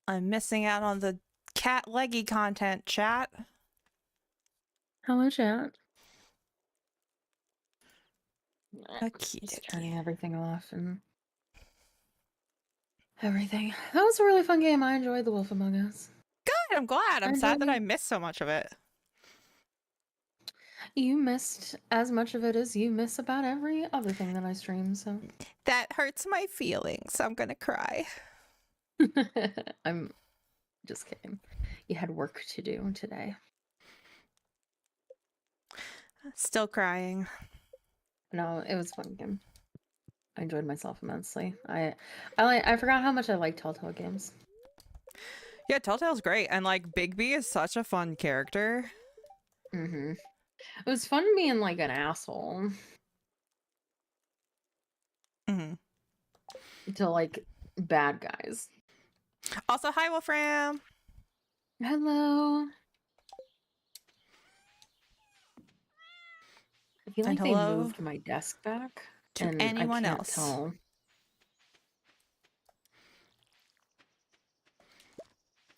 I'm missing out on the cat leggy content, chat. Hello, chat. Okie Just dokie. turning everything off and everything. That was a really fun game. I enjoyed The Wolf Among Us. Good, I'm glad. I I'm sad enjoyed that I it. missed so much of it. You missed as much of it as you miss about every other thing that I stream, so. That hurts my feelings. I'm gonna cry. I'm just kidding. You had work to do today. Still crying. No, it was a fun game. I enjoyed myself immensely. I forgot how much I like Telltale games. Yeah, Telltale's great, and like Bigby is such a fun character. Mm-hmm. It was fun being like an asshole Mm-hmm. to like bad guys. Also, hi Wolfram. Hello. I feel And like they hello moved my desk back, to and I anyone can't else. tell.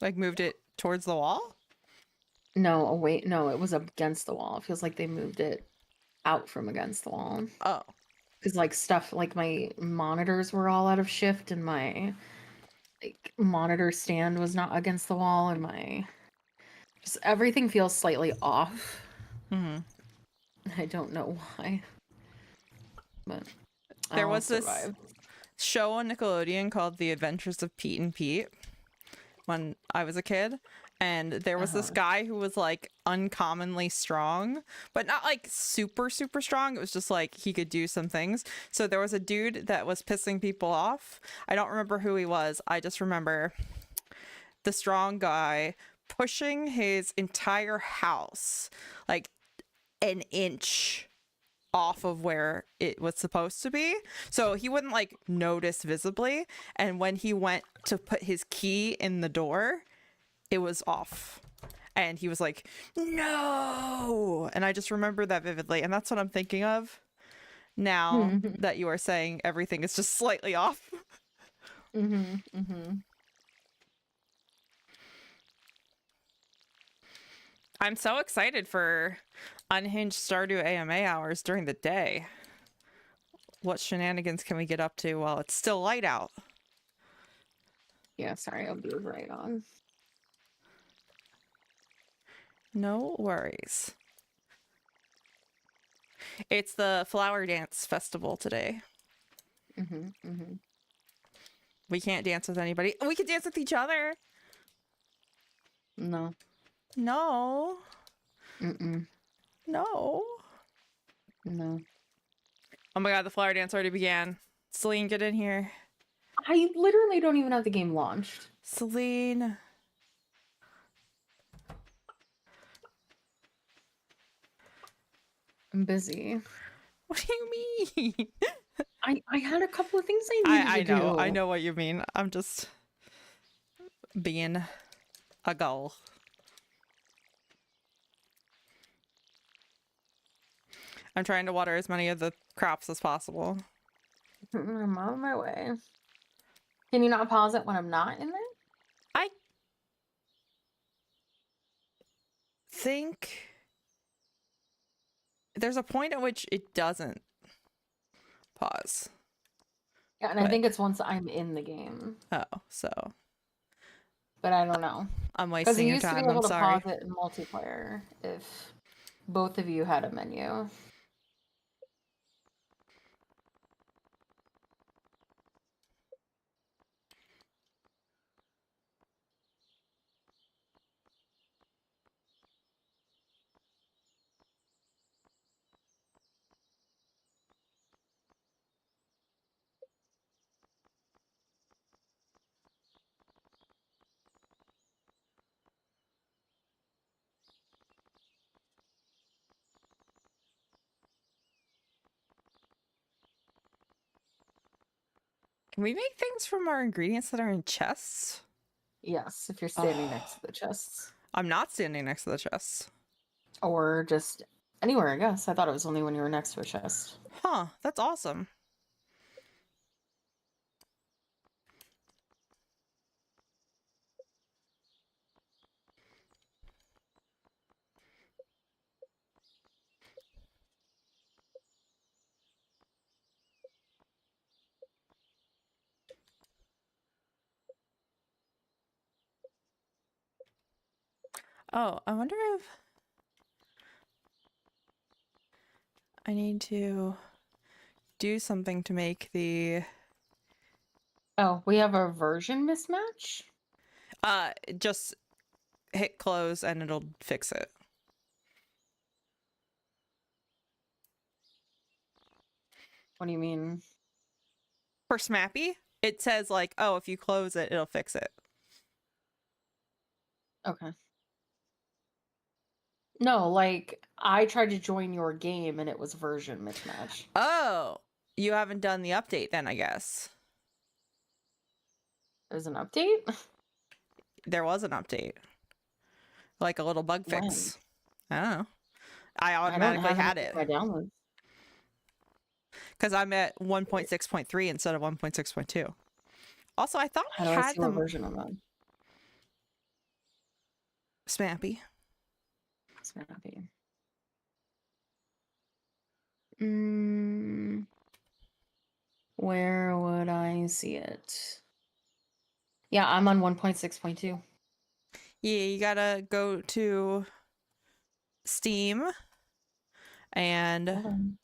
Like moved it towards the wall? No, oh wait, no, it was up against the wall. It feels like they moved it out from against the wall. Oh. Because like stuff, like my monitors were all out of shift, and my like monitor stand was not against the wall, and my just everything feels slightly off. Mm-hmm. I don't know why, but There I'll was this survive. show on Nickelodeon called The Adventures of Pete and Pete when I was a kid. And there was this guy who was like uncommonly strong, but not like super, super strong. It was just like he could do some things. So there was a dude that was pissing people off. I don't remember who he was. I just remember the strong guy pushing his entire house like an inch off of where it was supposed to be. So he wouldn't like notice visibly. And when he went to put his key in the door, it was off. And he was like, no. And I just remember that vividly. And that's what I'm thinking of now Mm-hmm, that you are saying everything is just slightly off. mm-hmm, mm-hmm. I'm so excited for unhinged Stardew AMA hours during the day. What shenanigans can we get up to while it's still light out? Yeah, sorry, I'll be right on. No worries. It's the Flower Dance Festival today. Mm-hmm, mm-hmm. We can't dance with anybody. We can dance with each other. No. No. Mm-mm. No. No. Oh my god, the flower dance already began. Celine, get in here. I literally don't even have the game launched. Celine. I'm busy. What do you mean? I had a couple of things I needed to do. I know what you mean. I'm just being a gull. I'm trying to water as many of the crops as possible. I'm on my way. Can you not pause it when I'm not in there? I think there's a point at which it doesn't pause. Yeah, and I think it's once I'm in the game. Oh, so But I don't know. I'm Because you wasting your used to be time. I'm able to pause sorry. it in multiplayer if both of you had a menu. Can we make things from our ingredients that are in chests? Yes, if you're standing next to the chests. I'm not standing next to the chests. Or just anywhere, I guess. I thought it was only when you were next to a chest. Huh, that's awesome. Oh, I wonder if I need to do something to make the Oh, we have a version mismatch? just hit close and it'll fix it. What do you mean? For Smappy, it says like, oh, if you close it, it'll fix it. Okay. No, like I tried to join your game and it was version mismatch. Oh, you haven't done the update then, I guess. There's an update? There was an update. Like a little bug When? fix. I don't know. I I don't automatically have any had of it my downloads. because I'm at 1.6.3 instead of 1.6.2. Also, I thought How we do I had see what them version I'm on? Smappy. Snappy. Mm, where would I see it? Yeah, I'm on 1.6.2. Yeah, you gotta go to Steam and Hold on.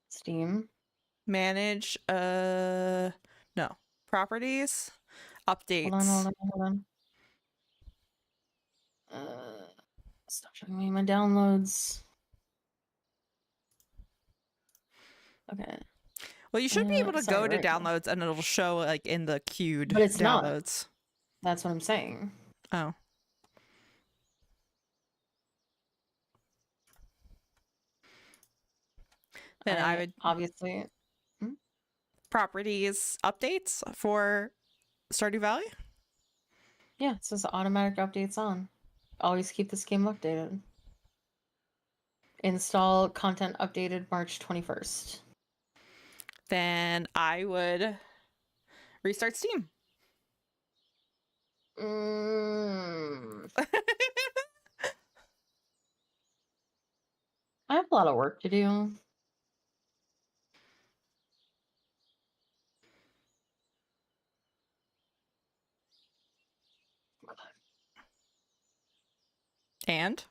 Steam. manage no, properties, Hold on, hold updates. on, hold on. Stop showing me my downloads. Okay. Well, you should be able to Sorry, go to right. downloads and it'll show like in the queued But it's not. downloads. That's what I'm saying. Oh. Then I I would obviously. Hmm? properties updates for Stardew Valley. Yeah, it says automatic updates on. Always keep this game updated. Install content updated March 21st. Then I would restart Steam. Mm, I have a lot of work to do. And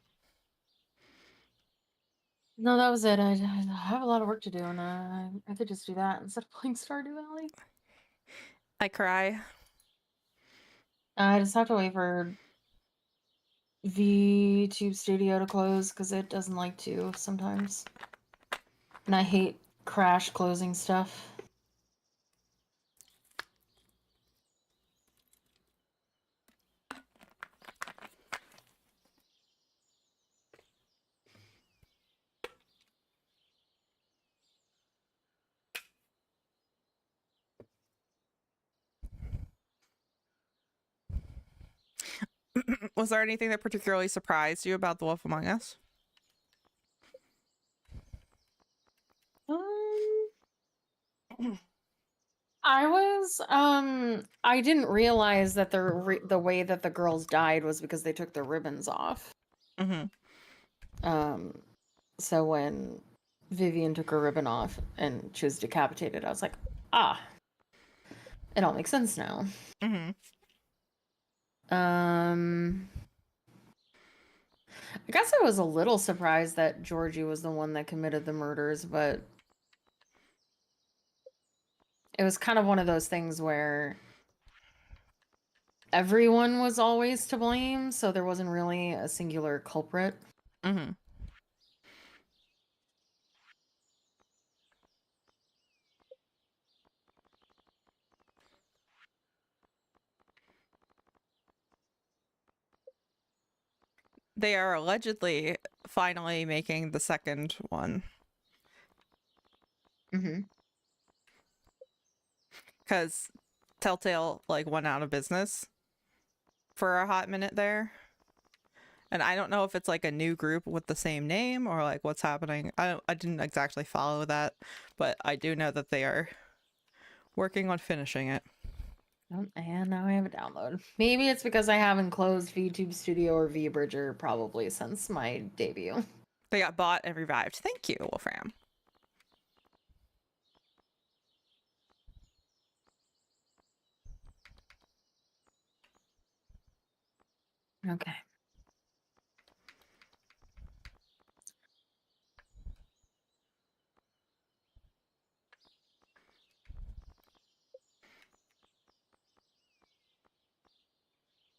No, that was it. I have a lot of work to do, and I could just do that instead of playing Stardew Valley. I cry. I just have to wait for VTube Studio to close because it doesn't like to sometimes. And I hate crash closing stuff. Was there anything that particularly surprised you about The Wolf Among Us? Um, I didn't realize that the way that the girls died was because they took their ribbons off. Mm-hmm. Um, so when Vivian took her ribbon off and she was decapitated, I was like, ah, it all makes sense now. Mm-hmm. I guess I was a little surprised that Georgie was the one that committed the murders, but it was kind of one of those things where everyone was always to blame, so there wasn't really a singular culprit. Mm-hmm. They are allegedly finally making the second one Mm-hmm. because Telltale like went out of business for a hot minute there. And I don't know if it's like a new group with the same name or like what's happening. I didn't exactly follow that, but I do know that they are working on finishing it. Oh, and now I have a download. Maybe it's because I haven't closed VTube Studio or VBridger probably since my debut. They got bought and revived. Thank you, Wolfram. Okay.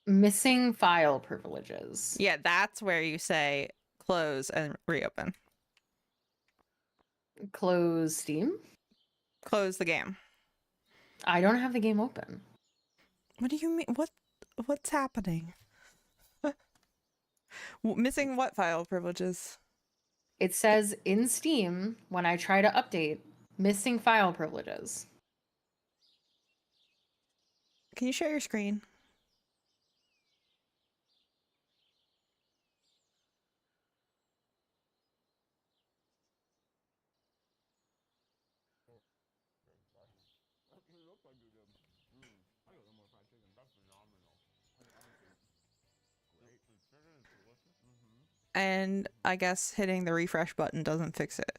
Missing file privileges. Yeah, that's where you say close and reopen. Close Steam. Close the game. I don't have the game open. What do you mean? What's happening? Missing what file privileges? It says in Steam when I try to update, missing file privileges. Can you share your screen? And I guess hitting the refresh button doesn't fix it.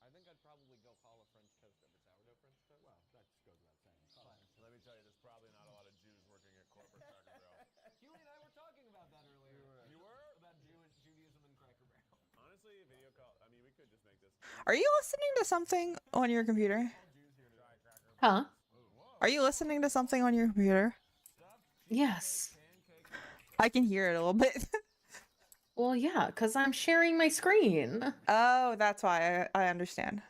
I think I'd probably go call a French toast over sourdough French toast. Well, that just goes without saying. Let me tell you, there's probably not a lot of Jews working at corporate Cracker Barrel. Huey and I were talking about that earlier. You were? About Judaism and Cracker Barrel. Honestly, video call. I mean, we could just make this. Are you listening to something on your computer? Huh? Are you listening to something on your computer? Yes. I can hear it a little bit. Well, yeah, because I'm sharing my screen. Oh, that's why I understand.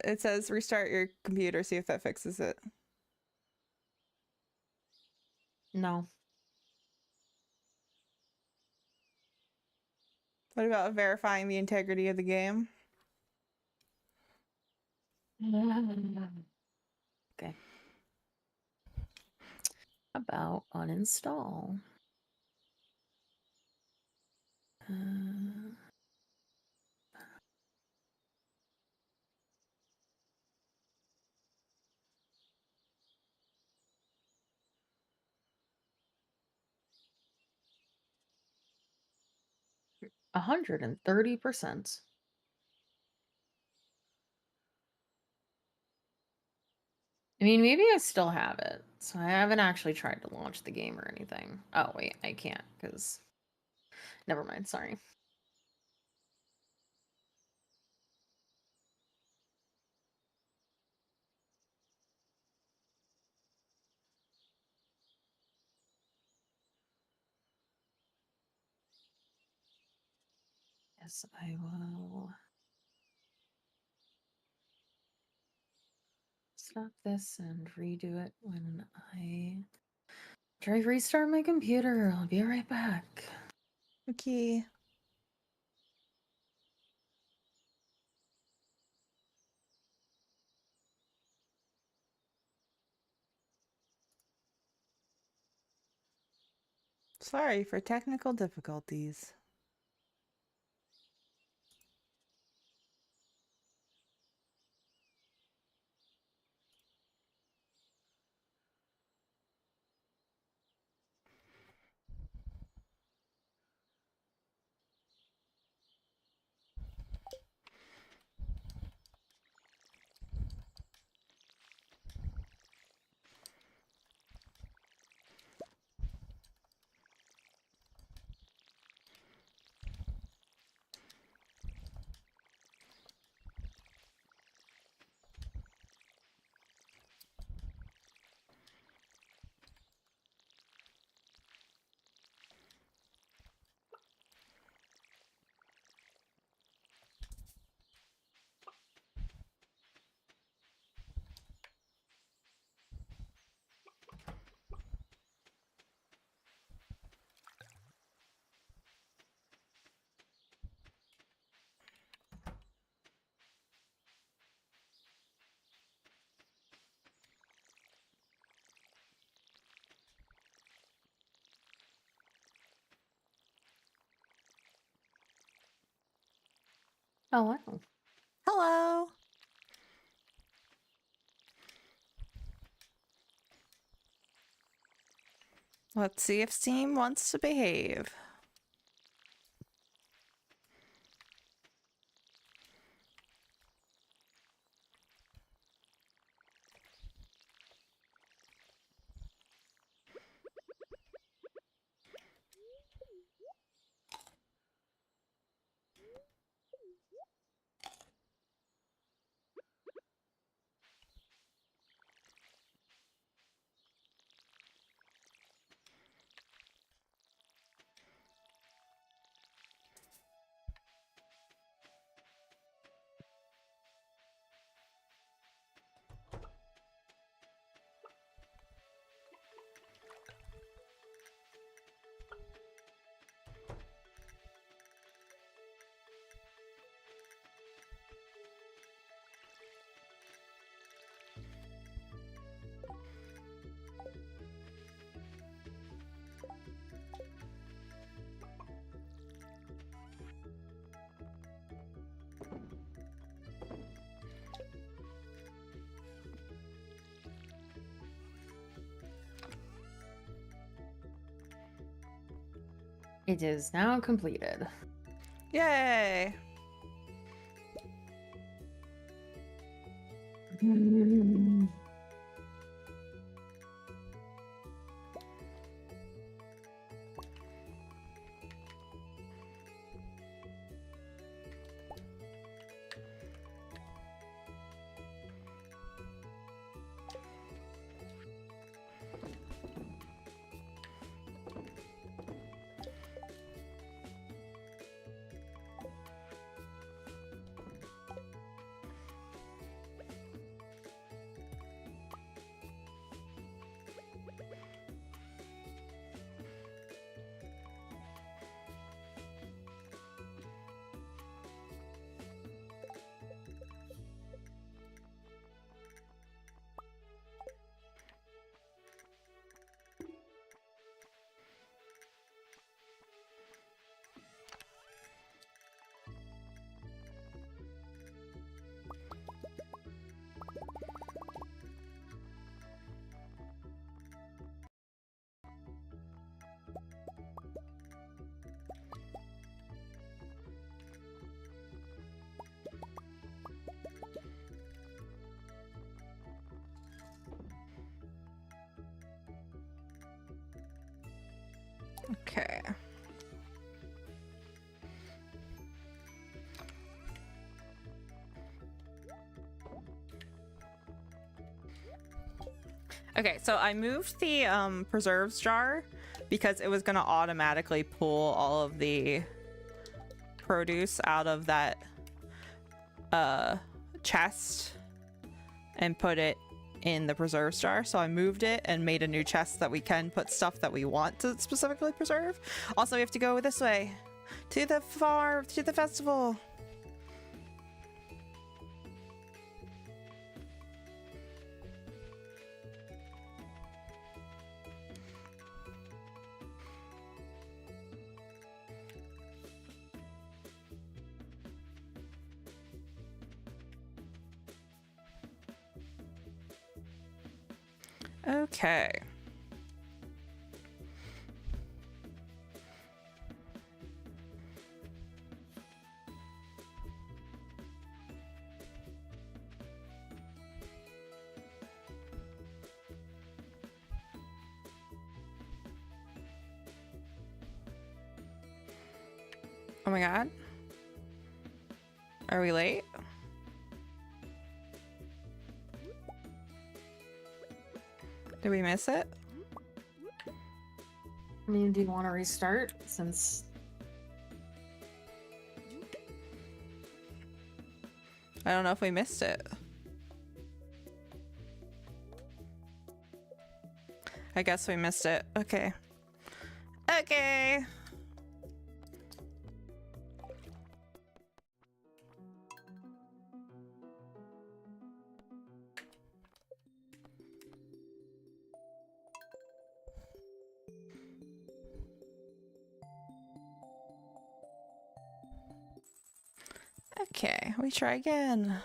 It says restart your computer, see if that fixes it. No. What about verifying the integrity of the game? Okay. About uninstall. 130%. I mean, maybe I still have it. So I haven't actually tried to launch the game or anything. Oh, wait, I can't because. Never mind, sorry. Yes, I will stop this and redo it when I try to restart my computer. I'll be right back. Okay. Sorry for technical difficulties. Oh, wow. Hello. Let's see if Steam wants to behave. It is now completed. Yay. Okay. Okay, so I moved the preserves jar because it was gonna automatically pull all of the produce out of that chest and put it in the preserves jar. So I moved it and made a new chest that we can put stuff that we want to specifically preserve. Also, we have to go this way to the farm, to the festival. Okay. Oh my god. Are we late? Did we miss it? I mean, do you want to restart since... I don't know if we missed it. I guess we missed it. Okay. Okay. Okay, we try again.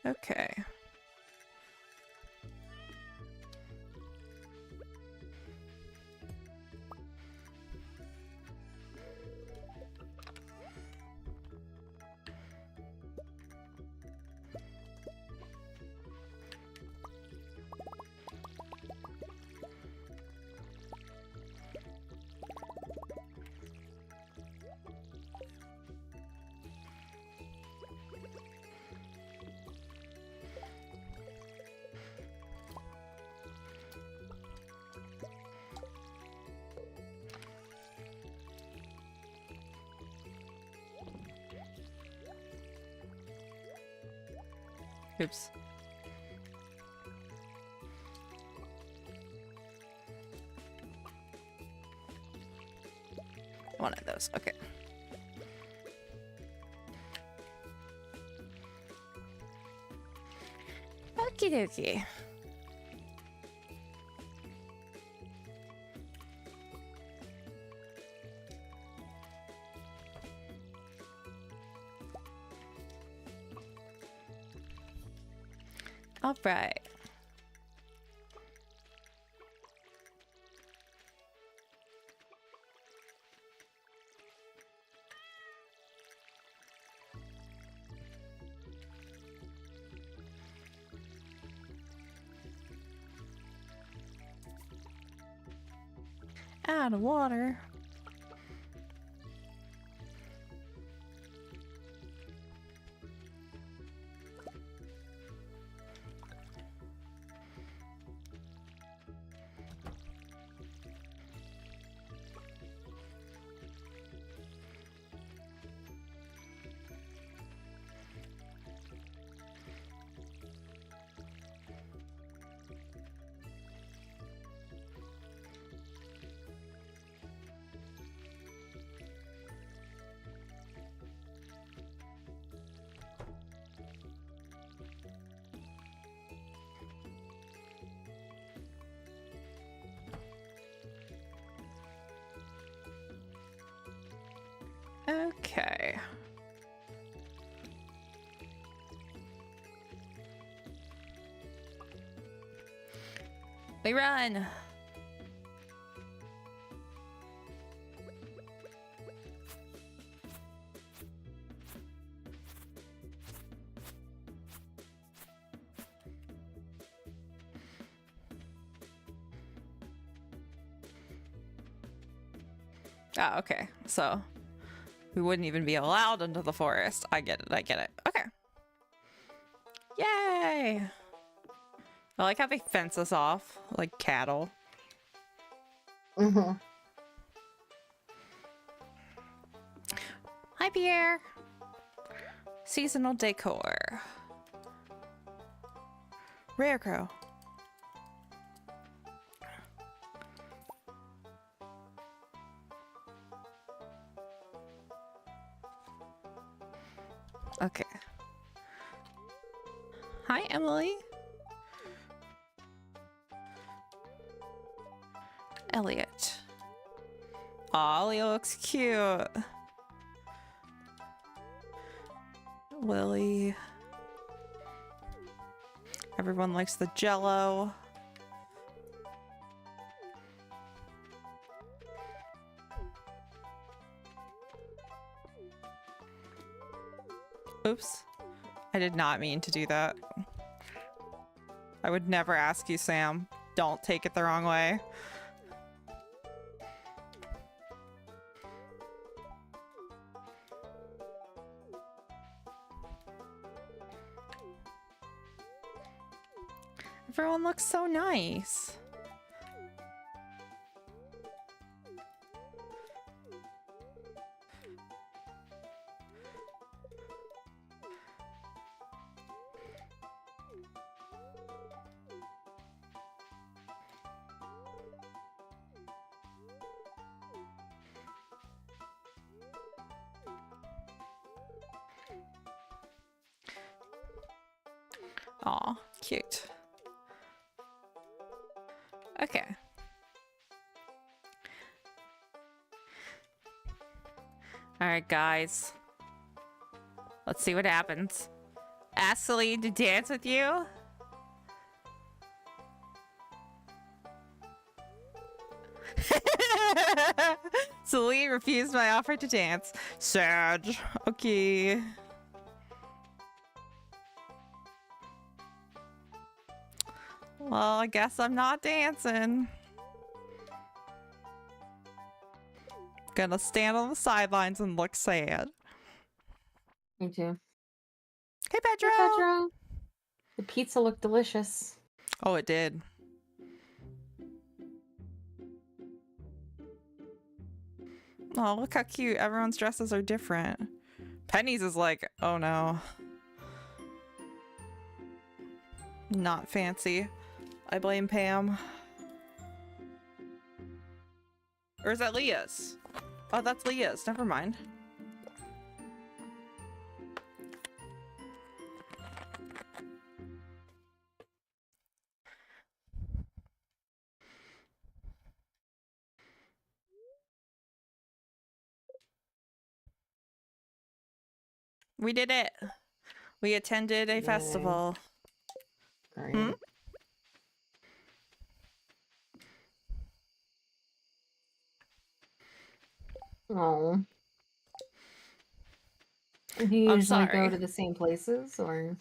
Okay. Oops. One of those. Okay. Okie dokie. All right. Out of water. Okay. We run. Oh, okay. So we wouldn't even be allowed into the forest. I get it. I get it. Okay. Yay! I like how they fence us off like cattle. Mm-hmm. Hi, Pierre. Seasonal decor. Rare crow. Okay. Hi, Emily. Elliot. Ollie looks cute. Lily. Everyone likes the Jello. Oops. I did not mean to do that. I would never ask you, Sam. Don't take it the wrong way. Everyone looks so nice. Aw, cute. Okay. Alright, guys. Let's see what happens. Ask Celine to dance with you? Celine refused my offer to dance. Sad. Okay. Well, I guess I'm not dancing. Gonna stand on the sidelines and look sad. Me too. Hey, Pedro! Hey, Pedro. The pizza looked delicious. Oh, it did. Oh, look how cute. Everyone's dresses are different. Penny's is like, oh no. Not fancy. I blame Pam. Or is that Leah's? Oh, that's Leah's. Never mind. We did it. We attended a Yay. festival. Great. Hmm? Oh. Do you I'm usually go sorry. to the same places, or?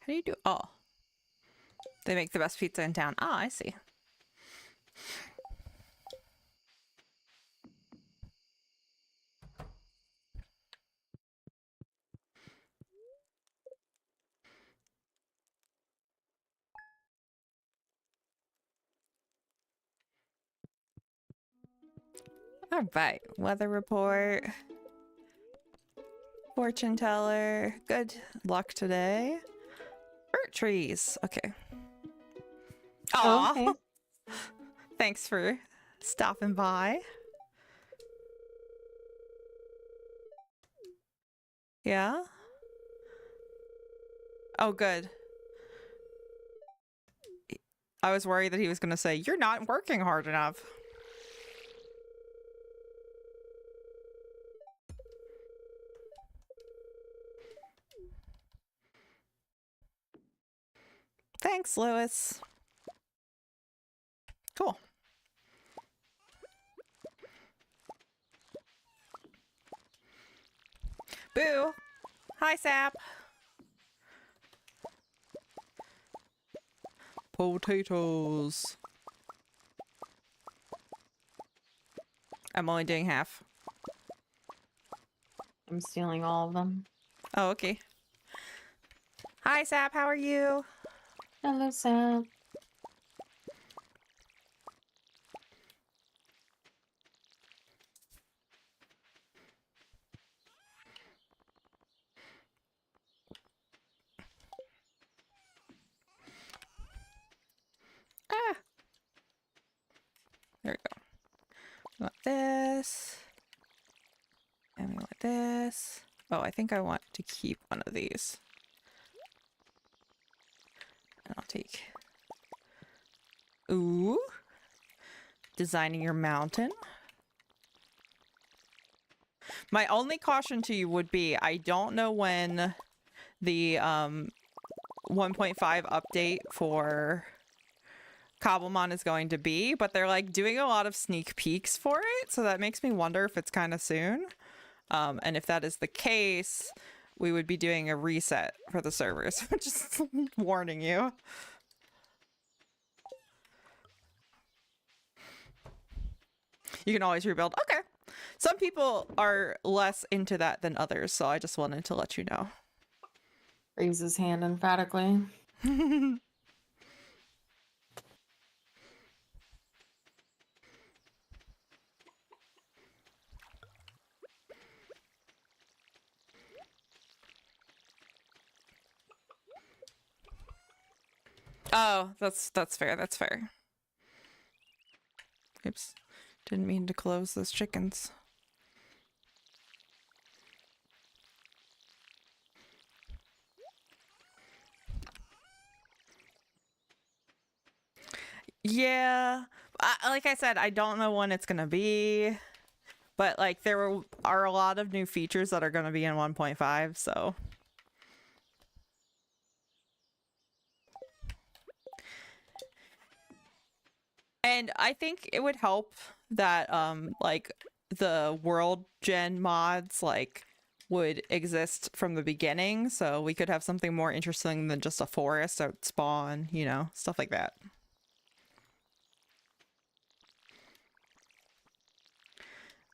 How do you do? Oh. They make the best pizza in town. Ah, I see. All right. Weather report. Fortune teller. Good luck today. Fruit trees. Okay. Aw. Okay. Thanks for stopping by. Yeah? Oh, good. I was worried that he was going to say, you're not working hard enough. Thanks, Lewis. Cool. Boo. Hi, Sap. Potatoes. I'm only doing half. I'm stealing all of them. Oh, okay. Hi, Sap. How are you? Hello, Sam. Ah. There we go. We want this. And we want this. Oh, I think I want to keep one of these. And I'll take... Ooh. Designing your mountain. My only caution to you would be, I don't know when the 1.5 update for Cobblemon is going to be, but they're like doing a lot of sneak peeks for it, so that makes me wonder if it's kind of soon. And if that is the case, we would be doing a reset for the servers. Just warning you. You can always rebuild. Okay. Some people are less into that than others, so I just wanted to let you know. Raise his hand emphatically. Oh, that's fair. That's fair. Oops. Didn't mean to close those chickens. Yeah. Like I said, I don't know when it's going to be. But like are a lot of new features that are going to be in 1.5, so and I think it would help that like the world gen mods like would exist from the beginning, so we could have something more interesting than just a forest out spawn, you know, stuff like that.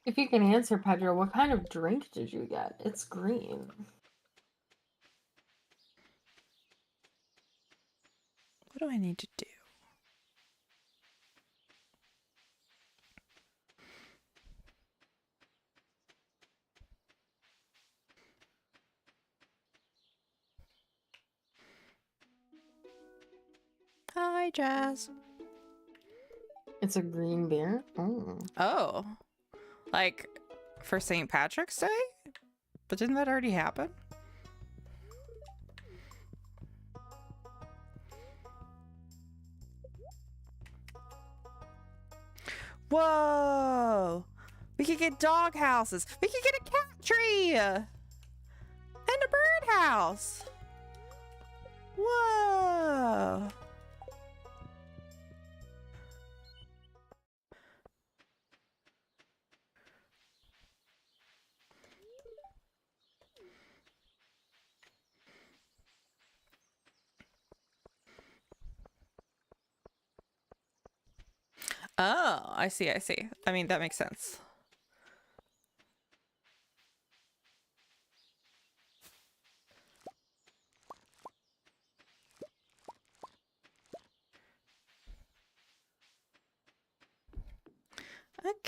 If you can answer, Pedro, what kind of drink did you get? It's green. What do I need to do? Hi, Jazz. It's a green beer? Oh. Oh. Like for St. Patrick's Day? But didn't that already happen? Whoa! We could get dog houses. We could get a cat tree and a bird house. Whoa! Oh, I see, I see. I mean, that makes sense.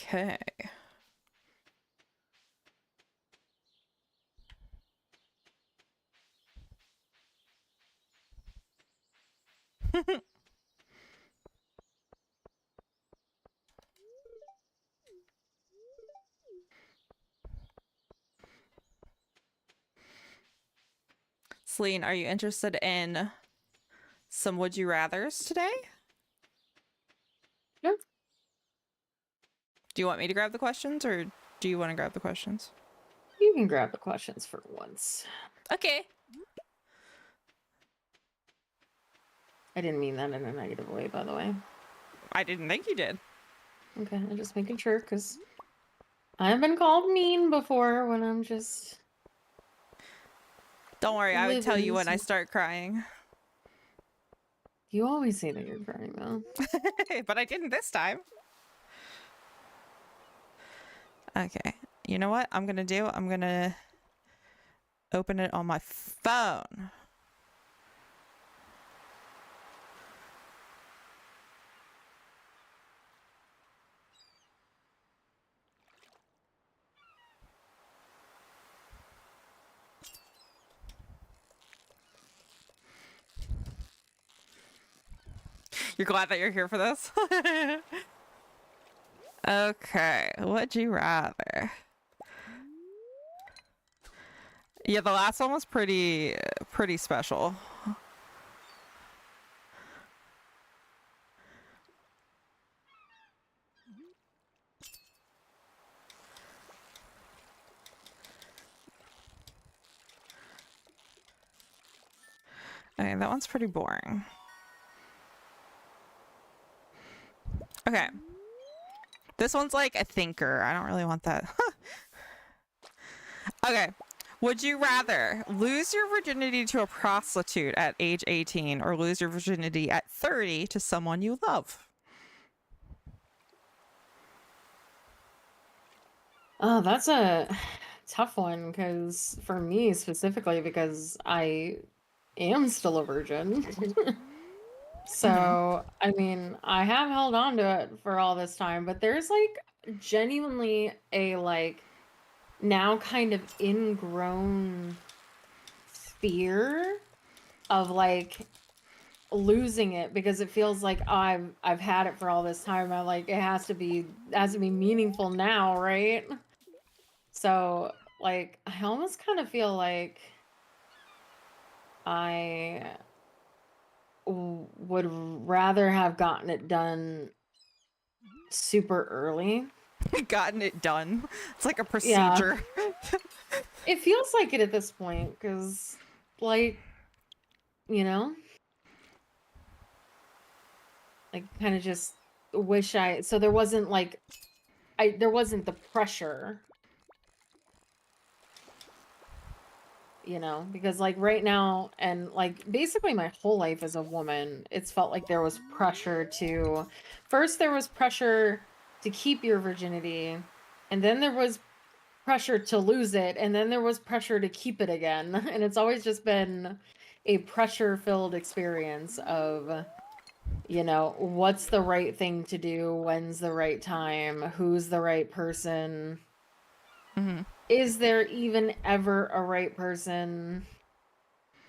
Okay. Celine, are you interested in some Would You Rathers today? Yep. Do you want me to grab the questions or do you want to grab the questions? You can grab the questions for once. Okay. I didn't mean that in a negative way, by the way. I didn't think you did. Okay, I'm just making sure, because I've been called mean before when I'm just... Don't worry, I would tell you when I Living. start crying. You always say that you're crying, though. But I didn't this time. Okay. You know what I'm gonna do? I'm gonna open it on my phone. You're glad that you're here for this? Okay, would you rather? Yeah, the last one was pretty special. Okay, that one's pretty boring. Okay. This one's like a thinker. I don't really want that. Okay. Would you rather lose your virginity to a prostitute at age 18 or lose your virginity at 30 to someone you love? Oh, that's a tough one, because for me specifically, because I am still a virgin. So, I mean, I have held on to it for all this time, but there's like genuinely a like now kind of ingrown fear of like losing it because it feels like I've had it for all this time. I like it has to be meaningful now, right? So like I almost kind of feel like I would rather have gotten it done super early. Gotten it done. It's like a Yeah, procedure. it feels like it at this point because, like, you know, like kind of just wish so there wasn't like there wasn't the pressure, you know, because like right now and like basically my whole life as a woman, it's felt like there was pressure to first there was pressure to keep your virginity, and then there was pressure to lose it, and then there was pressure to keep it again. And it's always just been a pressure filled experience of, you know, what's the right thing to do, when's the right time, who's the right person, is there even ever a right person,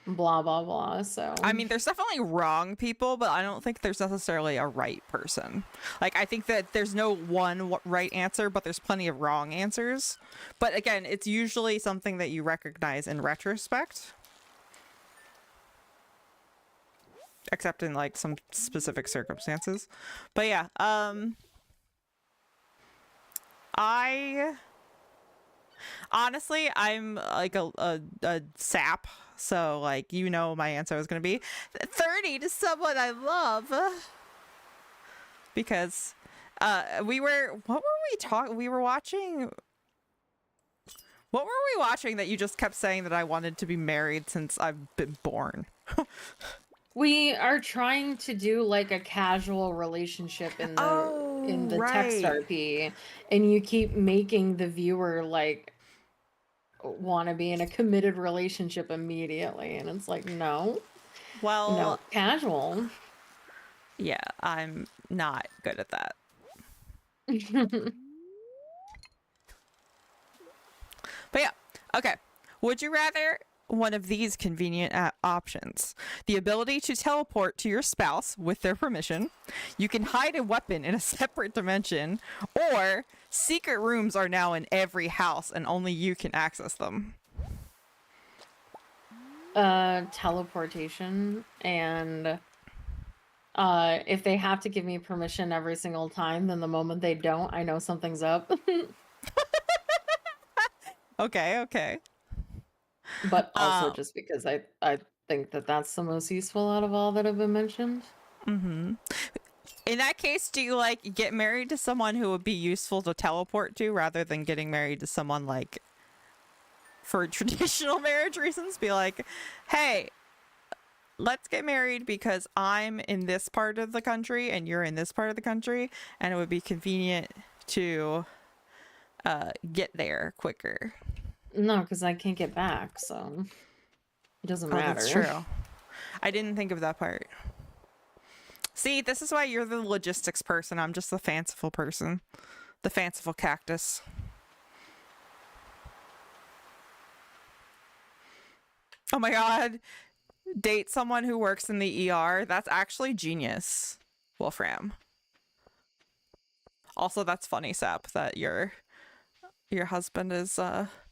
blah blah blah. So I mean, there's definitely wrong people, but I don't think there's necessarily a right person. Like, I think that there's no one right answer, but there's plenty of wrong answers. But again, it's usually something that you recognize in retrospect. Except in like some specific circumstances. But yeah, I honestly, I'm like a sap, so like you know my answer is gonna be 30 to someone I love, because we were we were watching. What were we watching that you just kept saying that I wanted to be married since I've been born? we are trying to do like a casual relationship in the text right. RP, and you keep making the viewer like want to be in a committed relationship immediately, and it's like no, Well, casual. yeah, I'm not good at that. But yeah, okay. Would you rather one of these convenient options? The ability to teleport to your spouse with their permission. You can hide a weapon in a separate dimension. Or secret rooms are now in every house and only you can access them. Teleportation, and if they have to give me permission every single time, then the moment they don't, I know something's up. Okay. But also just because I think that that's the most useful out of all that have been mentioned. In that case, do you like get married to someone who would be useful to teleport to rather than getting married to someone like for traditional marriage reasons? Be like, hey, let's get married because I'm in this part of the country and you're in this part of the country, and it would be convenient to get there quicker. No, because I can't get back, so it doesn't matter. That's true. I didn't think of that part. See, this is why you're the logistics person. I'm just the fanciful person. The fanciful cactus. Oh my god. Date someone who works in the ER. That's actually genius, Wolfram. Also, that's funny, Sap, that your husband is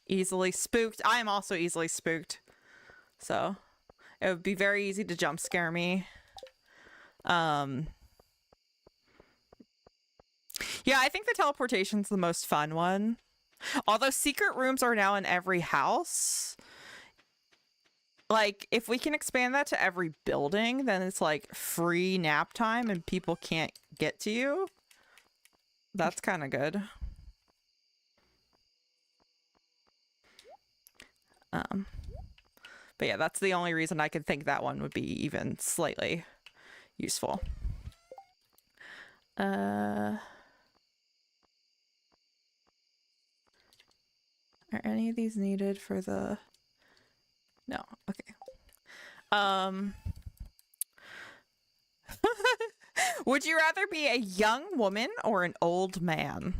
easily spooked. I am also easily spooked. So it would be very easy to jump scare me. Yeah, I think the teleportation's the most fun one. Although secret rooms are now in every house. Like, if we can expand that to every building, then it's like free nap time and people can't get to you. That's kind of good. But yeah, that's the only reason I could think that one would be even slightly useful. Are any of these needed for the... No, okay. Would you rather be a young woman or an old man?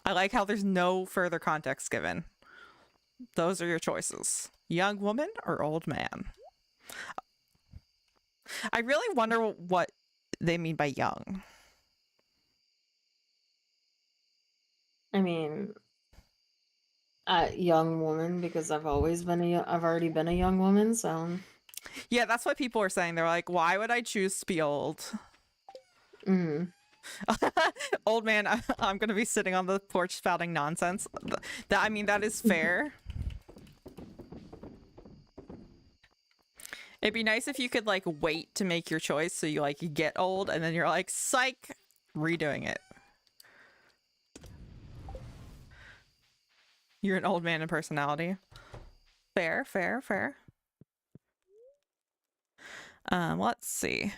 I like how there's no further context given. Those are your choices. Young woman or old man? I really wonder what they mean by young. I mean, young woman, because I've always been I've already been a young woman, so. Yeah, that's what people are saying. They're like, why would I choose to be old? Mm. Old man, I'm gonna be sitting on the porch spouting nonsense. That, I mean, that is fair. It'd be nice if you could like wait to make your choice, so you like get old and then you're like, psych, redoing it. You're an old man in personality. Fair, fair, fair. Let's see.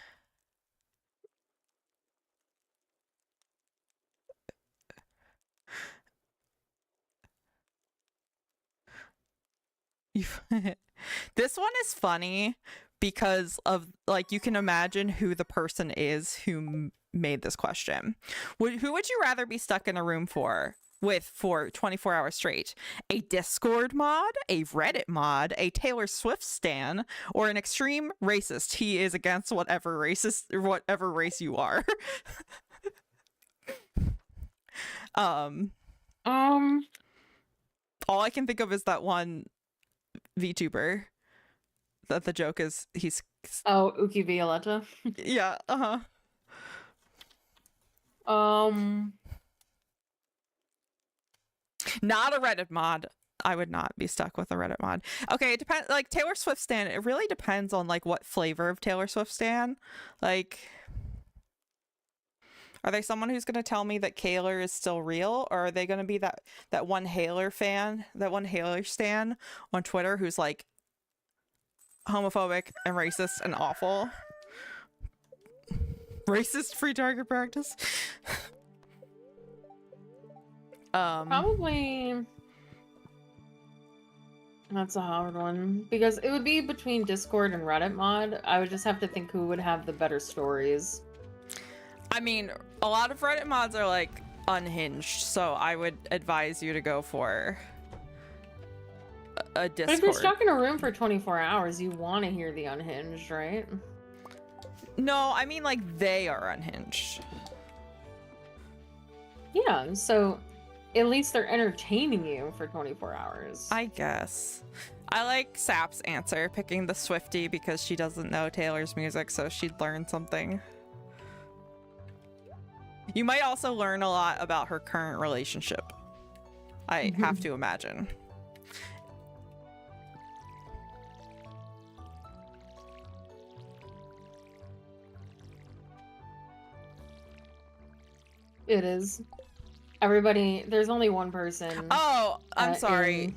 This one is funny because of like you can imagine who the person is who made this question. Who would you rather be stuck in a room for 24 hours straight? A Discord mod, a Reddit mod, a Taylor Swift stan, or an extreme racist? He is against whatever racist or whatever race you are. Um. All I can think of is that one VTuber that the joke is he's Oh, Uki Violetta. yeah, not a Reddit mod. I would not be stuck with a Reddit mod. Okay, it depends. Like Taylor Swift stan, it really depends on like what flavor of Taylor Swift stan. Like, are they someone who's gonna tell me that Kaylor is still real, or are they gonna be that one Haylor fan, that one Haylor stan on Twitter who's like homophobic and racist and awful? Racist free target practice. Probably. That's a hard one because it would be between Discord and Reddit mod. I would just have to think who would have the better stories. I mean, a lot of Reddit mods are like unhinged, so I would advise you to go for a Discord. But if you're stuck in a room for 24 hours, you want to hear the unhinged, right? No, I mean like they are unhinged. Yeah, so at least they're entertaining you for 24 hours. I guess. I like Sap's answer, picking the Swiftie because she doesn't know Taylor's music, so she'd learn something. You might also learn a lot about her current relationship. I have to imagine. It is. Everybody, there's only one person. Oh, I'm sorry.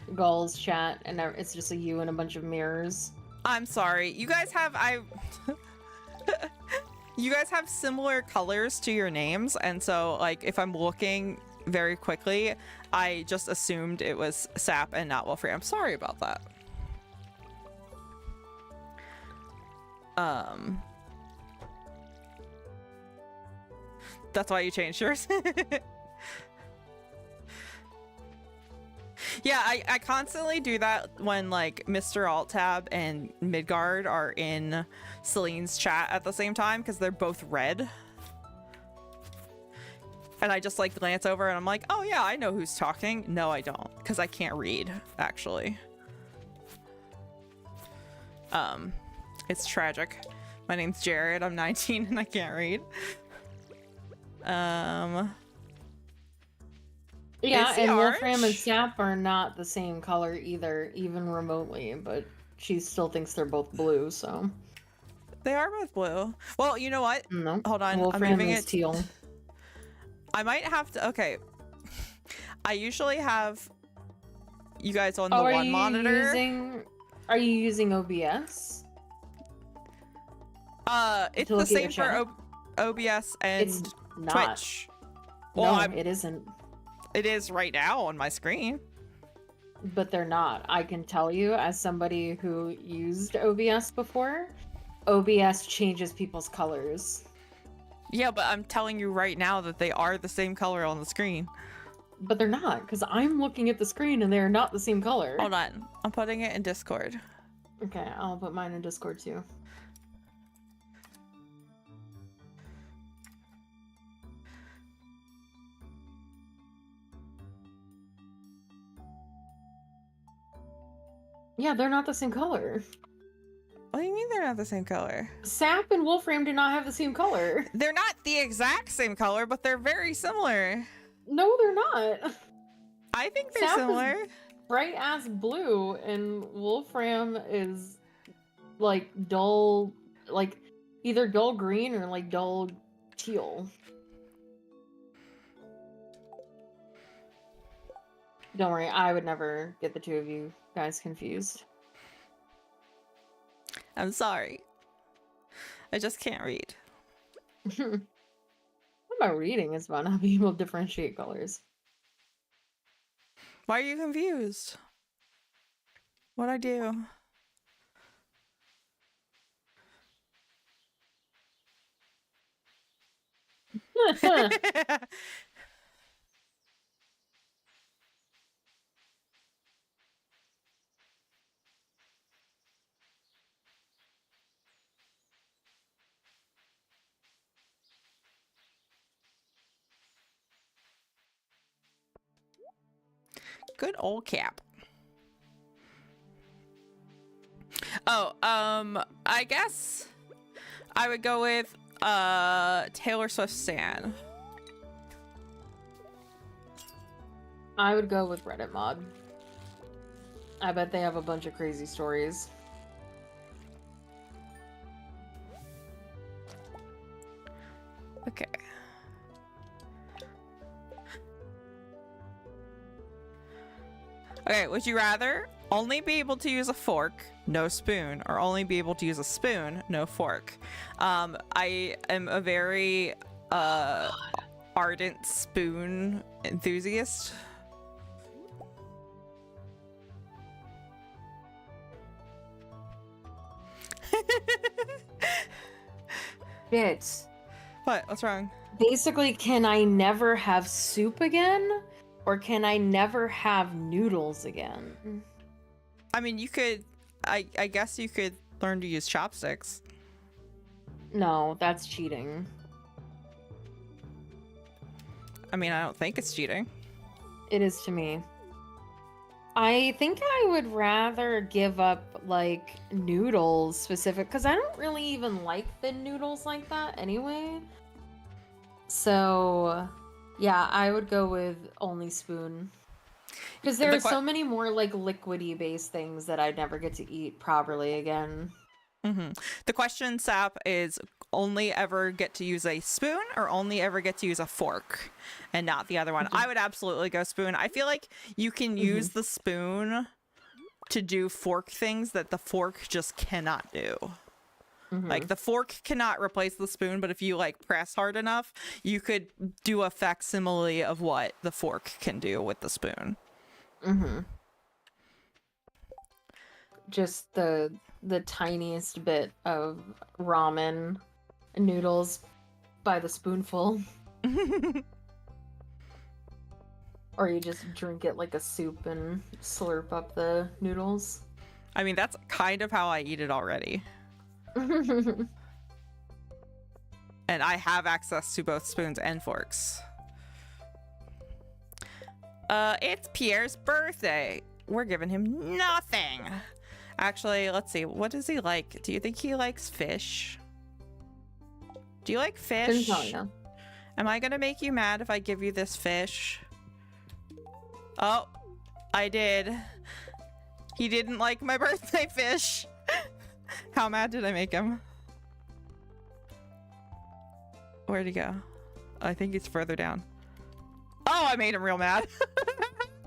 In Gull's chat, and it's just a you and a bunch of mirrors. I'm sorry. You guys have you guys have similar colors to your names, and so like if I'm looking very quickly, I just assumed it was Sap and not Wolfrey. I'm sorry about that. That's why you changed yours. Yeah, I constantly do that when like Mr. Alt-Tab and Midgard are in Celine's chat at the same time because they're both red. And I just like glance over and I'm like, oh yeah, I know who's talking. No, I don't, because I can't read, actually. It's tragic. My name's Jared, I'm 19 and I can't read. Yeah, Is he and orange? Wolfram and Sap are not the same color either, even remotely, but she still thinks they're both blue, so. They are both blue. Well, you know what? No. Hold on, Wolfram I'm moving is it. teal. I might have to, okay. I usually have you guys on the Oh, one monitor. Are you using OBS? It's To the look at your same for chat? OBS and It's not. Twitch. No, Well, it isn't. it is right now on my screen. But they're not. I can tell you, as somebody who used OBS before, OBS changes people's colors. Yeah, but I'm telling you right now that they are the same color on the screen. But they're not, because I'm looking at the screen and they're not the same color. Hold on. I'm putting it in Discord. Okay, I'll put mine in Discord too. Yeah, they're not the same color. What do you mean they're not the same color? Sap and Wolfram do not have the same color. They're not the exact same color, but they're very similar. No, they're not. I think they're Sap is similar. bright ass blue, and Wolfram is like dull, like either dull green or like dull teal. Don't worry, I would never get the two of you guys confused. I'm sorry. I just can't read. What about reading? It's about not being able to differentiate colors. Why are you confused? What'd I do? Good old Cap. Oh, I guess I would go with Taylor Swift stan. I would go with Reddit mod. I bet they have a bunch of crazy stories. Okay. Okay, would you rather only be able to use a fork, no spoon, or only be able to use a spoon, no fork? I am a very ardent spoon enthusiast. Bits. What? What's wrong? Basically, can I never have soup again? Or can I never have noodles again? I mean, you could. I guess you could learn to use chopsticks. No, that's cheating. I mean, I don't think it's cheating. It is to me. I think I would rather give up, like, noodles specific, because I don't really even like thin noodles like that anyway. So, yeah, I would go with only spoon. Because there are so many more, like, liquidy based things that I'd never get to eat properly again. Mm-hmm. The question, Sap, is only ever get to use a spoon or only ever get to use a fork and not the other one. I would absolutely go spoon. I feel like you can use the spoon to do fork things that the fork just cannot do. Like the fork cannot replace the spoon, but if you like press hard enough, you could do a facsimile of what the fork can do with the spoon. Just the tiniest bit of ramen noodles by the spoonful. Or you just drink it like a soup and slurp up the noodles. I mean, that's kind of how I eat it already. And I have access to both spoons and forks. It's Pierre's birthday. We're giving him nothing. Actually, let's see. What does he like? Do you think he likes fish? Do you like fish? Couldn't tell you. Am I gonna make you mad if I give you this fish? Oh, I did. He didn't like my birthday fish. How mad did I make him? Where'd he go? I think he's further down. Oh, I made him real mad.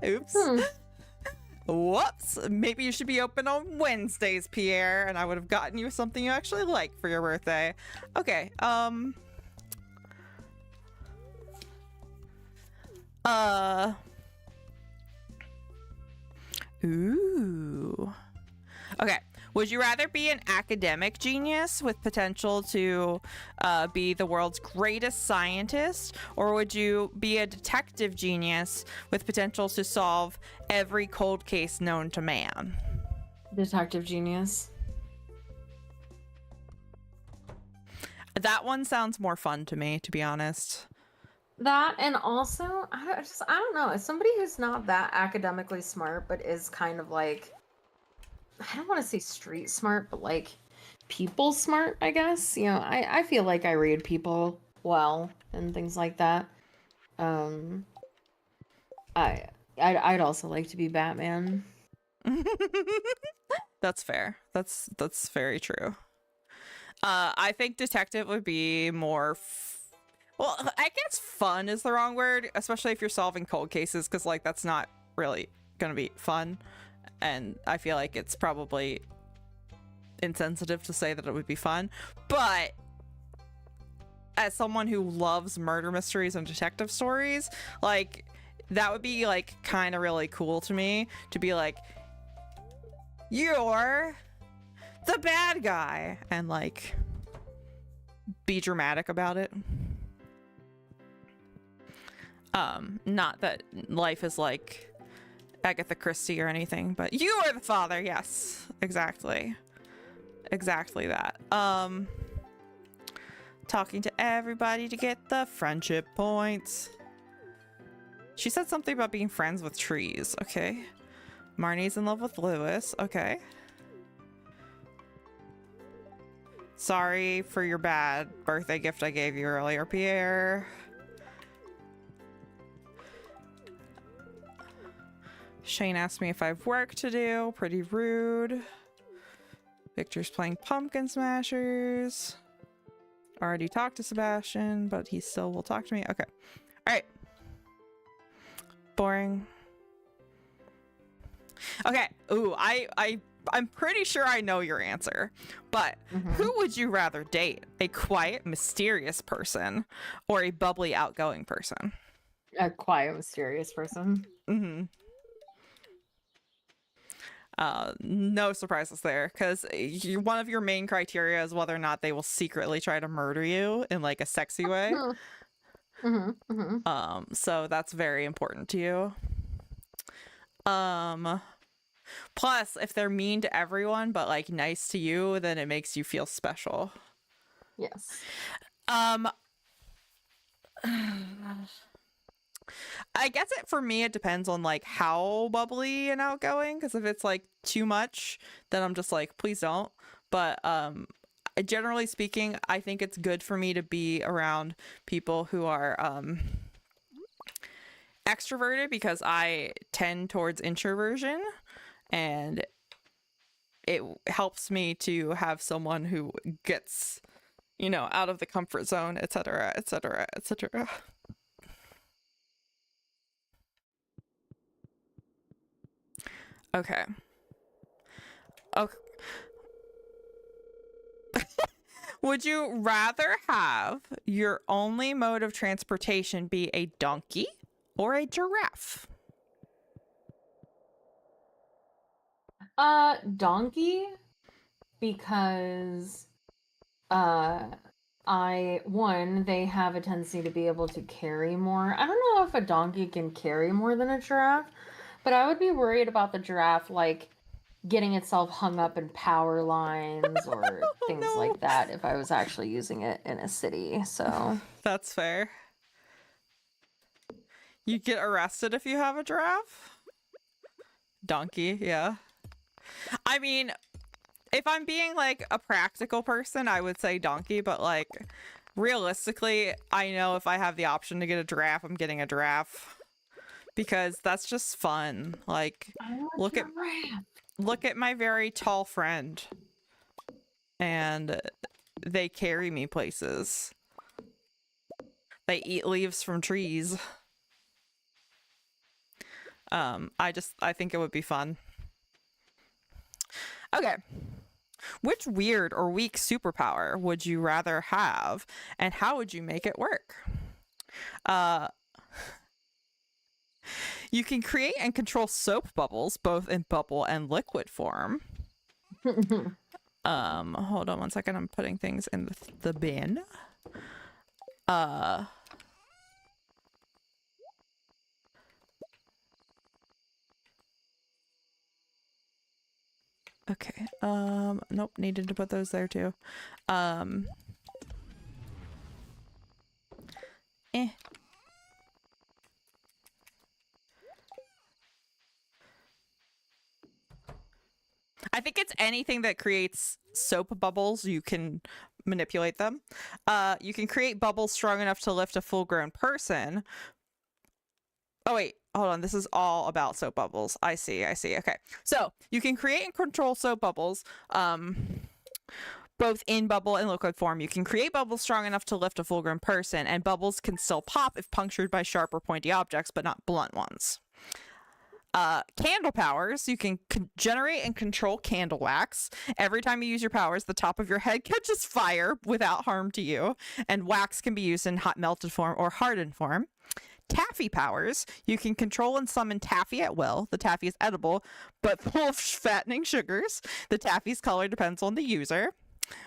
Oops. Whoops. Maybe you should be open on Wednesdays, Pierre, and I would have gotten you something you actually like for your birthday. Okay, Ooh. Okay. Would you rather be an academic genius with potential to be the world's greatest scientist, or would you be a detective genius with potential to solve every cold case known to man? Detective genius. That one sounds more fun to me, to be honest. That, and also, I don't know, as somebody who's not that academically smart, but is kind of like I don't want to say street smart, but like people smart, I guess. You know, I feel like I read people well and things like that. Um, I I'd also like to be Batman. That's fair. That's very true. I think detective would be more. Well, I guess fun is the wrong word, especially if you're solving cold cases, because like that's not really gonna be fun, and I feel like it's probably insensitive to say that it would be fun. But as someone who loves murder mysteries and detective stories, like that would be like kind of really cool to me to be like, you're the bad guy, and like be dramatic about it. Not that life is like Agatha Christie or anything, but you are the father. Yes, exactly that. Talking to everybody to get the friendship points. She said something about being friends with trees. Okay. Marnie's in love with Lewis. Okay. Sorry for your bad birthday gift I gave you earlier, Pierre. Shane asked me if I have work to do. Pretty rude. Victor's playing Pumpkin Smashers. Already talked to Sebastian, but he still will talk to me. Okay. All right. Boring. Okay. Ooh, I'm pretty sure I know your answer. But who would you rather date? A quiet, mysterious person or a bubbly, outgoing person? A quiet, mysterious person. Mm-hmm. No surprises there, because one of your main criteria is whether or not they will secretly try to murder you in like a sexy way. So that's very important to you. Plus, if they're mean to everyone but like nice to you, then it makes you feel special. Yes. I guess for me it depends on like how bubbly and outgoing, because if it's like too much, then I'm just like, please don't. But generally speaking, I think it's good for me to be around people who are extroverted, because I tend towards introversion, and it helps me to have someone who gets, you know, out of the comfort zone, etc., etc., etc. Okay. Okay. Would you rather have your only mode of transportation be a donkey or a giraffe? Donkey, because they have a tendency to be able to carry more. I don't know if a donkey can carry more than a giraffe, but I would be worried about the giraffe like getting itself hung up in power lines or things like that if I was actually using it in a city. So That's fair. You get arrested if you have a giraffe? Donkey, yeah. I mean, if I'm being like a practical person, I would say donkey, but like realistically, I know if I have the option to get a giraffe, I'm getting a giraffe, because that's just fun. Like, look at my very tall friend, and they carry me places. They eat leaves from trees. I think it would be fun. Okay. Which weird or weak superpower would you rather have, and how would you make it work? You can create and control soap bubbles, both in bubble and liquid form. Hold on one second. I'm putting things in the bin. Okay. Nope, needed to put those there too. Eh. I think it's anything that creates soap bubbles. You can manipulate them. You can create bubbles strong enough to lift a full-grown person. Oh wait, hold on. This is all about soap bubbles. I see. Okay. So you can create and control soap bubbles, both in bubble and liquid form. You can create bubbles strong enough to lift a full-grown person, and bubbles can still pop if punctured by sharp or pointy objects, but not blunt ones. Candle powers. You can generate and control candle wax. Every time you use your powers, the top of your head catches fire without harm to you, and wax can be used in hot melted form or hardened form. Taffy powers. You can control and summon taffy at will. The taffy is edible, but full of fattening sugars. The taffy's color depends on the user.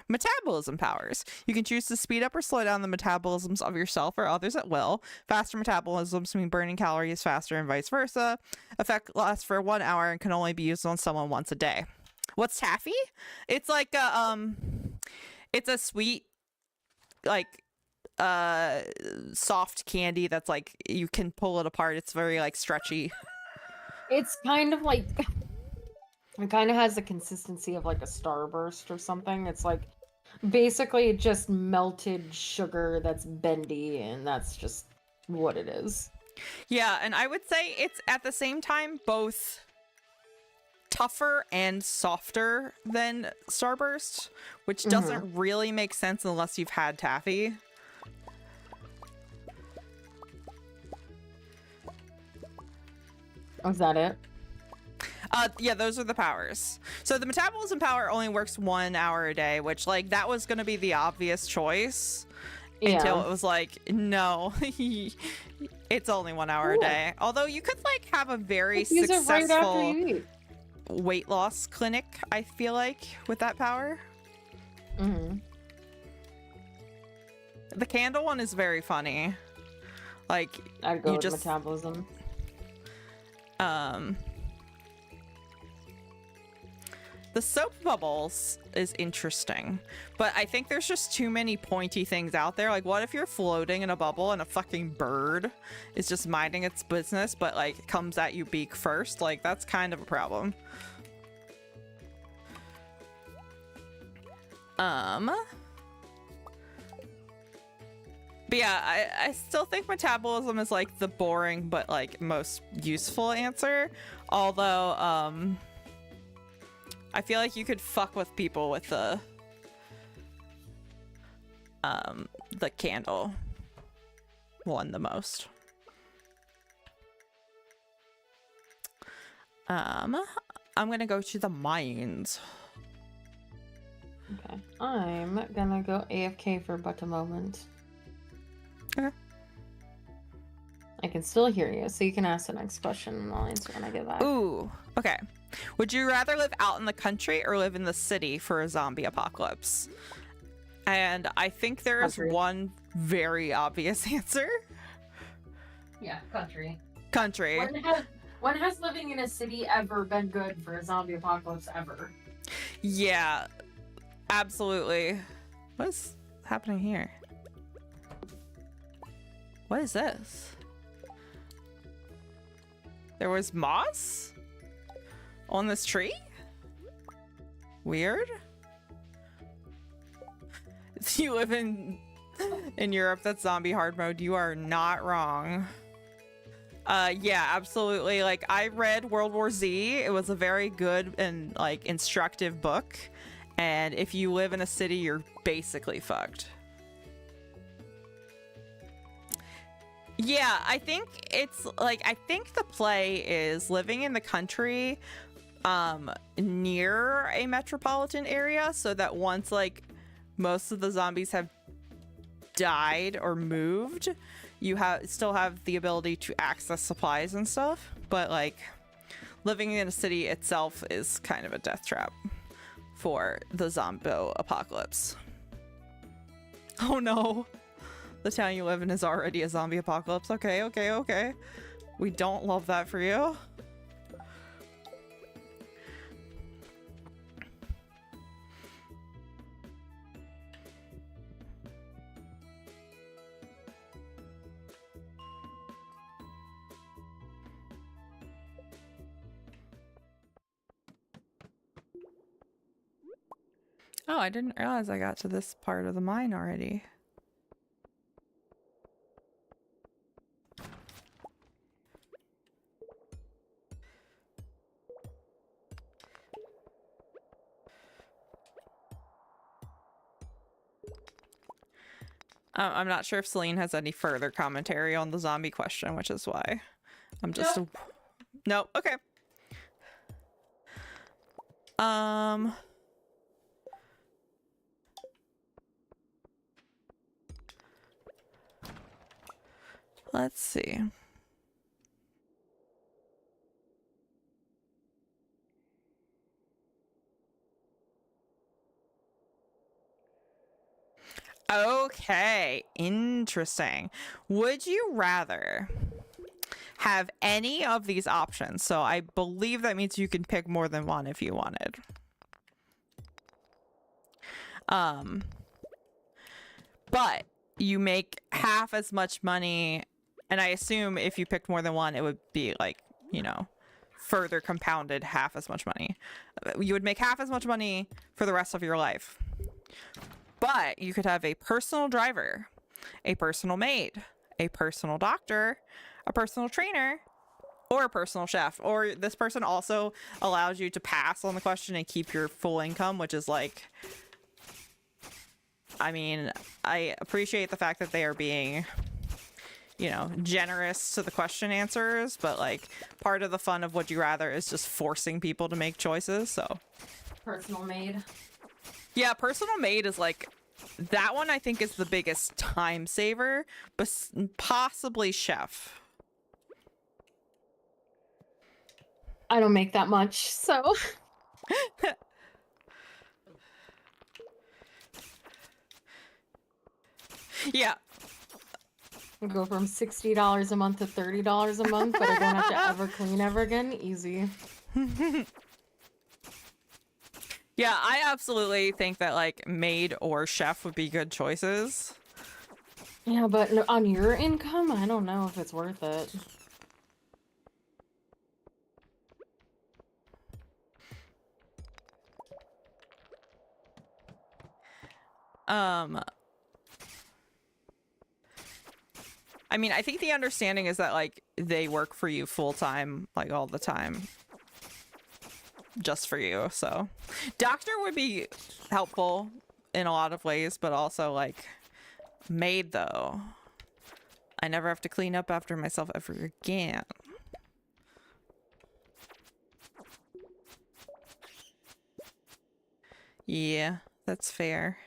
Metabolism powers. You can choose to speed up or slow down the metabolisms of yourself or others at will. Faster metabolisms mean burning calories faster and vice versa. Effect lasts for 1 hour and can only be used on someone once a day. What's taffy? It's like it's a sweet, like, soft candy that's like you can pull it apart. It's very like stretchy. It's kind of like it kind of has the consistency of like a Starburst or something. It's like basically just melted sugar that's bendy, and that's just what it is. Yeah, and I would say it's at the same time both tougher and softer than Starburst, which doesn't really make sense unless you've had taffy. Oh, is that it? Yeah, those are the powers. So the metabolism power only works 1 hour a day, which, like, that was going to be the obvious choice until it was like, no, it's only 1 hour a day. Although you could, like, have a very successful weight loss clinic, I feel like, with that power. The candle one is very funny. Like, I'd go with metabolism. The soap bubbles is interesting, but I think there's just too many pointy things out there. Like, what if you're floating in a bubble and a fucking bird is just minding its business, but like comes at you beak first? Like, that's kind of a problem. But yeah, I still think metabolism is like the boring but like most useful answer. Although, I feel like you could fuck with people with the candle one the most. I'm gonna go to the mines. Okay, I'm gonna go AFK for but a moment. Okay. I can still hear you, so you can ask the next question and I'll answer when I get back. Ooh, okay. Would you rather live out in the country or live in the city for a zombie apocalypse? And I think there is one very obvious answer. Yeah, country. Country. When has living in a city ever been good for a zombie apocalypse ever? Yeah, absolutely. What's happening here? What is this? There was moss on this tree? Weird. If you live in Europe, that's zombie hard mode. You are not wrong. Yeah, absolutely. Like, I read World War Z. It was a very good and like instructive book. And if you live in a city, you're basically fucked. Yeah, I think it's like, I think the play is living in the country near a metropolitan area, so that once like most of the zombies have died or moved, you still have the ability to access supplies and stuff. But like living in a city itself is kind of a death trap for the zombie apocalypse. Oh no. The town you live in is already a zombie apocalypse. Okay. We don't love that for you. Oh, I didn't realize I got to this part of the mine already. I'm not sure if Celine has any further commentary on the zombie question, which is why I'm just... Nope. Okay. Let's see. Okay, interesting. Would you rather have any of these options? So I believe that means you can pick more than one if you wanted. But you make half as much money, and I assume if you picked more than one, it would be like, you know, further compounded half as much money. You would make half as much money for the rest of your life. But you could have a personal driver, a personal maid, a personal doctor, a personal trainer, or a personal chef. Or this person also allows you to pass on the question and keep your full income, which is like, I mean, I appreciate the fact that they are being, you know, generous to the question answers, but like part of the fun of Would You Rather is just forcing people to make choices. So Personal maid. yeah, personal maid is like, that one I think is the biggest time saver, but possibly chef. I don't make that much, so. Yeah. I go from $60 a month to $30 a month, but I don't have to ever clean ever again. Easy. Yeah, I absolutely think that like maid or chef would be good choices. Yeah, but on your income, I don't know if it's worth it. I mean, I think the understanding is that like they work for you full time, like all the time, just for you. So doctor would be helpful in a lot of ways, but also like maid though, I never have to clean up after myself ever again. Yeah, that's fair.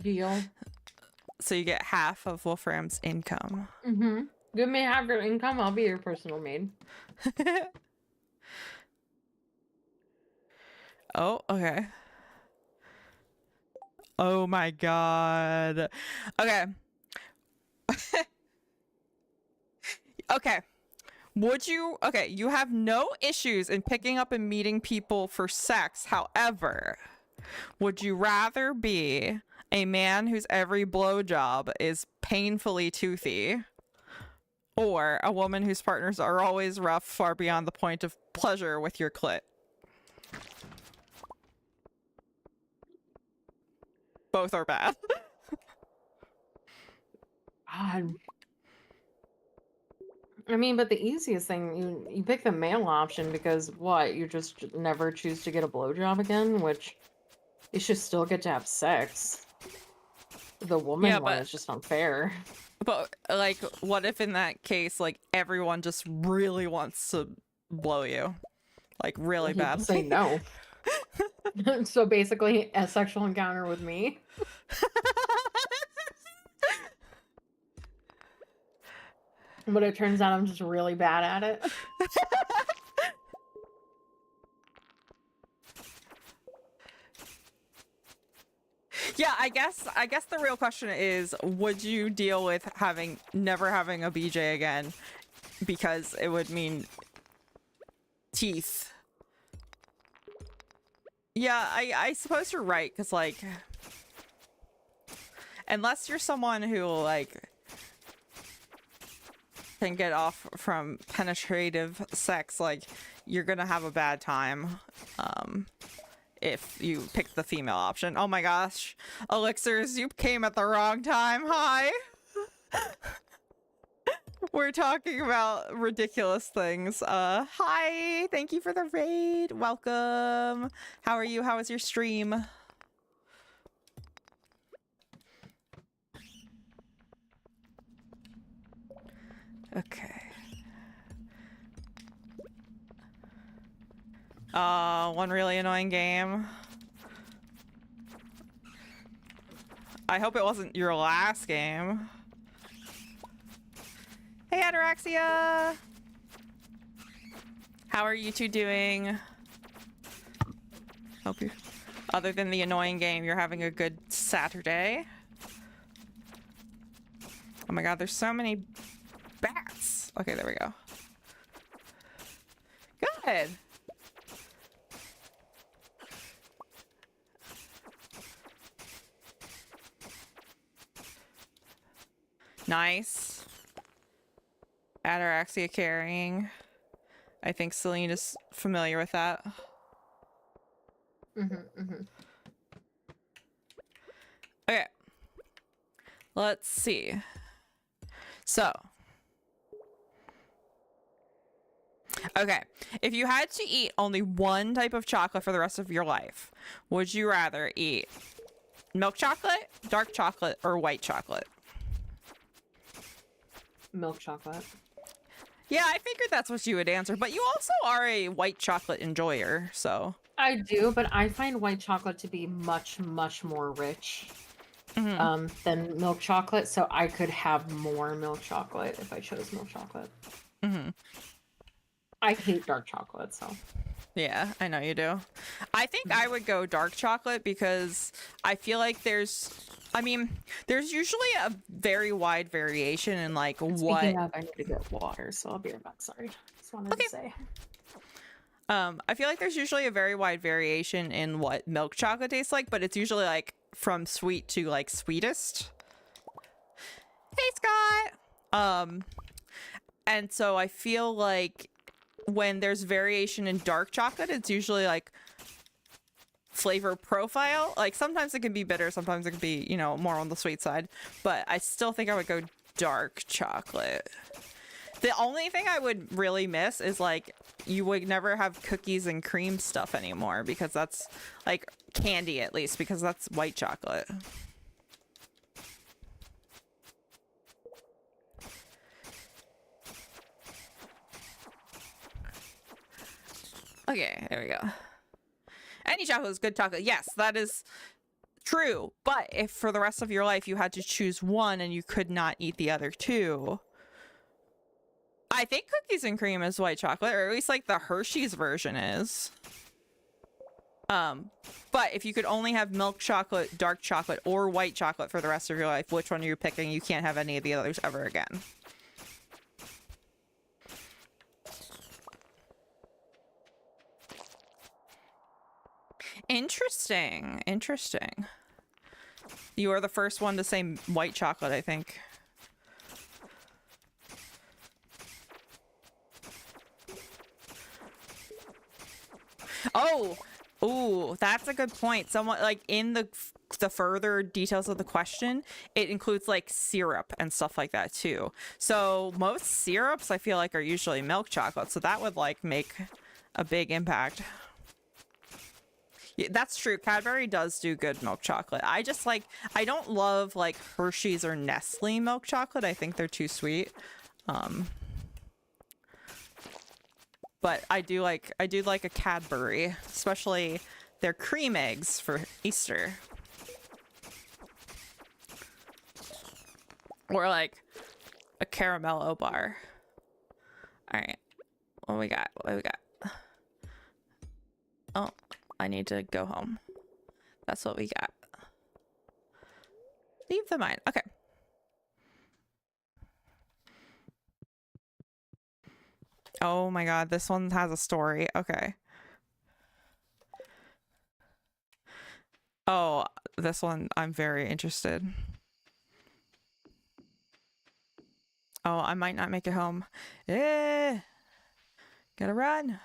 Deal. So you get half of Wolfram's income. Mm-hmm. Give me half your income, I'll be your personal maid. Oh, okay. Oh my god. Okay. Okay. Okay, you have no issues in picking up and meeting people for sex. However, would you rather be a man whose every blowjob is painfully toothy, or a woman whose partners are always rough, far beyond the point of pleasure with your clit? Both are bad. God. I mean, but the easiest thing, you pick the male option because what? You just never choose to get a blowjob again, which you should still get to have sex. The woman Yeah, one but is just unfair. But like, what if in that case, like everyone just really wants to blow you, like really You bad? just say no. So basically, a sexual encounter with me. But it turns out I'm just really bad at it. Yeah, I guess the real question is, would you deal with never having a BJ again, because it would mean teeth? Yeah, I suppose you're right, because like, unless you're someone who like can get off from penetrative sex, like you're gonna have a bad time if you pick the female option. Oh my gosh, Elixirs, you came at the wrong time. Hi. We're talking about ridiculous things. Hi, thank you for the raid. Welcome. How are you? How was your stream? Okay. One really annoying game. I hope it wasn't your last game. Hey, Ataraxia! How are you two doing? Hope you, other than the annoying game, you're having a good Saturday. Oh my god, there's so many bats. Okay, there we go. Good. Nice. Ataraxia carrying. I think Celine is familiar with that. Okay. Let's see. So. Okay. If you had to eat only one type of chocolate for the rest of your life, would you rather eat milk chocolate, dark chocolate, or white chocolate? Milk chocolate. Yeah, I figured that's what you would answer, but you also are a white chocolate enjoyer, so. I do, but I find white chocolate to be much, much more rich than milk chocolate, so I could have more milk chocolate if I chose milk chocolate. I hate dark chocolate, so. Yeah, I know you do. I think I would go dark chocolate because I feel like there's usually a very wide variation in like Speaking of, I need to get water, so I'll be right back. Sorry. Just wanted to say. I feel like there's usually a very wide variation in what milk chocolate tastes like, but it's usually like from sweet to like sweetest. Hey, Scott! And so I feel like when there's variation in dark chocolate, it's usually like flavor profile. Like sometimes it can be bitter, sometimes it can be, you know, more on the sweet side, but I still think I would go dark chocolate. The only thing I would really miss is like you would never have cookies and cream stuff anymore, because that's like candy, at least, because that's white chocolate. Okay, there we go. Any chocolate is good chocolate. Yes, that is true. But if for the rest of your life you had to choose one and you could not eat the other two, I think cookies and cream is white chocolate, or at least like the Hershey's version is. But if you could only have milk chocolate, dark chocolate, or white chocolate for the rest of your life, which one are you picking? You can't have any of the others ever again. Interesting. Interesting. You are the first one to say white chocolate, I think. Oh, ooh, that's a good point. Somewhat like in the further details of the question, it includes like syrup and stuff like that too. So most syrups I feel like are usually milk chocolate, so that would like make a big impact. Yeah, that's true. Cadbury does do good milk chocolate. I just like, I don't love like Hershey's or Nestle milk chocolate. I think they're too sweet. But I do like a Cadbury, especially their cream eggs for Easter. Or like a Caramello bar. All right. What we got? What we got? Oh, I need to go home. That's what we got. Leave the mine. Okay. Oh my god, this one has a story. Okay. Oh, this one I'm very interested. Oh, I might not make it home. Eh. Gotta run.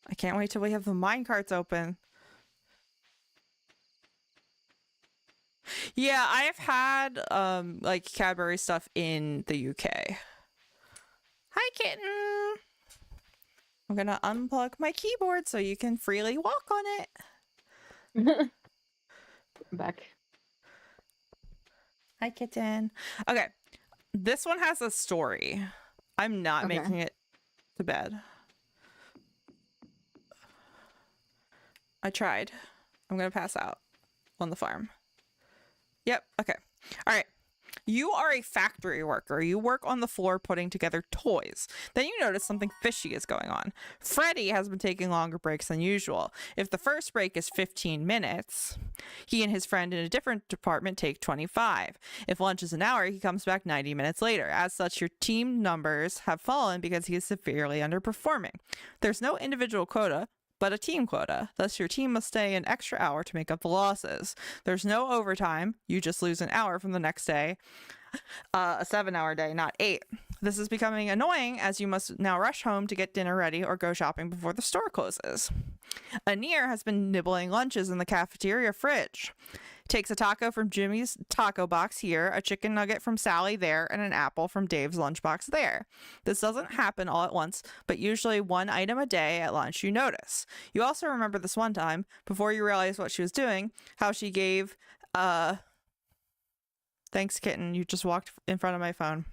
I can't wait till we have the minecarts open. Yeah, I have had like Cadbury stuff in the UK. Hi, kitten. I'm gonna unplug my keyboard so you can freely walk on it. I'm back. Hi, kitten. Okay, this one has a story. I'm not Okay. making it to bed. I tried. I'm gonna pass out on the farm. Yep. Okay. All right. You are a factory worker. You work on the floor putting together toys. Then you notice something fishy is going on. Freddy has been taking longer breaks than usual. If the first break is 15 minutes, he and his friend in a different department take 25. If lunch is an hour, he comes back 90 minutes later. As such, your team numbers have fallen because he is severely underperforming. There's no individual quota, but a team quota. Thus, your team must stay an extra hour to make up the losses. There's no overtime. You just lose an hour from the next day. A 7-hour day, not 8. This is becoming annoying as you must now rush home to get dinner ready or go shopping before the store closes. Anir has been nibbling lunches in the cafeteria fridge. Takes a taco from Jimmy's taco box here, a chicken nugget from Sally there, and an apple from Dave's lunchbox there. This doesn't happen all at once, but usually one item a day at lunch you notice. You also remember this one time, before you realize what she was doing, how she gave, thanks kitten, you just walked in front of my phone.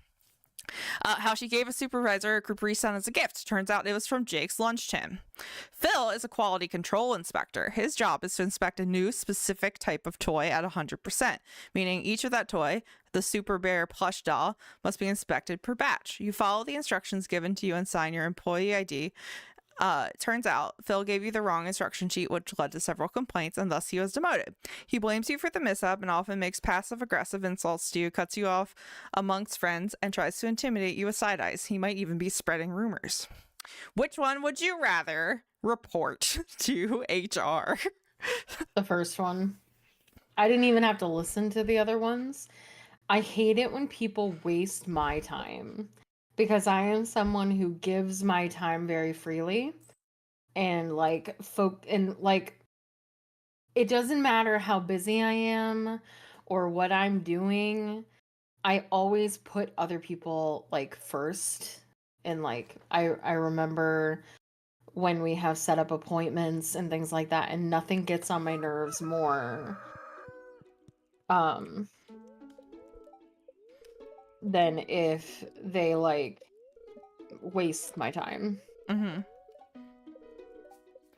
How she gave a supervisor a Capri Sun as a gift. Turns out it was from Jake's lunch tin. Phil is a quality control inspector. His job is to inspect a new specific type of toy at 100%, meaning each of that toy, the Super Bear plush doll, must be inspected per batch. You follow the instructions given to you and sign your employee ID. Turns out Phil gave you the wrong instruction sheet, which led to several complaints, and thus he was demoted. He blames you for the mishap and often makes passive-aggressive insults to you, cuts you off amongst friends, and tries to intimidate you with side eyes. He might even be spreading rumors. Which one would you rather report to HR? The first one. I didn't even have to listen to the other ones. I hate it when people waste my time because I am someone who gives my time very freely and like it doesn't matter how busy I am or what I'm doing. I always put other people like first. And like I remember when we have set up appointments and things like that, and nothing gets on my nerves more than if they like waste my time. Mm-hmm.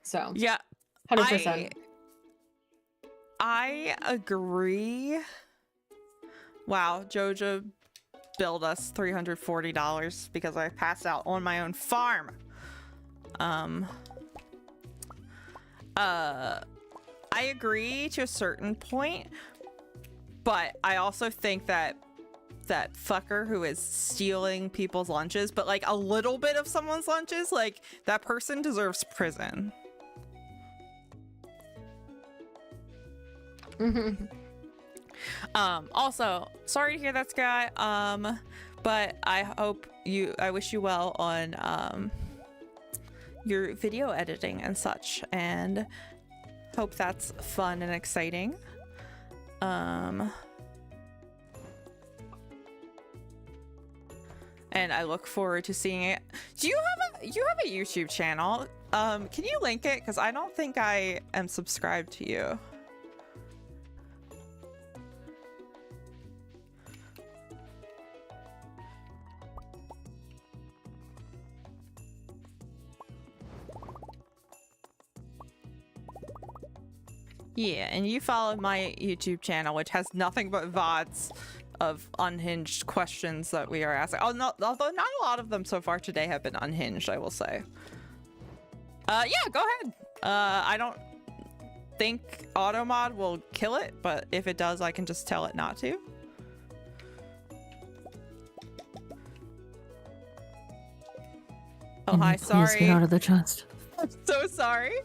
So yeah, 100%. I agree. Wow, Jojo billed us $340 because I passed out on my own farm. I agree to a certain point, but I also think that that fucker who is stealing people's lunches, but like a little bit of someone's lunches, like that person deserves prison. Also, sorry to hear that, Sky. But I wish you well on your video editing and such, and hope that's fun and exciting. And I look forward to seeing it. Do you have a YouTube channel? Can you link it? Because I don't think I am subscribed to you. Yeah, and you follow my YouTube channel, which has nothing but VODs of unhinged questions that we are asking. Although not a lot of them so far today have been unhinged, I will say. Yeah, go ahead. I don't think automod will kill it, but if it does, I can just tell it not to. Oh, hi, sorry. Please get out of the chest. I'm so sorry.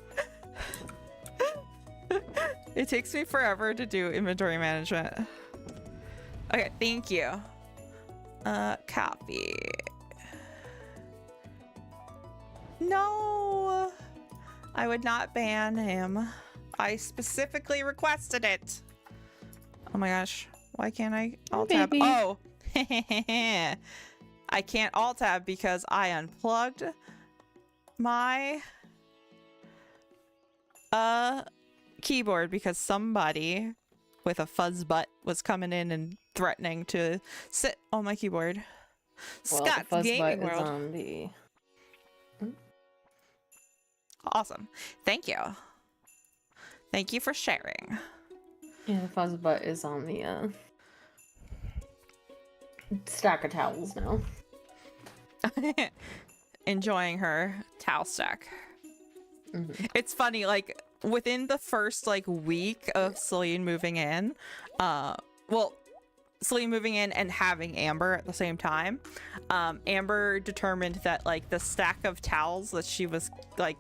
It takes me forever to do inventory management. Okay, thank you. Copy. No, I would not ban him. I specifically requested it. Oh my gosh, why can't I alt tab? baby. Oh, I can't alt tab because I unplugged my keyboard because somebody with a fuzz butt was coming in and threatening to sit on my keyboard. Well, the Scott's fuzz Gaming butt is World. on the. Awesome. Thank you. Thank you for sharing. Yeah, the fuzz butt is on the stack of towels now. Enjoying her towel stack. Mm-hmm. It's funny, like within the first like week of Celine moving in, Celine moving in and having Amber at the same time, Amber determined that like the stack of towels that she was like,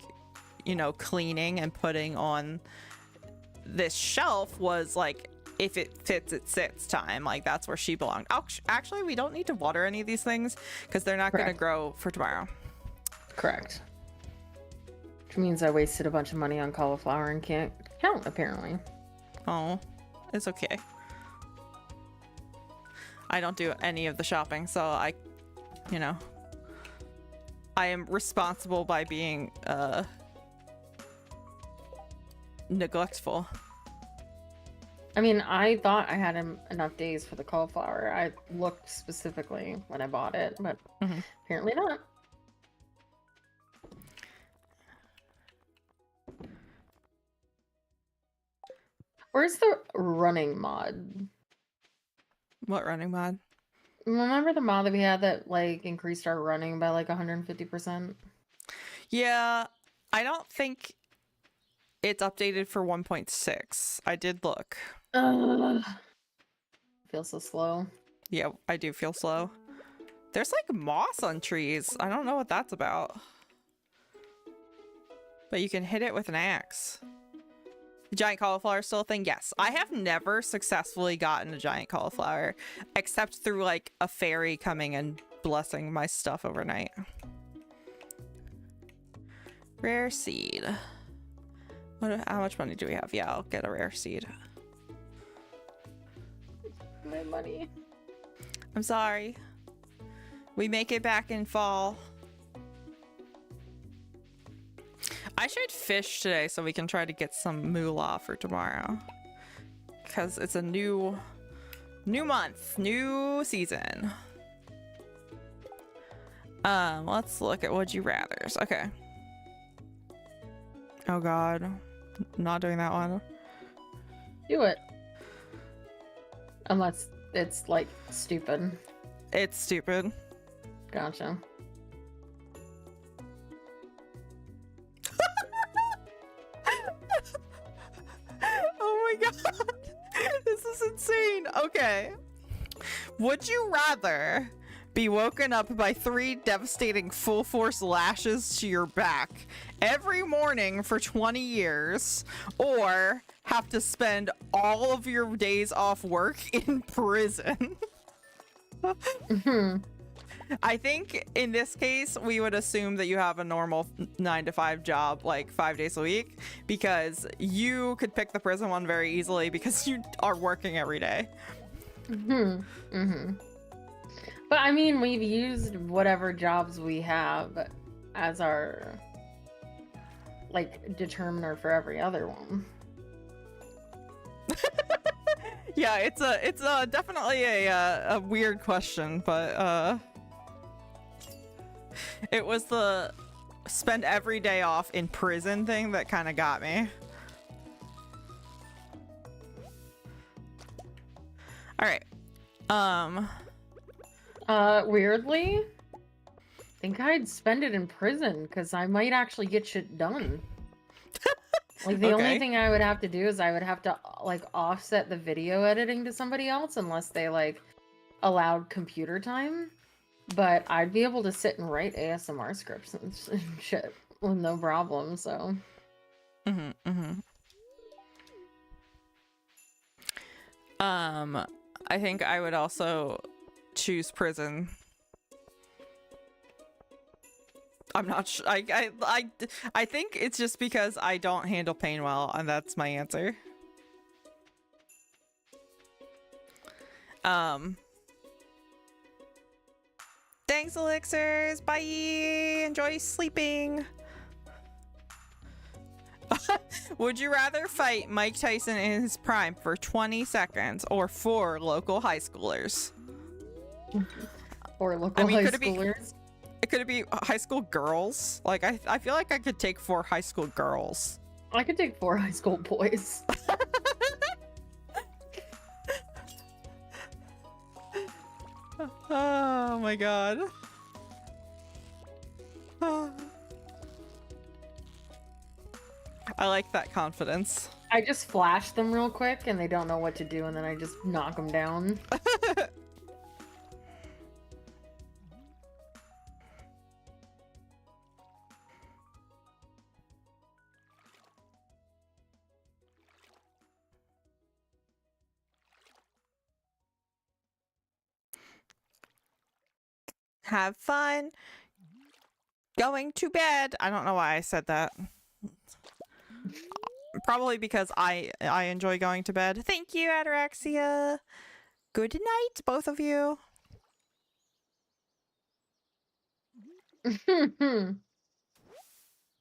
you know, cleaning and putting on this shelf was like, if it fits, it sits time. Like that's where she belonged. Oh, actually, we don't need to water any of these things because they're not going to Correct. grow for tomorrow. Correct. Which means I wasted a bunch of money on cauliflower and can't count, apparently. Oh, it's okay. I don't do any of the shopping, so I, you know, I am responsible by being neglectful. I mean, I thought I had enough days for the cauliflower. I looked specifically when I bought it, but apparently not. Where's the running mod? What running mod? Remember the mod that we had that like increased our running by like 150%? Yeah, I don't think it's updated for 1.6. I did look. Feels so slow. Yeah, I do feel slow. There's like moss on trees. I don't know what that's about. But you can hit it with an axe. Giant cauliflower still a thing? Yes. I have never successfully gotten a giant cauliflower except through like a fairy coming and blessing my stuff overnight. Rare seed. How much money do we have? Yeah, I'll get a rare seed. My money. I'm sorry. We make it back in fall. I should fish today so we can try to get some moolah for tomorrow. Because it's a new month, new season. Let's look at Would You Rathers. Okay. Oh god. Not doing that one. Do it. Unless it's like stupid. It's stupid. Gotcha. Oh my god. This is insane. Okay. Would you rather be woken up by 3 devastating full force lashes to your back every morning for 20 years, or have to spend all of your days off work in prison? I think in this case, we would assume that you have a normal 9-to-5 job, like 5 days a week, because you could pick the prison one very easily because you are working every day. But I mean, we've used whatever jobs we have as our like determiner for every other one. Yeah, it's definitely a weird question, but it was the spend every day off in prison thing that kind of got me. All right. Weirdly, I think I'd spend it in prison because I might actually get shit done. Like the only Okay. thing I would have to do is I would have to like offset the video editing to somebody else unless they like allowed computer time. But I'd be able to sit and write ASMR scripts and shit with no problem. So I think I would also choose prison. I'm not sure. I think it's just because I don't handle pain well, and that's my answer. Thanks, elixirs. Bye. Enjoy sleeping. Would you rather fight Mike Tyson in his prime for 20 seconds or 4 local high schoolers? Or local high could schoolers. Could it be high school girls? Like, I feel like I could take 4 high school girls. I could take 4 high school boys. Oh my god. I like that confidence. I just flash them real quick and they don't know what to do, and then I just knock them down. Have fun going to bed. I don't know why I said that. Probably because I enjoy going to bed. Thank you, Ataraxia. Good night, both of you.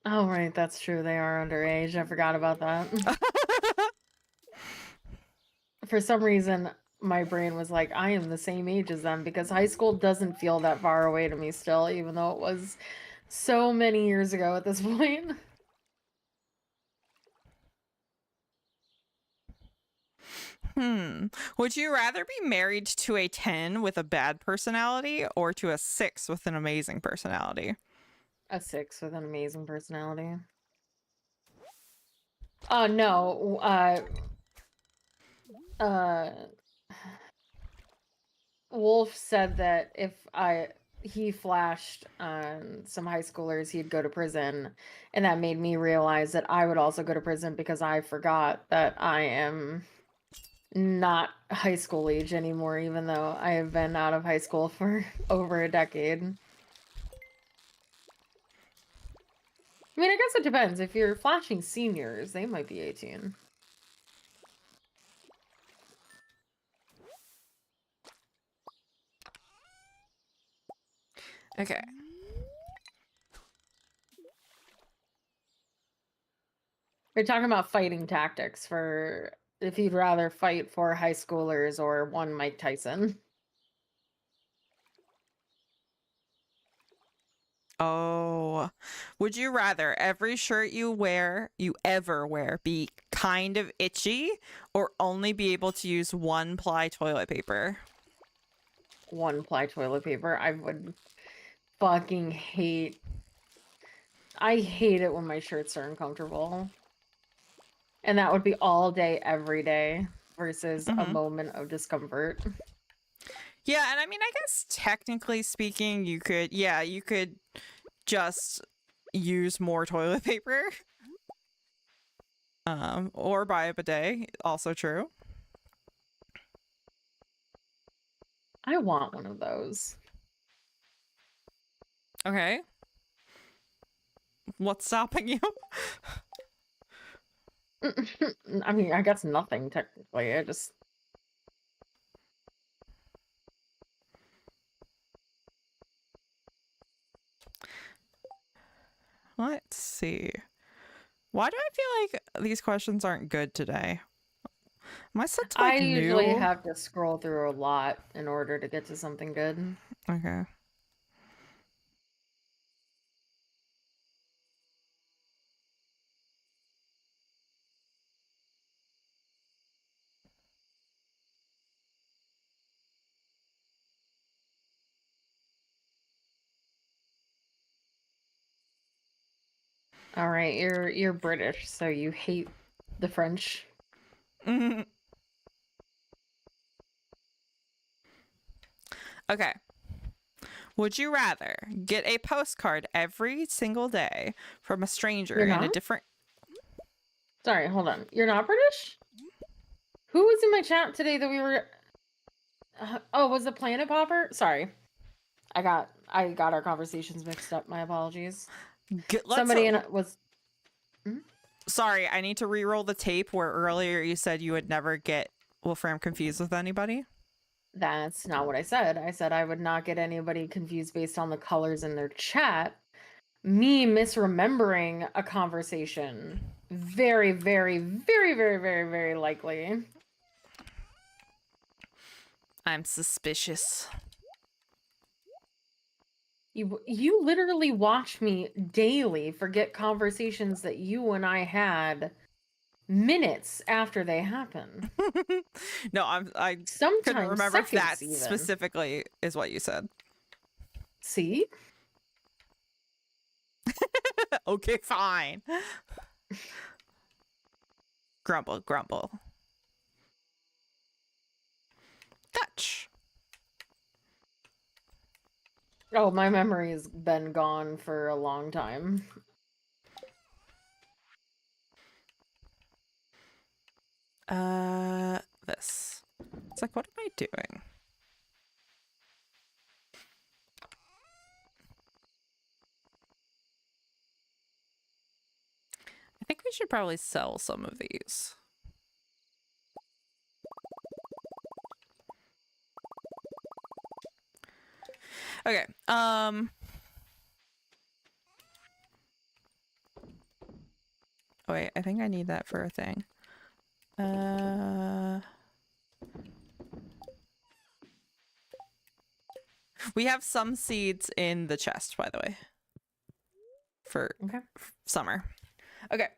Oh, right, that's true. They are underage. I forgot about that. For some reason, my brain was like, I am the same age as them, because high school doesn't feel that far away to me still, even though it was so many years ago at this point. Would you rather be married to a 10 with a bad personality or to a 6 with an amazing personality? A 6 with an amazing personality. Oh, no. Wolf said that if he flashed on some high schoolers, he'd go to prison, and that made me realize that I would also go to prison because I forgot that I am not high school age anymore, even though I have been out of high school for over a decade. I mean, I guess it depends. If you're flashing seniors, they might be 18. Okay. We're talking about fighting tactics for if you'd rather fight 4 high schoolers or 1 Mike Tyson. Oh, would you rather every shirt you ever wear, be kind of itchy, or only be able to use 1-ply toilet paper? 1-ply toilet paper. I would fucking hate. I hate it when my shirts are uncomfortable. And that would be all day, every day, versus a moment of discomfort. Yeah, and I mean, I guess technically speaking, you could just use more toilet paper. Or buy a bidet, also true. I want one of those. Okay. What's stopping you? I mean, I guess nothing, technically. I just... Let's see. Why do I feel like these questions aren't good today? Am I set to like I usually new? have to scroll through a lot in order to get to something good. Okay. All right, you're British, so you hate the French. Okay. Would you rather get a postcard every single day from a stranger You're in a not? different... Sorry, hold on. You're not British? Who was in my chat today that we were... Oh, was the planet popper? Sorry. I got our conversations mixed up. My apologies. Somebody in it was Sorry, I need to re-roll the tape where earlier you said you would never get Wolfram confused with anybody. That's not what I said. I said I would not get anybody confused based on the colors in their chat. Me misremembering a conversation. Very, very, very, very, very, very likely. I'm suspicious. You literally watch me daily forget conversations that you and I had minutes after they happen. No, I couldn't Sometimes remember if that seconds even. specifically is what you said. See? Okay, fine. Grumble, grumble. Dutch. Oh, my memory's been gone for a long time. This. It's like, what am I doing? I think we should probably sell some of these. Okay. Oh wait, I think I need that for a thing. We have some seeds in the chest, by the way. For Okay. summer. Okay.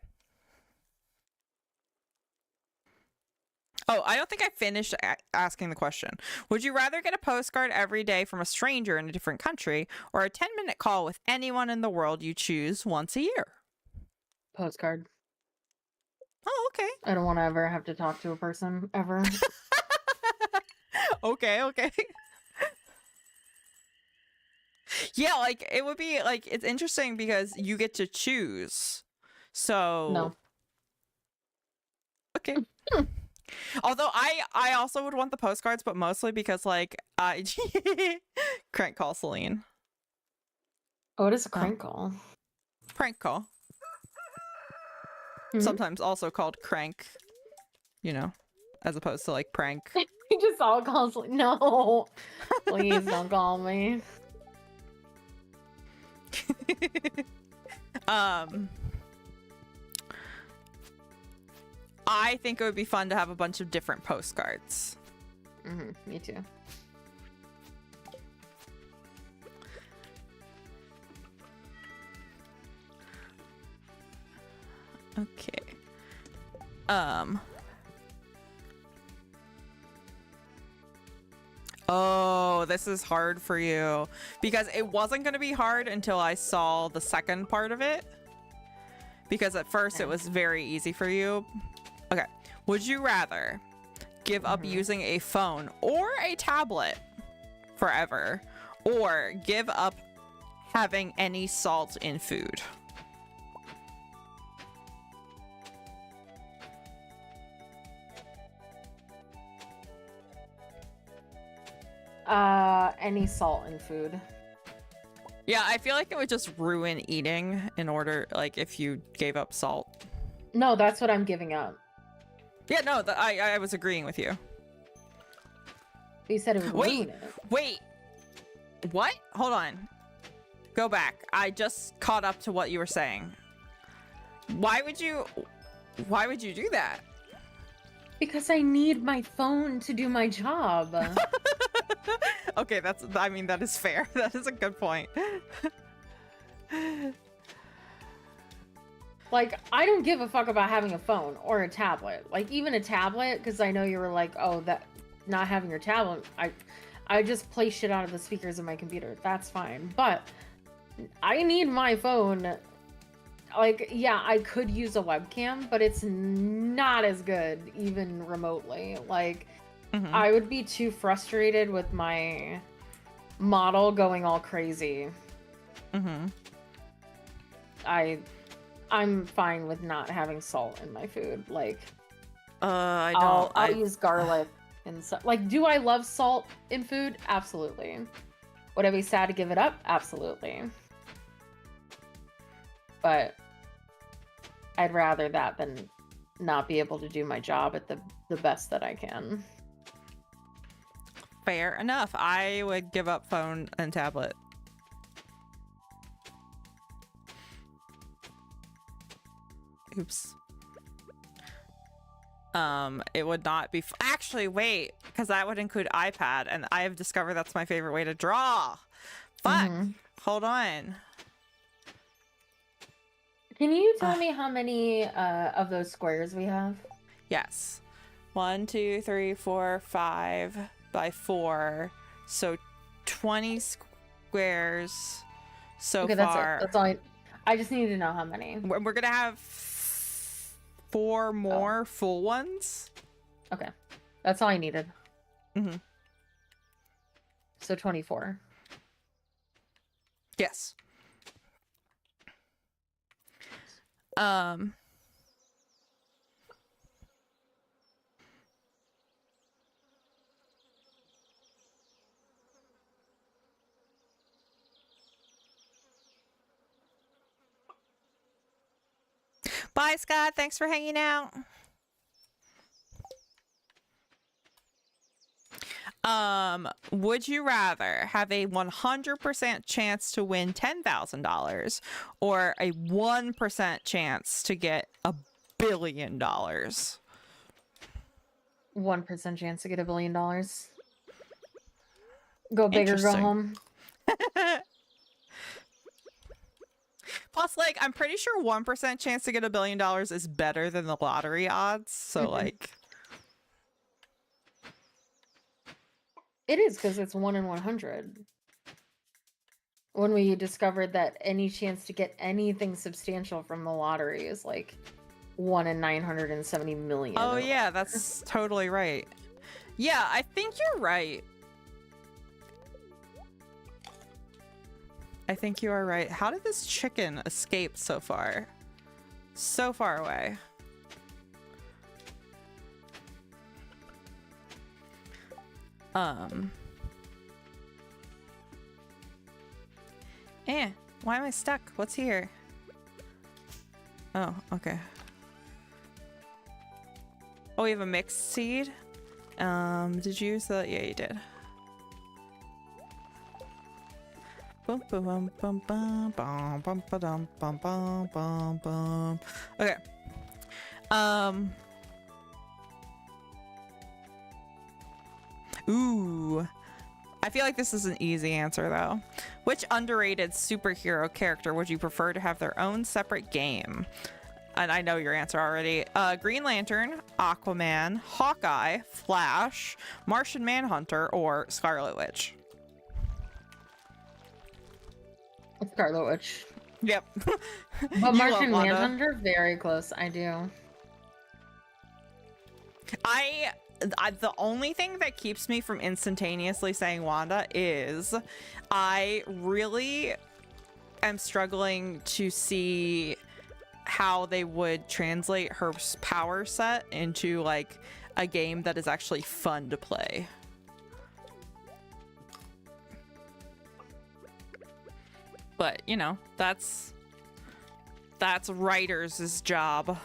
Oh, I don't think I finished asking the question. Would you rather get a postcard every day from a stranger in a different country or a 10-minute call with anyone in the world you choose once a year? Postcard. Oh, okay. I don't want to ever have to talk to a person ever. Okay. Yeah, like it would be like it's interesting because you get to choose. So No. Okay. Although I also would want the postcards, but mostly because like I crank call Celine. Oh, it is a crank call. Prank call. Mhm. Sometimes also called crank, you know, as opposed to like prank. He just all calls. No, please don't call me. I think it would be fun to have a bunch of different postcards. Me too. Okay. Oh, this is hard for you because it wasn't going to be hard until I saw the second part of it. Because at first it was very easy for you. Okay. Would you rather give up using a phone or a tablet forever or give up having any salt in food? Any salt in food. Yeah, I feel like it would just ruin eating in order, like, if you gave up salt. No, that's what I'm giving up. Yeah, no, I was agreeing with you. You said it would ruin it. Wait. What? Hold on. Go back. I just caught up to what you were saying. Why would you do that? Because I need my phone to do my job. Okay, I mean, that is fair. That is a good point. Like, I don't give a fuck about having a phone or a tablet. Like, even a tablet, because I know you were like, oh, that not having your tablet, I just play shit out of the speakers of my computer. That's fine. But I need my phone. Like, yeah, I could use a webcam, but it's not as good, even remotely. Like, I would be too frustrated with my model going all crazy. I'm fine with not having salt in my food. Like, I'll use garlic And so, like, do I love salt in food? Absolutely. Would I be sad to give it up? Absolutely. But I'd rather that than not be able to do my job at the best that I can. Fair enough. I would give up phone and tablet. Oops. It would not be actually wait, because that would include iPad, and I have discovered that's my favorite way to draw. Fuck. Hold on. Can you tell me how many of those squares we have? Yes. 1, 2, 3, 4, 5 by 4. So 20 squares so Okay, far. that's all. I just need to know how many. We're gonna have 4 more full ones. Okay, that's all I needed. Mm-hmm. So 24. Yes. Bye, Scott. Thanks for hanging out. Would you rather have a 100% chance to win $10,000 or a 1% chance to get $1 billion? 1% chance to get $1 billion. Go big or go Interesting. home. Plus, like, I'm pretty sure 1% chance to get $1 billion is better than the lottery odds. So, like, It is, because it's 1 in 100. When we discovered that any chance to get anything substantial from the lottery is like 1 in 970 million. oh or yeah, whatever. that's totally right. Yeah, I think you're right. I think you are right. How did this chicken escape so far? So far away. Why am I stuck? What's here? Oh, okay. Oh, we have a mixed seed. Did you use that? Yeah, you did. Bum, bum, bum, bum, bum, bum, bum, ba-dum, bum, bum, bum, bum. Okay. Ooh. I feel like this is an easy answer though. Which underrated superhero character would you prefer to have their own separate game? And I know your answer already. Green Lantern, Aquaman, Hawkeye, Flash, Martian Manhunter, or Scarlet Witch. Scarlet Witch. Yep. But You Martian love Wanda. Manhunter, very close. I do. I the only thing that keeps me from instantaneously saying Wanda is I really am struggling to see how they would translate her power set into like a game that is actually fun to play. But, you know, that's writers' job.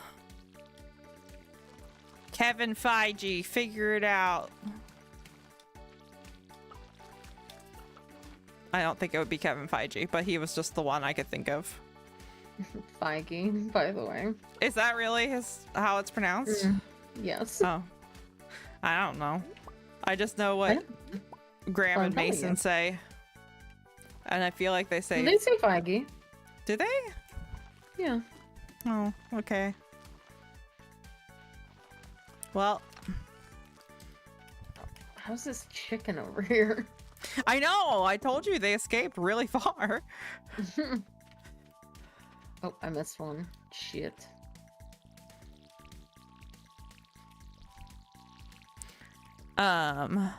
Kevin Feige, figure it out. I don't think it would be Kevin Feige, but he was just the one I could think of. Feige, by the way. Is that really how it's pronounced? Yes. Oh. I don't know. I just know what Graham I'm and telling Mason you. say. And I feel like they say... They say Feige. Do they? Yeah. Oh, okay. Well, How's this chicken over here? I know. I told you they escaped really far. Oh, I missed one. Shit. Oh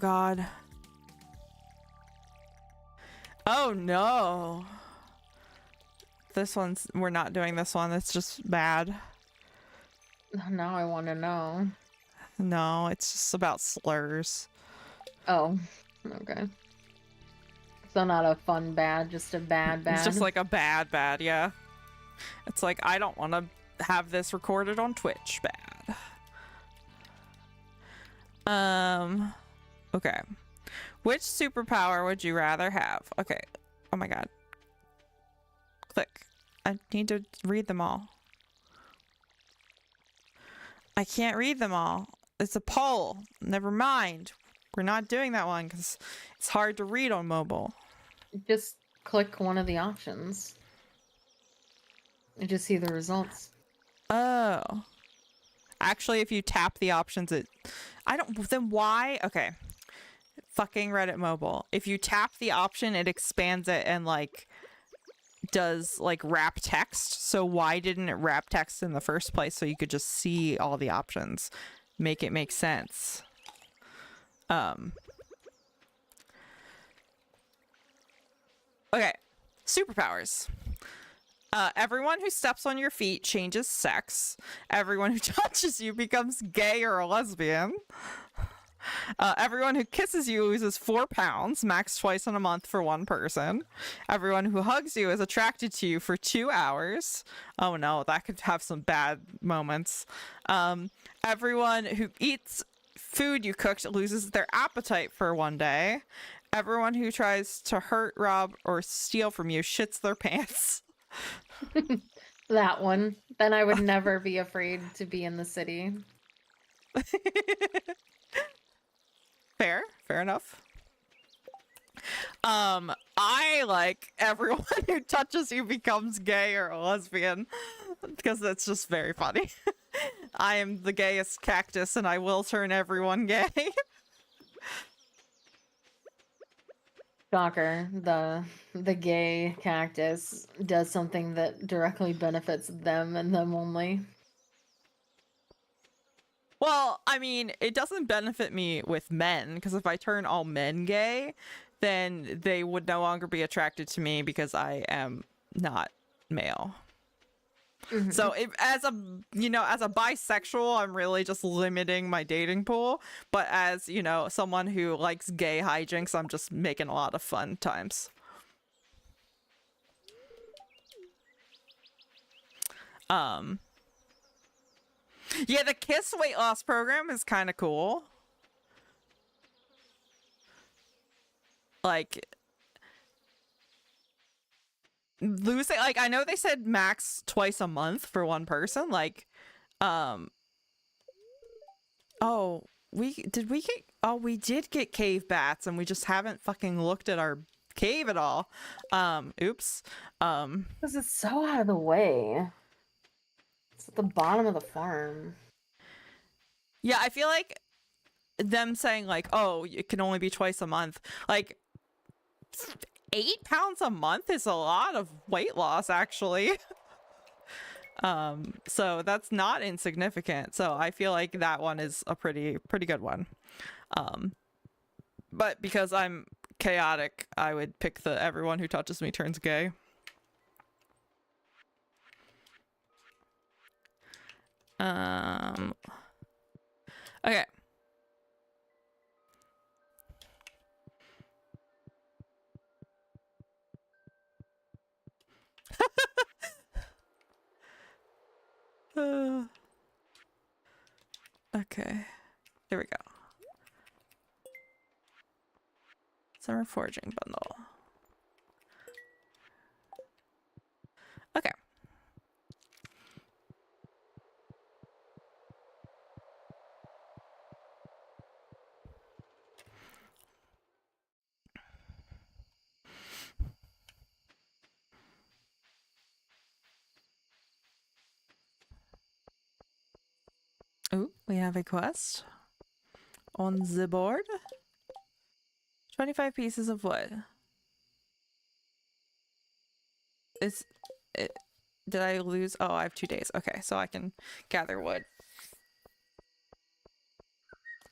God. Oh no. We're not doing this one. It's just bad. Now I want to know. No, it's just about slurs. Oh, okay. So not a fun bad, just a bad bad. It's just like a bad, yeah. It's like, I don't want to have this recorded on Twitch bad. Okay. Which superpower would you rather have? Okay. Oh my god. Click. I need to read them all. I can't read them all. It's a poll. Never mind. We're not doing that one because it's hard to read on mobile. Just click one of the options. And just see the results. Oh. Actually, if you tap the options, then why? Okay. Fucking Reddit mobile. If you tap the option, it expands it and like does like wrap text. So why didn't it wrap text in the first place so you could just see all the options? Make it make sense. Okay. Superpowers. Everyone who steps on your feet changes sex. Everyone who touches you becomes gay or a lesbian. Everyone who kisses you loses 4 pounds, max twice in a month for one person. Everyone who hugs you is attracted to you for 2 hours. Oh no, that could have some bad moments. Everyone who eats food you cooked loses their appetite for one day. Everyone who tries to hurt, rob, or steal from you shits their pants. That one. Then I would never be afraid to be in the city. Fair enough. I like everyone who touches you becomes gay or a lesbian because that's just very funny. I am the gayest cactus and I will turn everyone gay. Shocker. The gay cactus does something that directly benefits them and them only. Well, I mean, it doesn't benefit me with men because if I turn all men gay, then they would no longer be attracted to me because I am not male. Mhm. So if, as a bisexual, I'm really just limiting my dating pool. But as, someone who likes gay hijinks, I'm just making a lot of fun times. Yeah, the Kiss weight loss program is kind of cool. Like losing, like, I know they said max twice a month for one person. Like, we did get cave bats and we just haven't fucking looked at our cave at all. Oops. Because it's so out of the way. It's at the bottom of the farm. Yeah, I feel like them saying like, oh, it can only be twice a month. Like 8 pounds a month is a lot of weight loss, actually. So that's not insignificant. So I feel like that one is a pretty good one. But because I'm chaotic, I would pick the everyone who touches me turns gay. Okay. Okay. Here we go. Summer foraging bundle. Okay. Ooh, we have a quest on the board. 25 pieces of wood. Did I lose? Oh, I have 2 days. Okay, so I can gather wood.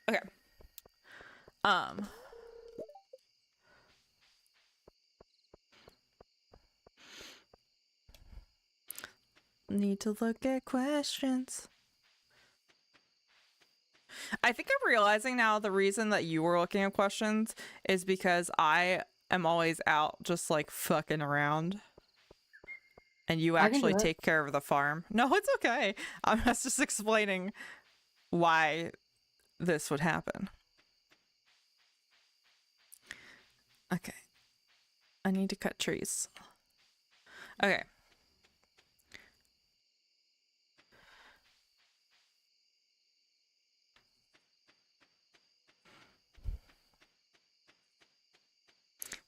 Okay. Need to look at questions. I think I'm realizing now the reason that you were looking at questions is because I am always out just like fucking around. And you I can do actually it. take care of the farm. No, it's okay. I was just explaining why this would happen. Okay. I need to cut trees. Okay.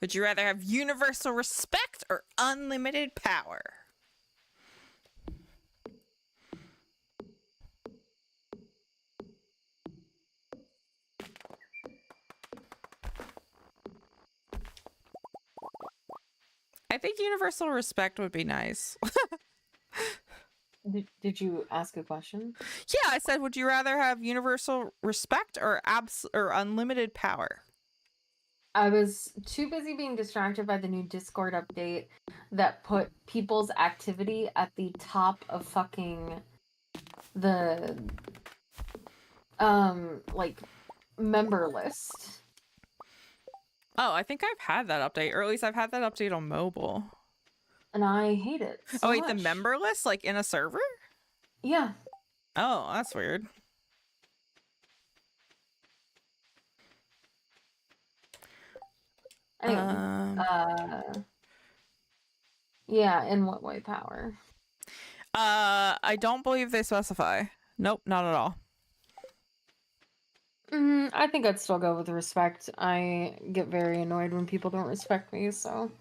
Would you rather have universal respect or unlimited power? I think universal respect would be nice. Did you ask a question? Yeah, I said, would you rather have universal respect or unlimited power? I was too busy being distracted by the new Discord update that put people's activity at the top of fucking the like member list. Oh, I think I've had that update, or at least I've had that update on mobile. And I hate it so Oh, wait, the much. member list, like in a server? Yeah. Oh, that's weird. Anyway, yeah, in what way power? I don't believe they specify. Nope, not at all. I think I'd still go with respect. I get very annoyed when people don't respect me, so.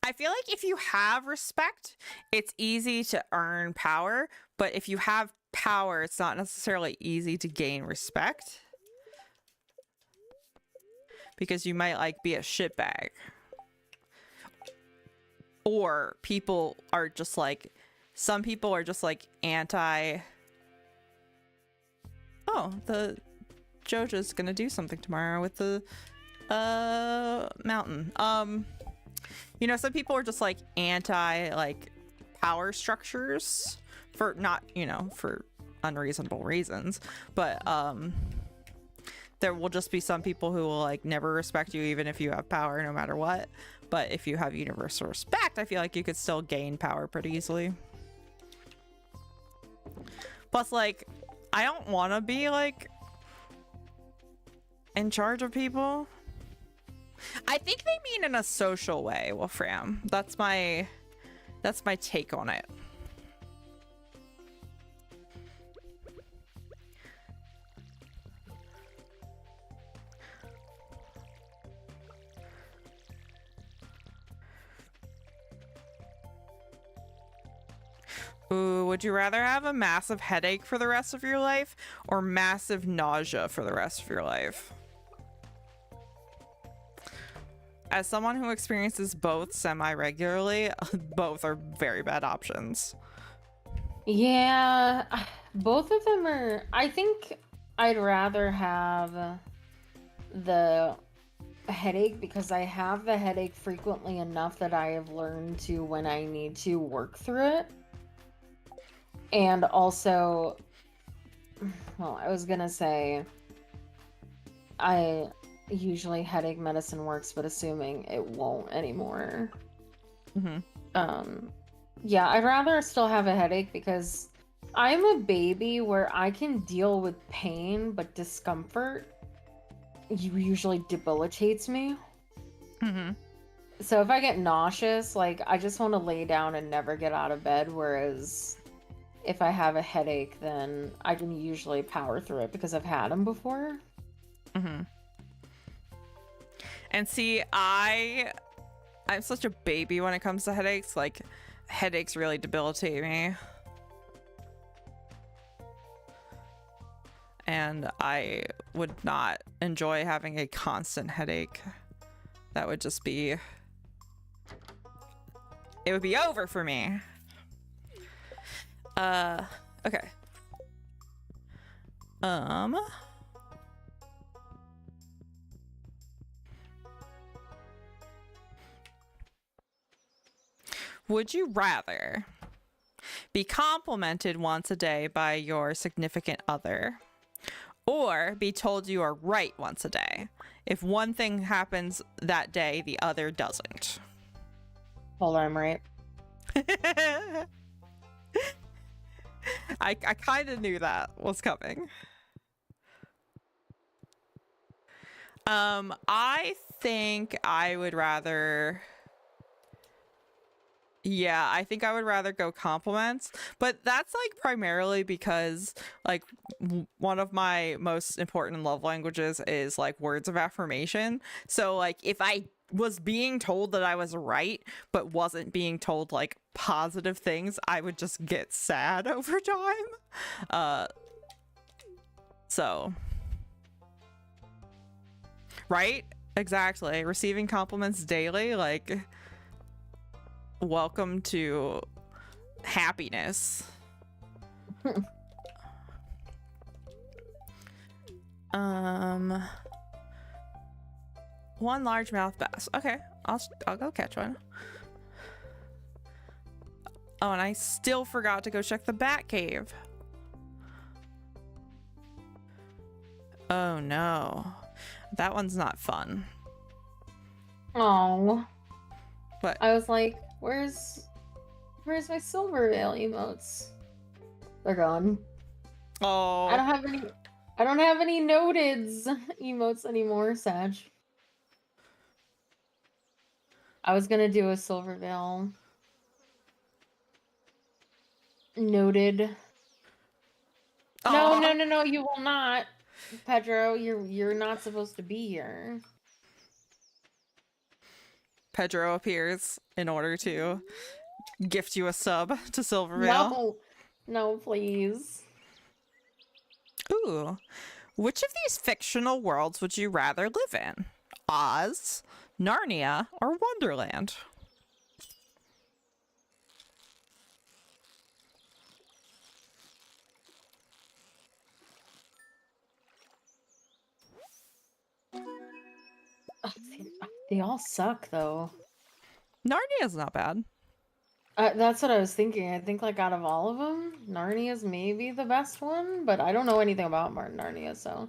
I feel like if you have respect, it's easy to earn power, but if you have power, it's not necessarily easy to gain respect. Because you might like be a shitbag. Or people are just like, some people are just like anti. Oh, the Jojo's gonna do something tomorrow with the mountain. You know, some people are just like anti like power structures for not, you know, for unreasonable reasons, but there will just be some people who will like never respect you even if you have power no matter what. But if you have universal respect, I feel like you could still gain power pretty easily. Plus, like, I don't want to be like in charge of people. I think they mean in a social way, Wolfram. That's my take on it. Ooh, would you rather have a massive headache for the rest of your life or massive nausea for the rest of your life? As someone who experiences both semi-regularly, both are very bad options. Yeah, both of them are. I think I'd rather have the headache because I have the headache frequently enough that I have learned to, when I need to, work through it. And also, well, I was gonna say, I usually headache medicine works, but assuming it won't anymore. Yeah, I'd rather still have a headache because I'm a baby where I can deal with pain, but discomfort usually debilitates me. So if I get nauseous, like, I just want to lay down and never get out of bed, whereas if I have a headache, then I can usually power through it because I've had them before. And see, I'm such a baby when it comes to headaches. Like, headaches really debilitate me. And I would not enjoy having a constant headache. That would just be... It would be over for me. Okay. Would you rather be complimented once a day by your significant other, or be told you are right once a day. If one thing happens that day, the other doesn't. Hold on, I'm right. I kind of knew that was coming. I think I would rather... Yeah, I think I would rather go compliments, but that's like primarily because like one of my most important love languages is like words of affirmation. So like if I was being told that I was right, but wasn't being told like positive things, I would just get sad over time. So, right? Exactly. Receiving compliments daily, like, welcome to happiness. One largemouth bass. Okay, I'll go catch one. Oh, and I still forgot to go check the bat cave. Oh no. That one's not fun. Oh. What? I was like, where's my silver veil emotes? They're gone. Oh. I don't have any noteds emotes anymore, Sag. I was gonna do a silver veil noted. Aw. No, you will not. Pedro, you're not supposed to be here. Pedro appears in order to gift you a sub to Silvervale. No, please. Ooh. Which of these fictional worlds would you rather live in? Oz, Narnia, or Wonderland? Ugh, they all suck, though. Narnia's not bad. That's what I was thinking. I think, like, out of all of them, Narnia's maybe the best one, but I don't know anything about Narnia, so...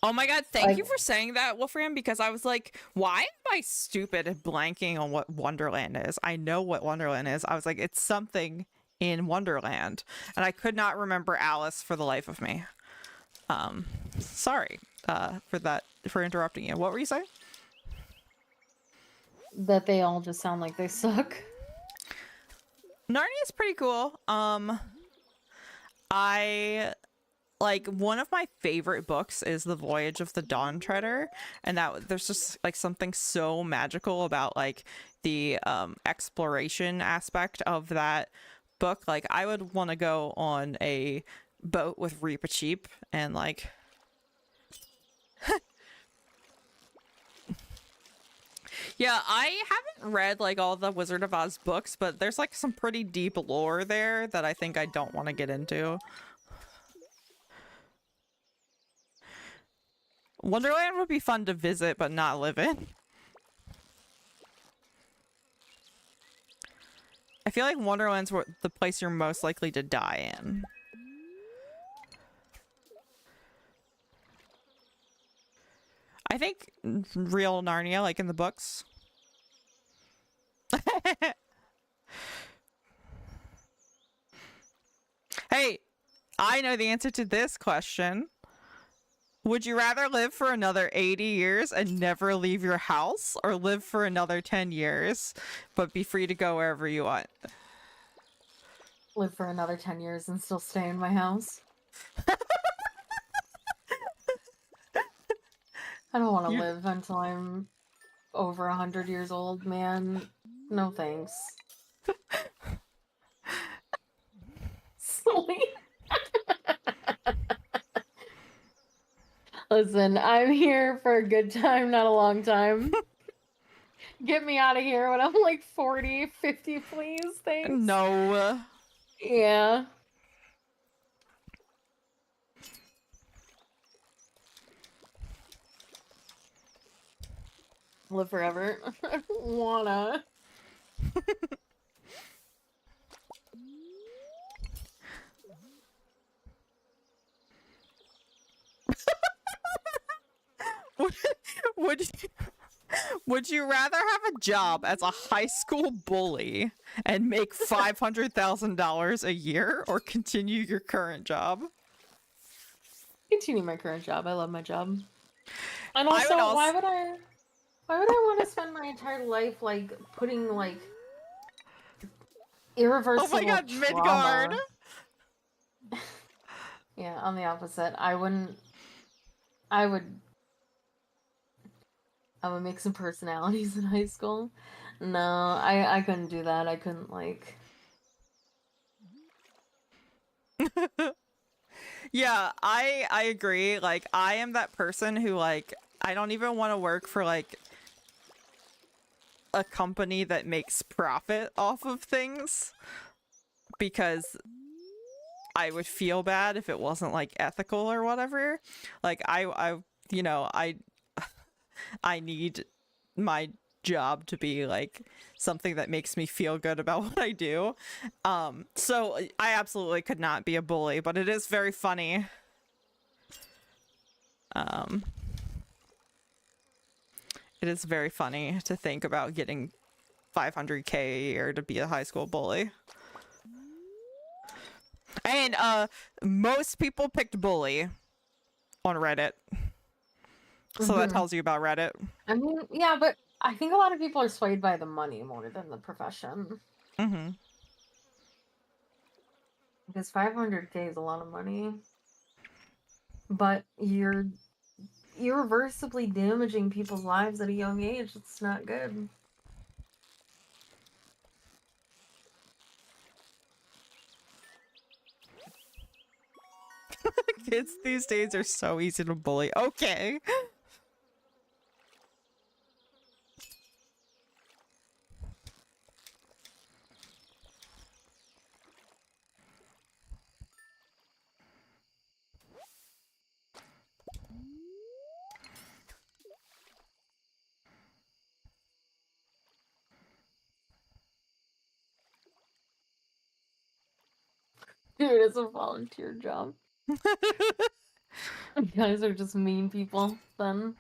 Oh my god, thank you for saying that, Wolfram, because I was like, why am I stupid at blanking on what Wonderland is? I know what Wonderland is. I was like, it's something in Wonderland. And I could not remember Alice for the life of me. Sorry for interrupting you. What were you saying? That they all just sound like they suck. Narnia's pretty cool. Like, one of my favorite books is The Voyage of the Dawn Treader, and that there's just like something so magical about like the exploration aspect of that book. Like, I would want to go on a boat with Reepicheep and like yeah, I haven't read like all the Wizard of Oz books, but there's like some pretty deep lore there that I think I don't want to get into. Wonderland would be fun to visit, but not live in. I feel like Wonderland's the place you're most likely to die in. I think real Narnia, like in the books. Hey, I know the answer to this question. Would you rather live for another 80 years and never leave your house, or live for another 10 years but be free to go wherever you want? Live for another 10 years and still stay in my house. I don't want to live until I'm over 100 years old, man. No thanks. Silly. Listen, I'm here for a good time, not a long time. Get me out of here when I'm like 40, 50, please. Thanks. No. Yeah. Live forever. I don't wanna. would you, would you rather have a job as a high school bully and make $500,000 a year, or continue your current job? Continue my current job. I love my job. And I would also, why also- would I? Why would I want to spend my entire life like putting like Oh irreversible my god, Midgard! trauma? Yeah, on the opposite. I wouldn't. I would. I would make some personalities in high school. No, I couldn't do that. I couldn't like. Yeah, I agree. Like, I am that person who, like, I don't even want to work for like a company that makes profit off of things, because I would feel bad if it wasn't like ethical or whatever. Like, you know, I need my job to be like something that makes me feel good about what I do. So I absolutely could not be a bully, but it is very funny. It is very funny to think about getting 500K a year to be a high school bully. And most people picked bully on Reddit. So that tells you about Reddit. I mean, yeah, but I think a lot of people are swayed by the money more than the profession. Mm-hmm. Because 500K is a lot of money. But you're irreversibly damaging people's lives at a young age. It's not good. Kids these days are so easy to bully. Okay. Dude, it's a volunteer job. You guys are just mean people, then.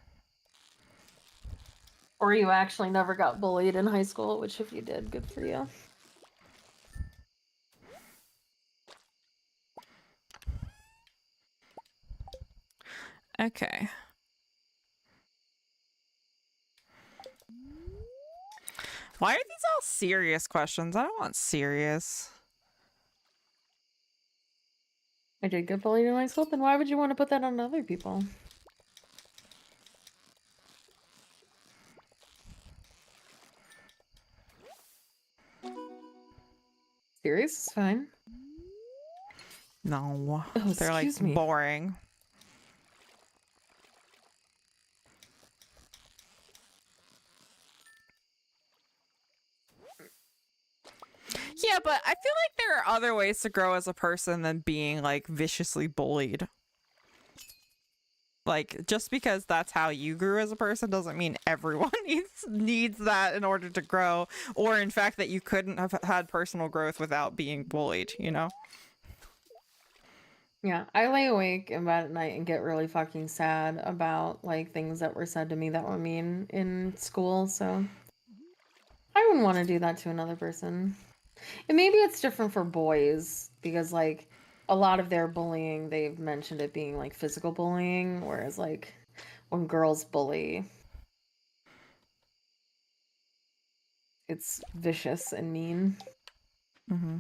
Or you actually never got bullied in high school, which if you did, good for you. Okay. Why are these all serious questions? I don't want serious. I did get bullied in high school, then why would you want to put that on other people? Serious is fine. No. Oh, They're like excuse me. boring. Yeah, but I feel like there are other ways to grow as a person than being like viciously bullied. Like, just because that's how you grew as a person doesn't mean everyone needs that in order to grow, or in fact that you couldn't have had personal growth without being bullied, you know? Yeah, I lay awake in bed at night and get really fucking sad about like things that were said to me that were mean in school, so I wouldn't want to do that to another person. And maybe it's different for boys because like a lot of their bullying, they've mentioned it being like physical bullying, whereas like when girls bully, it's vicious and mean. Mm-hmm.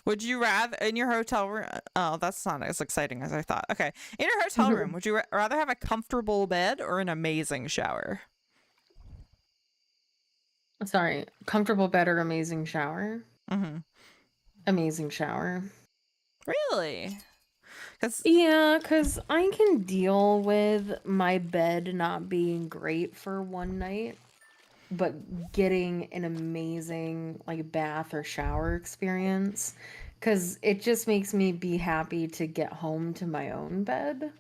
Would you rather in your hotel room? Oh, that's not as exciting as I thought. Okay, in your hotel room, would you rather have a comfortable bed or an amazing shower? Sorry, comfortable bed or amazing shower? Mm-hmm. Amazing shower. Really? Because Yeah, because I can deal with my bed not being great for one night, but getting an amazing like bath or shower experience, because it just makes me be happy to get home to my own bed.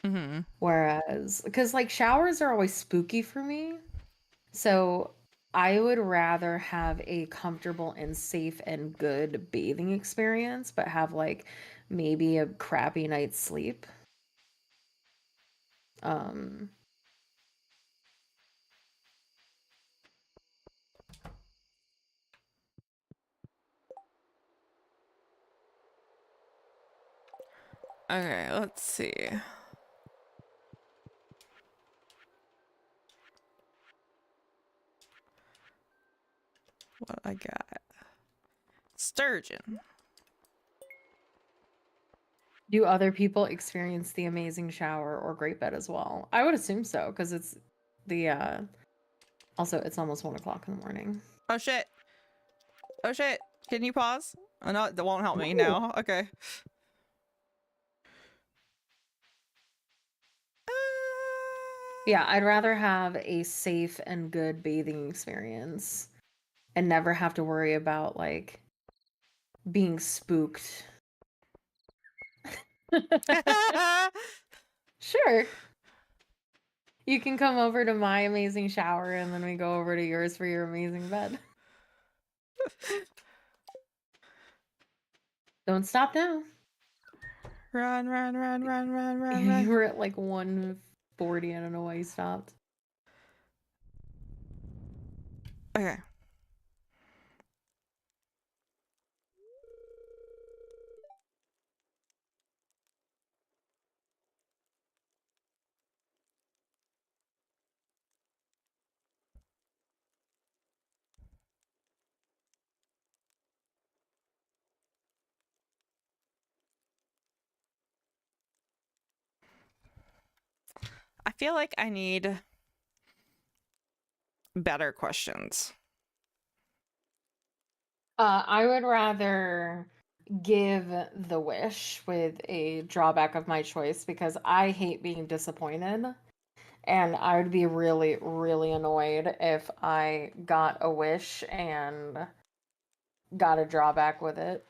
mm-hmm. Whereas, because like showers are always spooky for me, so I would rather have a comfortable and safe and good bathing experience, but have like maybe a crappy night's sleep. Um, Okay, let's see. What I got. Sturgeon. do other people experience the amazing shower or great bed as well? I would assume so, because it's the also it's almost 1 o'clock in the morning. Oh shit. Oh shit. Can you pause? Oh no, that won't help me Ooh. now. Okay. Yeah, I'd rather have a safe and good bathing experience and never have to worry about like being spooked. Sure. You can come over to my amazing shower and then we go over to yours for your amazing bed. Don't stop now. Run, run, run, run, run, run, You run. were at like 140. I don't know why you stopped. Okay. I feel like I need better questions. I would rather give the wish with a drawback of my choice because I hate being disappointed. And I would be really, really annoyed if I got a wish and got a drawback with it.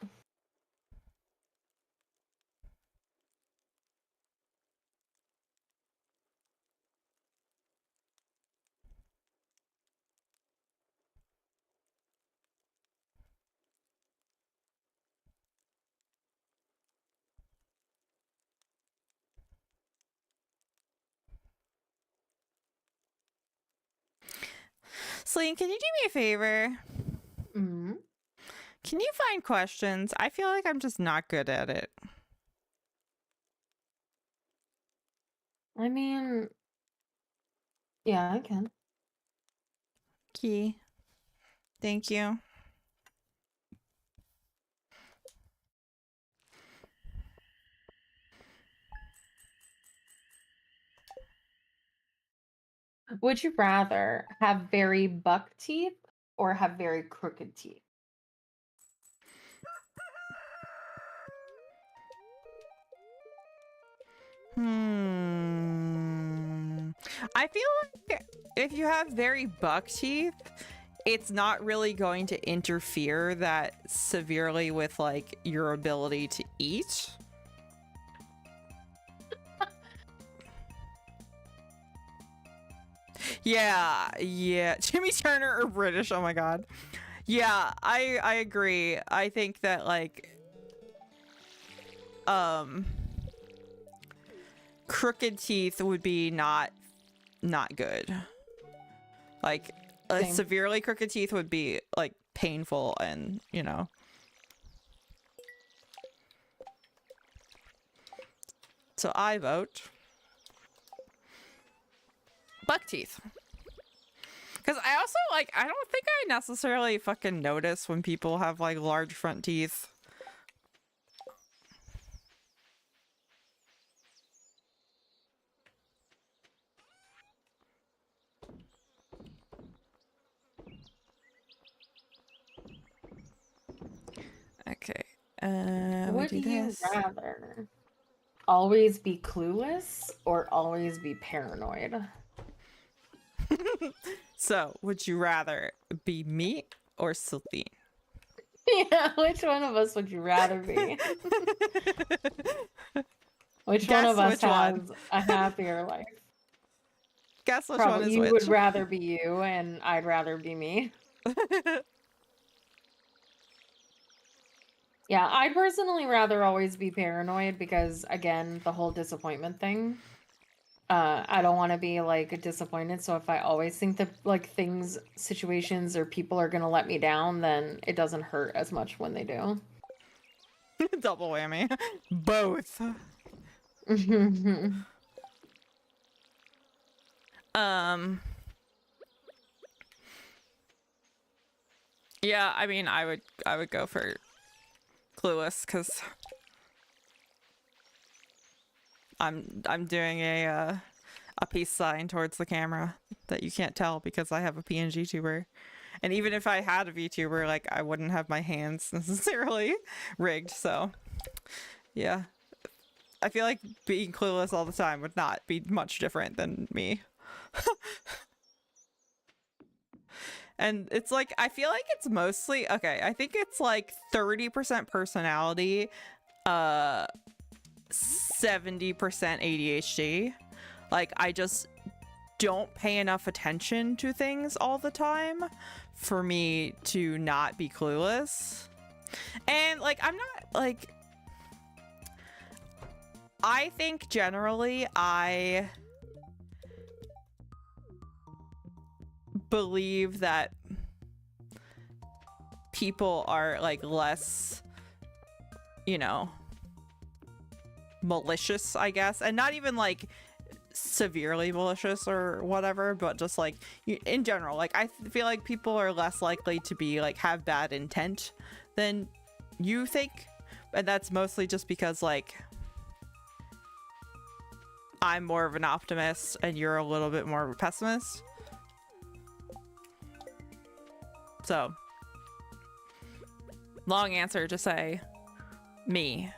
Celine, can you do me a favor? Mm-hmm. Can you find questions? I feel like I'm just not good at it. I mean, yeah, I can. Key. Thank you. Would you rather have very buck teeth or have very crooked teeth? I feel like if you have very buck teeth, it's not really going to interfere that severely with like your ability to eat. Yeah. Jimmy Turner or British, oh my god. Yeah, I agree. I think that like crooked teeth would be not good. Like Same. severely crooked teeth would be like painful and, you know. So I vote buck teeth. Because I also like, I don't think I necessarily fucking notice when people have like large front teeth. Okay. We Would do you this. rather always be clueless or always be paranoid? So, would you rather be me or Celine? Yeah, which one of us would you rather be? Which one Guess of us which one. has a happier life? Guess which one Probably is you which. would rather be you, and I'd rather be me. Yeah, I'd personally rather always be paranoid because, again, the whole disappointment thing. I don't want to be like disappointed. So if I always think that like things, situations, or people are gonna let me down, then it doesn't hurt as much when they do. Double whammy. Both. Yeah, I mean, I would go for Clueless because I'm doing a peace sign towards the camera that you can't tell because I have a PNG tuber. And even if I had a VTuber, like I wouldn't have my hands necessarily rigged, so yeah. I feel like being clueless all the time would not be much different than me. And it's like, I feel like it's mostly, okay, I think it's like 30% personality, 70% ADHD. Like, I just don't pay enough attention to things all the time for me to not be clueless. And like, I'm not like, I think generally I believe that people are like less, you know, malicious, I guess, and not even like severely malicious or whatever, but just like in general, like I feel like people are less likely to be like have bad intent than you think, and that's mostly just because like I'm more of an optimist and you're a little bit more of a pessimist. So long answer to say me.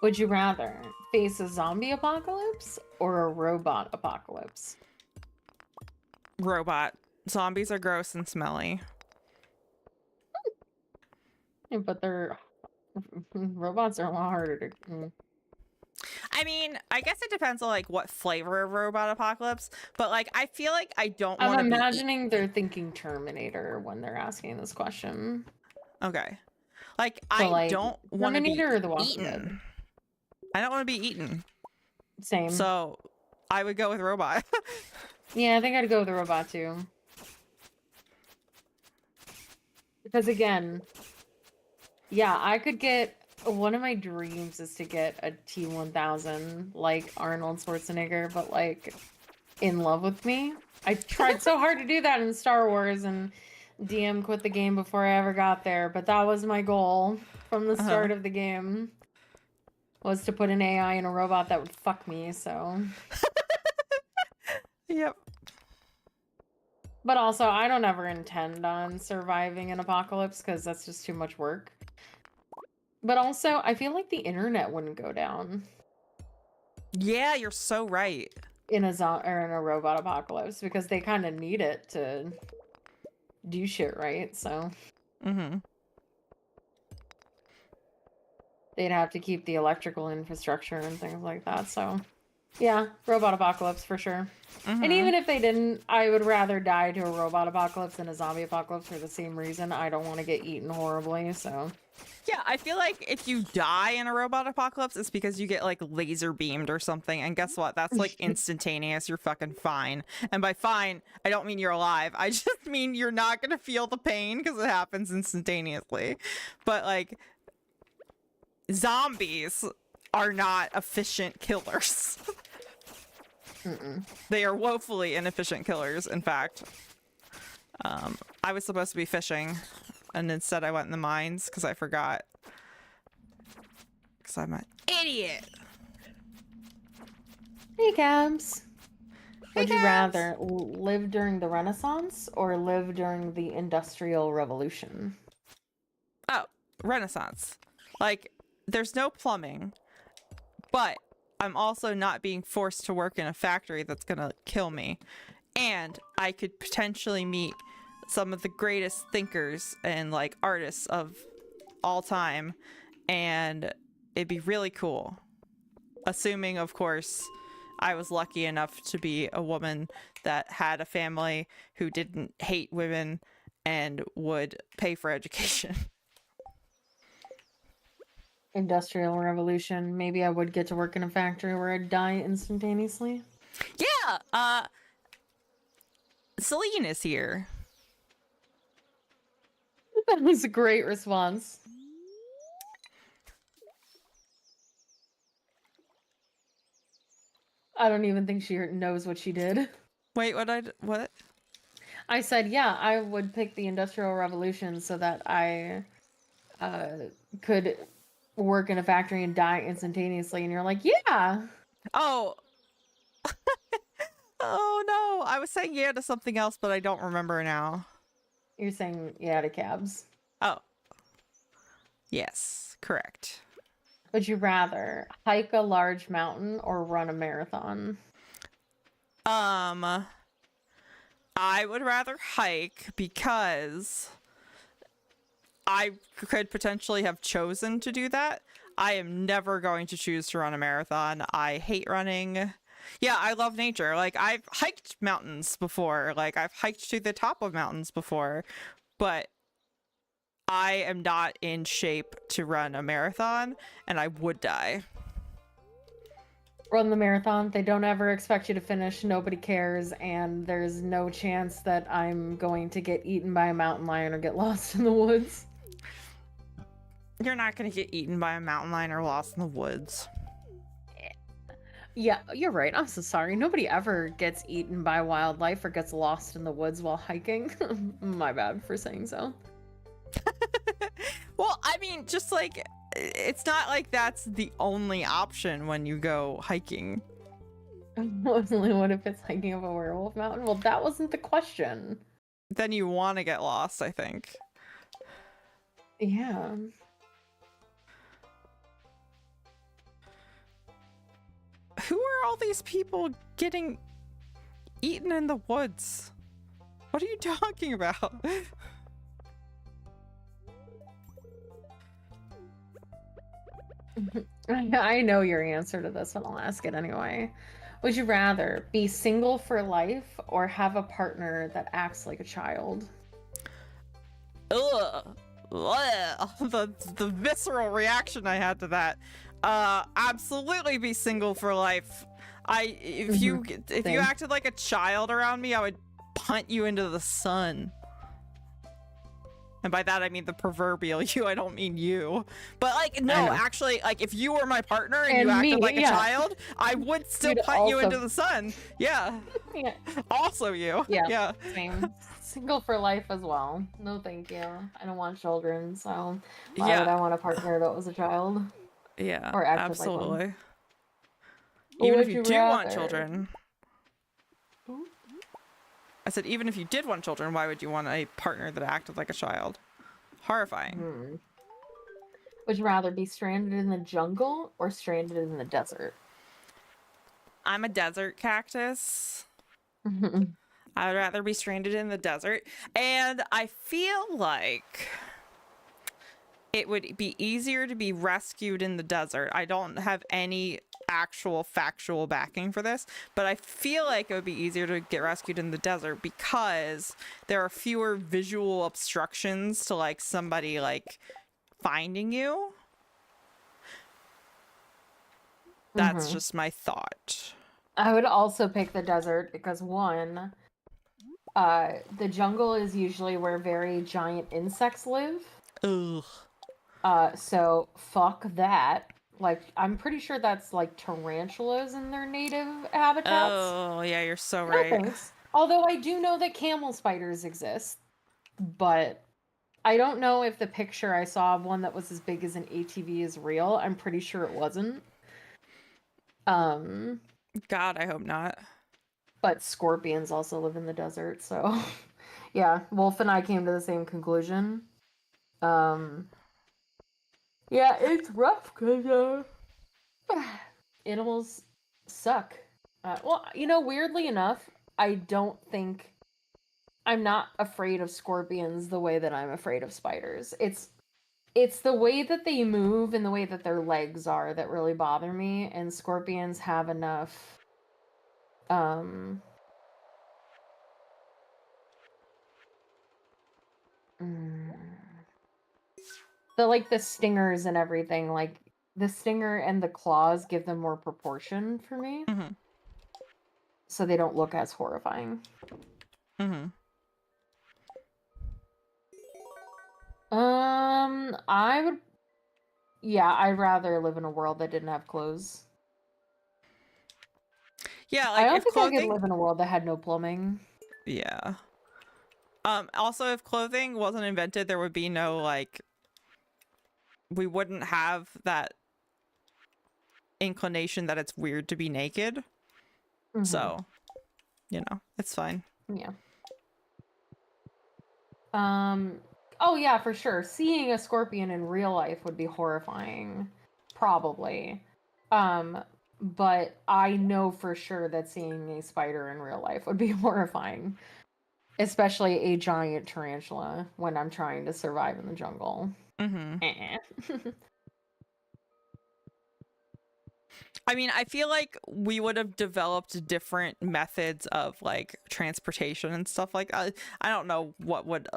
Would you rather face a zombie apocalypse or a robot apocalypse? Robot. Zombies are gross and smelly. Yeah, but they're robots are a lot harder to. I mean, I guess it depends on like what flavor of robot apocalypse, but like I feel like I don't want to I'm be imagining they're thinking Terminator when they're asking this question. okay. Like So, I like, don't want to be Terminator or The Walking eaten. Dead? I don't want to be eaten. Same. So I would go with robot. Yeah, I think I'd go with the robot too. Because again, yeah, I could get one of my dreams is to get a T-1000 like Arnold Schwarzenegger, but like in love with me. I tried so hard to do that in Star Wars, and DM quit the game before I ever got there, but that was my goal from the start of the game, was to put an AI in a robot that would fuck me, so. Yep. But also, I don't ever intend on surviving an apocalypse because that's just too much work. But also, I feel like the internet wouldn't go down Yeah, you're so right. in a or in a robot apocalypse because they kind of need it to do shit, right? So they'd have to keep the electrical infrastructure and things like that. So yeah, robot apocalypse for sure. And even if they didn't, I would rather die to a robot apocalypse than a zombie apocalypse for the same reason. I don't want to get eaten horribly, so. Yeah, I feel like if you die in a robot apocalypse, it's because you get like laser beamed or something. And guess what? That's like instantaneous. You're fucking fine. And by fine, I don't mean you're alive. I just mean you're not going to feel the pain because it happens instantaneously. But like zombies are not efficient killers. They are woefully inefficient killers, in fact. I was supposed to be fishing, and instead I went in the mines because I forgot. Because I'm an idiot. Hey, Cabs. Would you Cabs. rather live during the Renaissance or live during the Industrial Revolution? Oh, Renaissance. Like, there's no plumbing, but I'm also not being forced to work in a factory that's gonna kill me. And I could potentially meet some of the greatest thinkers and like artists of all time, and it'd be really cool. Assuming, of course, I was lucky enough to be a woman that had a family who didn't hate women and would pay for education. Industrial Revolution. Maybe I would get to work in a factory where I'd die instantaneously. Yeah, Celine is here. That was a great response. I don't even think she knows what she did. Wait, what? I said, yeah, I would pick the Industrial Revolution so that I could work in a factory and die instantaneously. And you're like, yeah. Oh. Oh no, I was saying yeah to something else, but I don't remember now. You're saying yeah to cabs. Oh. Yes, correct. Would you rather hike a large mountain or run a marathon? I would rather hike because I could potentially have chosen to do that. I am never going to choose to run a marathon. I hate running. Yeah, I love nature. Like, I've hiked mountains before. Like, I've hiked to the top of mountains before. But I am not in shape to run a marathon, and I would die. Run the marathon. They don't ever expect you to finish. Nobody cares. And there's no chance that I'm going to get eaten by a mountain lion or get lost in the woods. You're not going to get eaten by a mountain lion or lost in the woods. Yeah, you're right. I'm so sorry. Nobody ever gets eaten by wildlife or gets lost in the woods while hiking. My bad for saying so. Well, I mean, just like, it's not like that's the only option when you go hiking. What if it's hiking up a werewolf mountain? Well, that wasn't the question. Then you want to get lost, I think. Yeah. Who are all these people getting eaten in the woods? What are you talking about? I know your answer to this, and I'll ask it anyway. Would you rather be single for life or have a partner that acts like a child? Ugh. Ugh. The visceral reaction I had to that. Absolutely be single for life. If you Same. acted like a child around me, I would punt you into the sun. And by that I mean the proverbial you, I don't mean you. But like, no, actually, like if you were my partner and you acted like a child, I would still You'd punt you also- into the sun. Yeah. Yeah. Also you. Yeah. Same. Single for life as well. No, thank you. I don't want children, so why would I want a partner that was a child? Yeah. Or acted Absolutely. like one? Even Would if you you do want rather- children. I said, even if you did want children, why would you want a partner that acted like a child? Horrifying. Would you rather be stranded in the jungle or stranded in the desert? I'm a desert cactus. I would rather be stranded in the desert. And I feel like it would be easier to be rescued in the desert. I don't have any actual factual backing for this, but I feel like it would be easier to get rescued in the desert because there are fewer visual obstructions to like somebody like finding you. That's just my thought. I would also pick the desert because one, the jungle is usually where very giant insects live. Ugh. So fuck that. Like, I'm pretty sure that's like tarantulas in their native habitats. Oh, yeah, you're so No right. thanks. Although I do know that camel spiders exist, but I don't know if the picture I saw of one that was as big as an ATV is real. I'm pretty sure it wasn't. God, I hope not. But scorpions also live in the desert, so yeah, Wolf and I came to the same conclusion. Yeah, it's rough because animals suck. Well, weirdly enough, I'm not afraid of scorpions the way that I'm afraid of spiders. It's the way that they move and the way that their legs are that really bother me, and scorpions have enough Um. mm, the stingers and everything, like the stinger and the claws give them more proportion for me, Mm-hmm. so they don't look as horrifying. Mm-hmm. I would, yeah, I'd rather live in a world that didn't have clothes. Yeah, I like don't if think I could clothing. live in a world that had no plumbing. Yeah. Also, if clothing wasn't invented, there would be no, like, we wouldn't have that inclination that it's weird to be naked. Mhm. So, you know, it's fine. Yeah. Oh yeah, for sure. Seeing a scorpion in real life would be horrifying. Probably. But I know for sure that seeing a spider in real life would be horrifying. Especially a giant tarantula when I'm trying to survive in the jungle. Mm-hmm. Eh. I mean, I feel like we would have developed different methods of like transportation and stuff like I don't know what would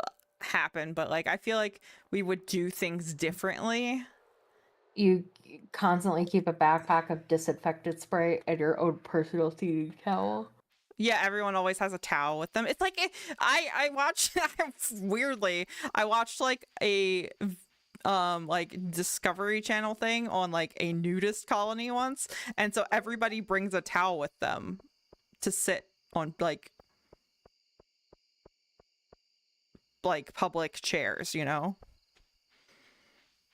happen, but like I feel like we would do things differently. You constantly keep a backpack of disinfectant spray and your own personal cleaning towel. Yeah, everyone always has a towel with them. It's like I watched weirdly, I watched like a like Discovery Channel thing on like a nudist colony once, and so everybody brings a towel with them to sit on like public chairs, you know?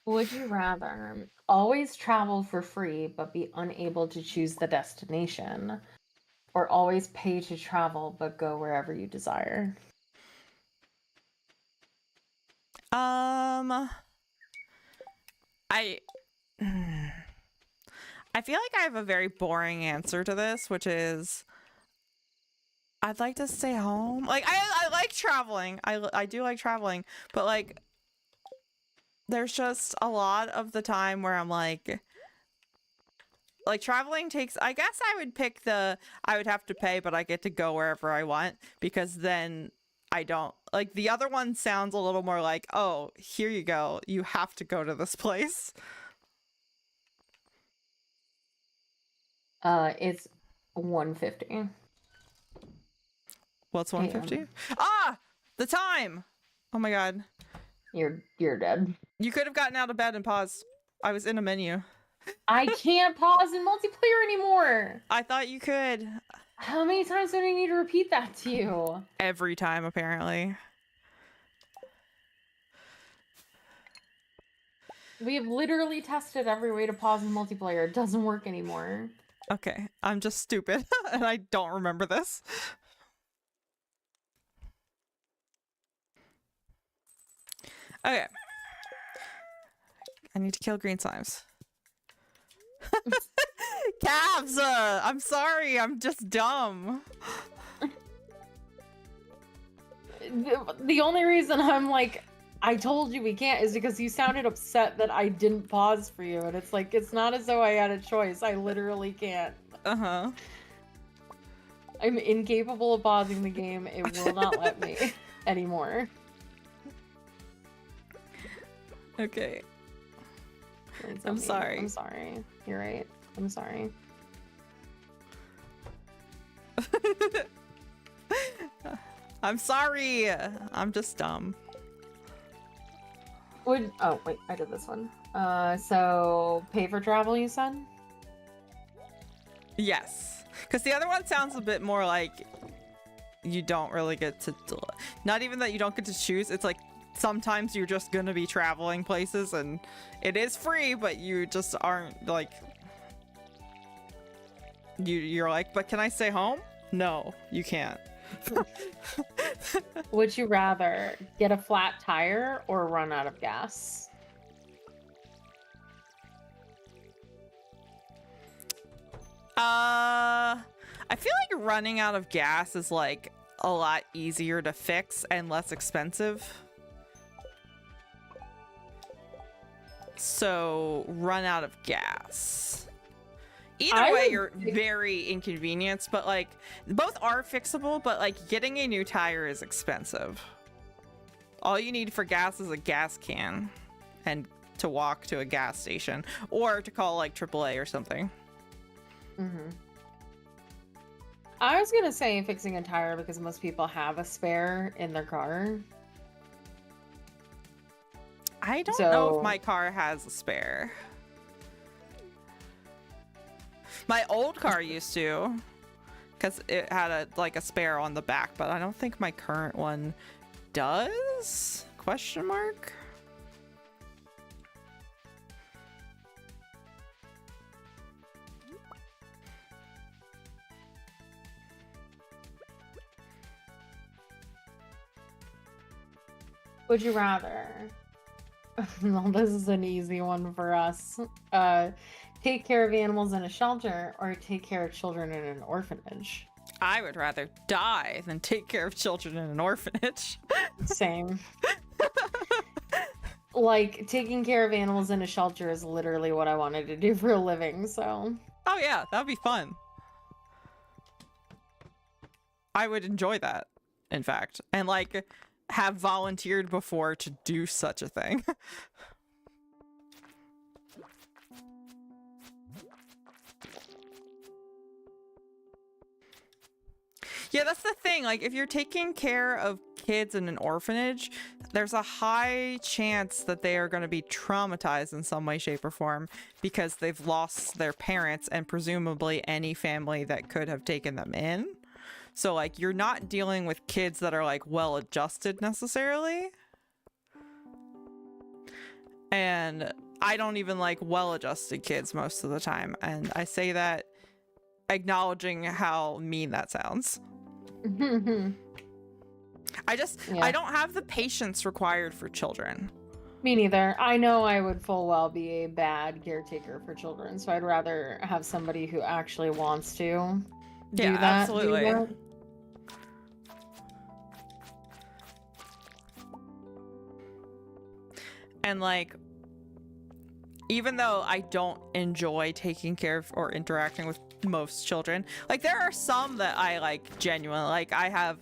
Would you rather always travel for free but be unable to choose the destination, or always pay to travel but go wherever you desire? I I feel like I have a very boring answer to this, which is I'd like to stay home. Like I like traveling. I do like traveling, but like there's just a lot of the time where I'm like traveling takes, I guess I would pick I would have to pay, but I get to go wherever I want, because then I don't like the other one sounds a little more like, oh, here you go. You have to go to this place. It's 1:50 What's a.m. 150? Ah, the time. Oh my God. You're dead. You could have gotten out of bed and paused. I was in a menu. I can't pause in multiplayer anymore. I thought you could. How many times do I need to repeat that to you? Every time, apparently. We have literally tested every way to pause in multiplayer. It doesn't work anymore. Okay, I'm just stupid and I don't remember this. Okay. I need to kill green slimes. Calves! I'm sorry, I'm just dumb. The only reason I'm like, I told you we can't, is because you sounded upset that I didn't pause for you. And it's like, it's not as though I had a choice. I literally can't. Uh-huh. I'm incapable of pausing the game. It will not let me anymore. Okay. Please I'm help me. sorry. I'm sorry. You're right. I'm sorry. I'm sorry. I'm just dumb. Oh wait, I did this one. So pay for travel, you said? Yes. Because the other one sounds a bit more like you don't really get to... Not even that you don't get to choose. It's like sometimes you're just going to be traveling places and it is free, but you just aren't like... You're like, but can I stay home? No, you can't. Would you rather get a flat tire or run out of gas? I feel like running out of gas is like a lot easier to fix and less expensive. So run out of gas. Either I way, would you're pick- very inconvenienced, but like both are fixable, but like getting a new tire is expensive. All you need for gas is a gas can and to walk to a gas station or to call like AAA or something. Mhm. I was gonna say fixing a tire because most people have a spare in their car. I don't know So- if my car has a spare. My old car used to, because it had a spare on the back, but I don't think my current one does? Question mark? Would you rather? Well, this is an easy one for us. Take care of animals in a shelter or take care of children in an orphanage. I would rather die than take care of children in an orphanage. Same. Like, taking care of animals in a shelter is literally what I wanted to do for a living, so. Oh yeah, that'd be fun. I would enjoy that, in fact, and like have volunteered before to do such a thing. Yeah, that's the thing. Like, if you're taking care of kids in an orphanage, there's a high chance that they are going to be traumatized in some way, shape, or form because they've lost their parents and presumably any family that could have taken them in. So, like, you're not dealing with kids that are, like, well-adjusted necessarily. And I don't even like well-adjusted kids most of the time. And I say that acknowledging how mean that sounds. I don't have the patience required for children. Me neither. I know I would full well be a bad caretaker for children, so I'd rather have somebody who actually wants to do Yeah, that. absolutely. Do that. And like, even though I don't enjoy taking care of or interacting with most children, like there are some that I like genuinely like. I have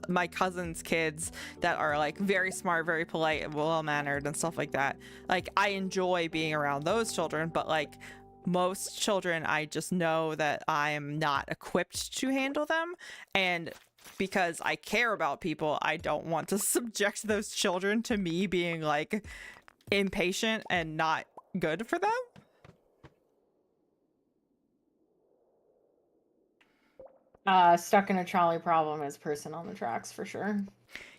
my cousin's kids that are like very smart, very polite, and well-mannered and stuff like that. Like I enjoy being around those children, but like most children, I just know that I am not equipped to handle them. And because I care about people, I don't want to subject those children to me being like impatient and not good for them. Stuck in a trolley problem is person on the tracks for sure.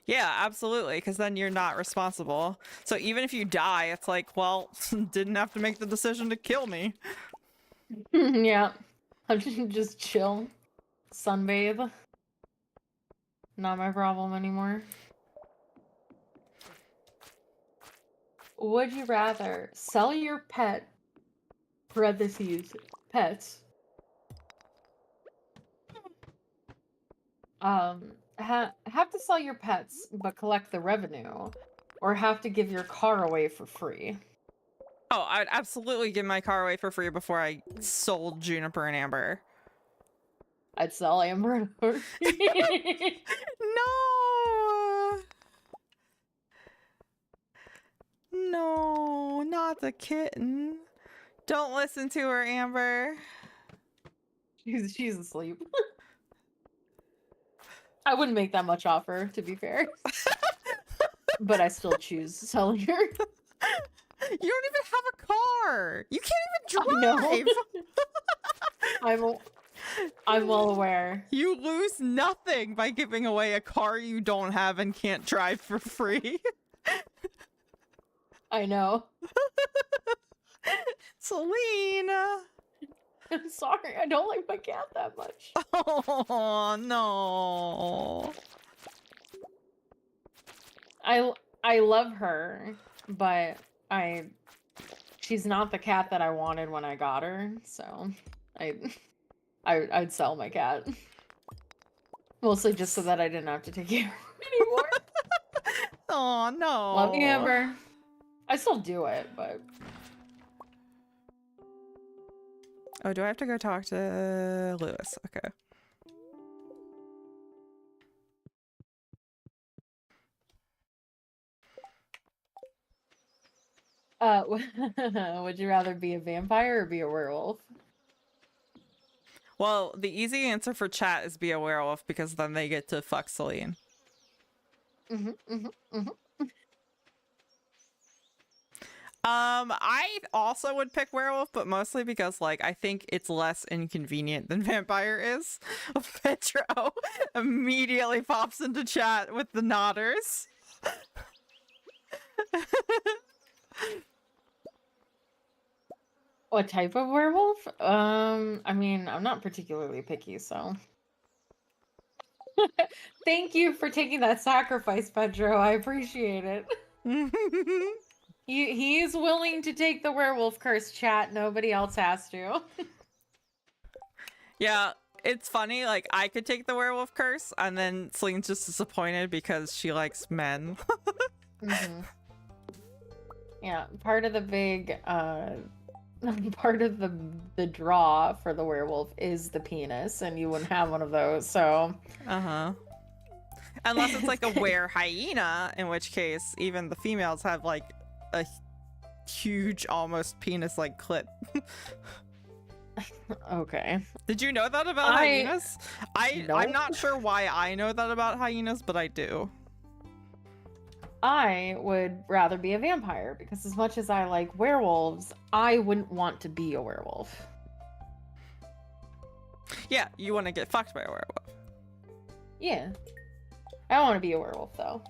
Yeah, absolutely, because then you're not responsible. So even if you die, it's like, well, didn't have to make the decision to kill me. Yeah. I just chill, sunbathe. Not my problem anymore. Would you rather sell your pet, parentheses, pets, have to sell your pets but collect the revenue, or have to give your car away for free? Oh, I'd absolutely give my car away for free before I sold Juniper and Amber. I'd sell Amber. No! No, not the kitten. Don't listen to her, Amber. She's asleep. I wouldn't make that much offer, to be fair. But I still choose selling her. You don't even have a car. You can't I even know. drive. I'm well aware. You lose nothing by giving away a car you don't have and can't drive for free. I know. Selena. I'm sorry. I don't like my cat that much. Oh no. I love her, but she's not the cat that I wanted when I got her, so I'd sell my cat. Mostly just so that I didn't have to take care of her anymore. Oh no. Love you, Amber. I still do it, but Oh, do I have to go talk to Lewis? Okay. Would you rather be a vampire or be a werewolf? Well, the easy answer for chat is be a werewolf because then they get to fuck Celine. I also would pick werewolf, but mostly because, like, I think it's less inconvenient than vampire is. Petro immediately pops into chat with the nodders. What type of werewolf? I mean, I'm not particularly picky, so. Thank you for taking that sacrifice, Pedro. I appreciate it. He's willing to take the werewolf curse, chat. Nobody else has to. Yeah, it's funny. Like, I could take the werewolf curse, and then Celine's just disappointed because she likes men. Yeah, part of the big part of the draw for the werewolf is the penis, and you wouldn't have one of those, so Unless it's like a were hyena, in which case even the females have like a huge, almost penis-like clit. Okay. Did you know that about hyenas? I'm Nope. not sure why I know that about hyenas, but I do. I would rather be a vampire because as much as I like werewolves, I wouldn't want to be a werewolf. Yeah, you want to get fucked by a werewolf. Yeah. I don't want to be a werewolf though.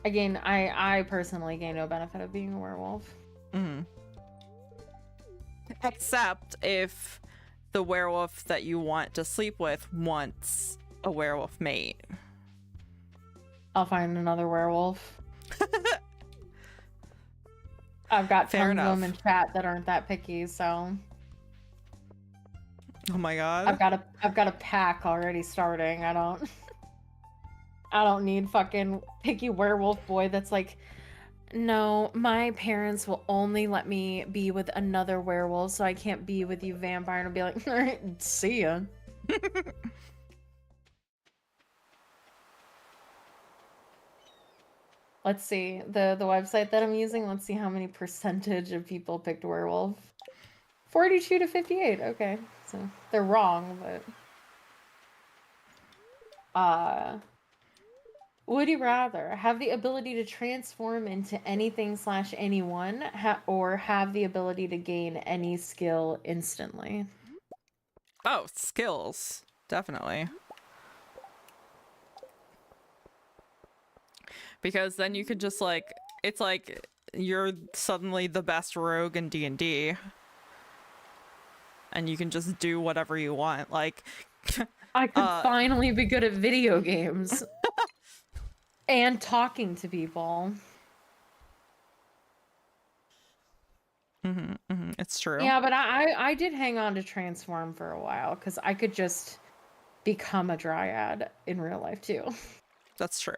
Again, I personally gain no benefit of being a werewolf. Except if the werewolf that you want to sleep with wants a werewolf mate. I'll find another werewolf. I've got Fair tons enough. of them in chat that aren't that picky, so Oh my god. I've got a pack already starting. I don't need fucking picky werewolf boy that's like, no, my parents will only let me be with another werewolf, so I can't be with you, vampire. And I'll be like, all right, see ya. Let's see the website that I'm using. Let's see how many percentage of people picked werewolf. 42 to 58. Okay, so they're wrong, but would you rather have the ability to transform into anything / anyone, or have the ability to gain any skill instantly? Oh, skills. Definitely. Because then you could just like, it's like you're suddenly the best rogue in D&D. And you can just do whatever you want. Like, I could finally be good at video games. And talking to people. It's true. Yeah, but I did hang on to transform for a while because I could just become a dryad in real life too. That's true.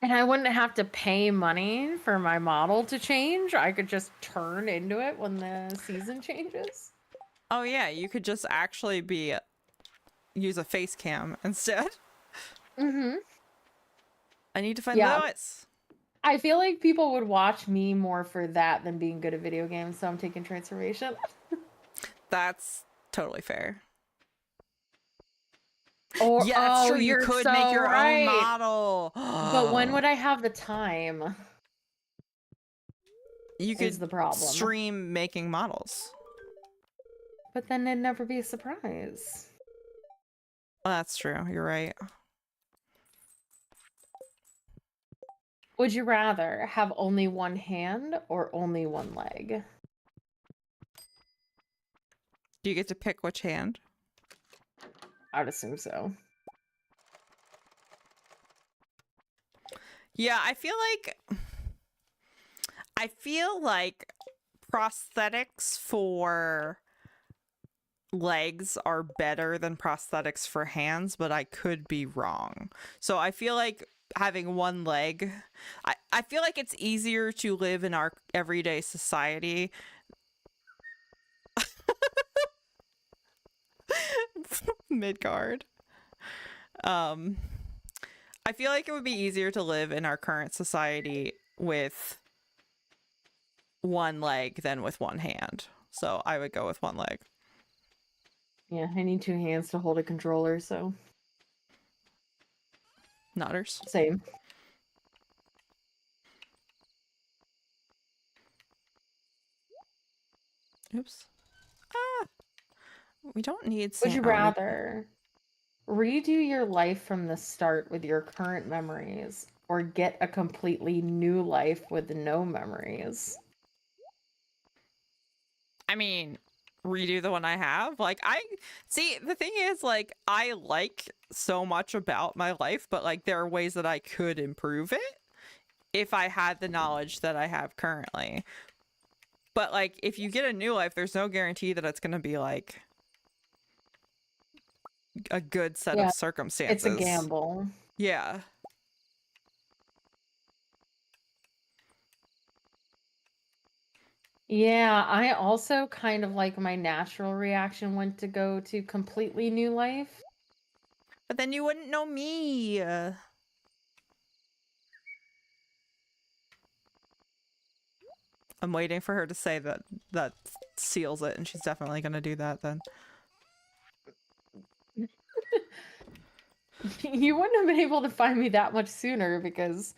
And I wouldn't have to pay money for my model to change. I could just turn into it when the season changes. Oh yeah, you could just actually use a face cam instead. I need to find Lewis. I feel like people would watch me more for that than being good at video games, so I'm taking transformation. That's totally fair. Or, yeah, that's true. You you're could so make your right. own model. But when would I have the time? You could is the problem. stream making models. But then it'd never be a surprise. Well, that's true. You're right. Would you rather have only one hand or only one leg? Do you get to pick which hand? I'd assume so. Yeah, I feel like prosthetics for legs are better than prosthetics for hands, but I could be wrong. So I feel like having one leg. I feel like it's easier to live in our everyday society. Midgard. I feel like it would be easier to live in our current society with one leg than with one hand. So I would go with one leg. Yeah, I need 2 hands to hold a controller, so Nutters. same. Oops. Ah! We don't need Would you oh, rather redo your life from the start with your current memories or get a completely new life with no memories? I mean, redo the one I have. Like, I see, the thing is, like, I like so much about my life, but like there are ways that I could improve it if I had the knowledge that I have currently. But like, if you get a new life, there's no guarantee that it's gonna be like a good set Yeah, of circumstances. It's a gamble. Yeah. Yeah, I also kind of like my natural reaction went to go to completely new life. But then you wouldn't know me. I'm waiting for her to say that that seals it, and she's definitely gonna do that then. You wouldn't have been able to find me that much sooner because,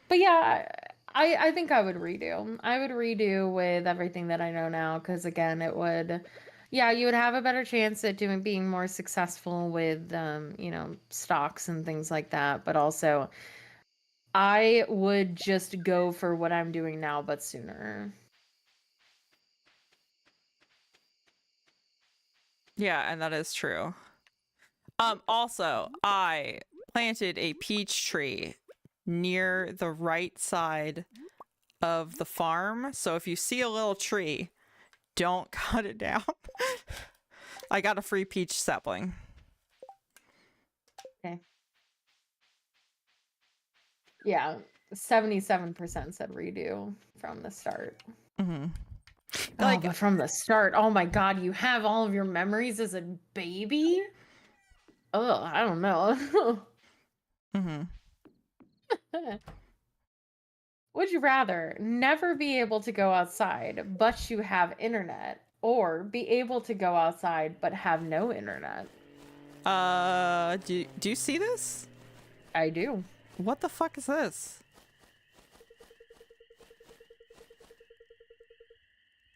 but yeah, I think I would redo. I would redo with everything that I know now because again, it would, yeah, you would have a better chance at being more successful with, stocks and things like that. But also, I would just go for what I'm doing now, but sooner. Yeah, and that is true. Also, I planted a peach tree near the right side of the farm. So if you see a little tree, don't cut it down. I got a free peach sapling. Okay. Yeah, 77% said redo from the start. Mm-hmm. Like, but from the start, oh my god, you have all of your memories as a baby? Oh, I don't know. Mm-hmm. Would you rather never be able to go outside, but you have internet, or be able to go outside, but have no internet? Do you see this? I do. What the fuck is this?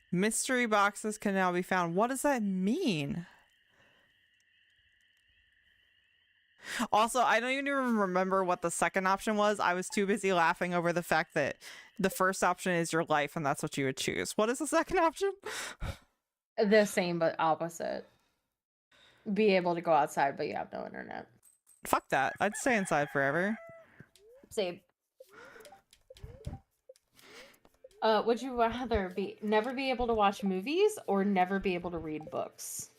Mystery boxes can now be found. What does that mean? Also, I don't even remember what the second option was. I was too busy laughing over the fact that the first option is your life and that's what you would choose. What is the second option? The same, but opposite. Be able to go outside, but you have no internet. Fuck that. I'd stay inside forever. Same. Would you rather never be able to watch movies or never be able to read books?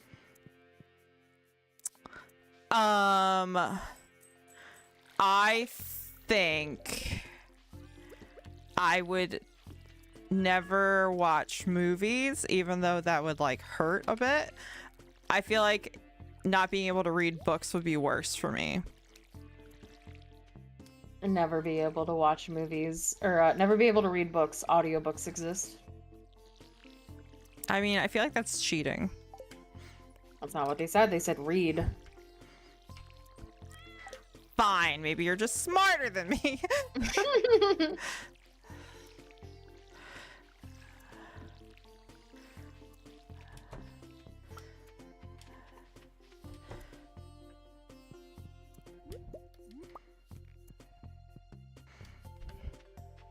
I think I would never watch movies, even though that would like hurt a bit. I feel like not being able to read books would be worse for me. Never be able to watch movies or never be able to read books. Audiobooks exist. I mean, I feel like that's cheating. That's not what they said. They said read. Fine, maybe you're just smarter than me.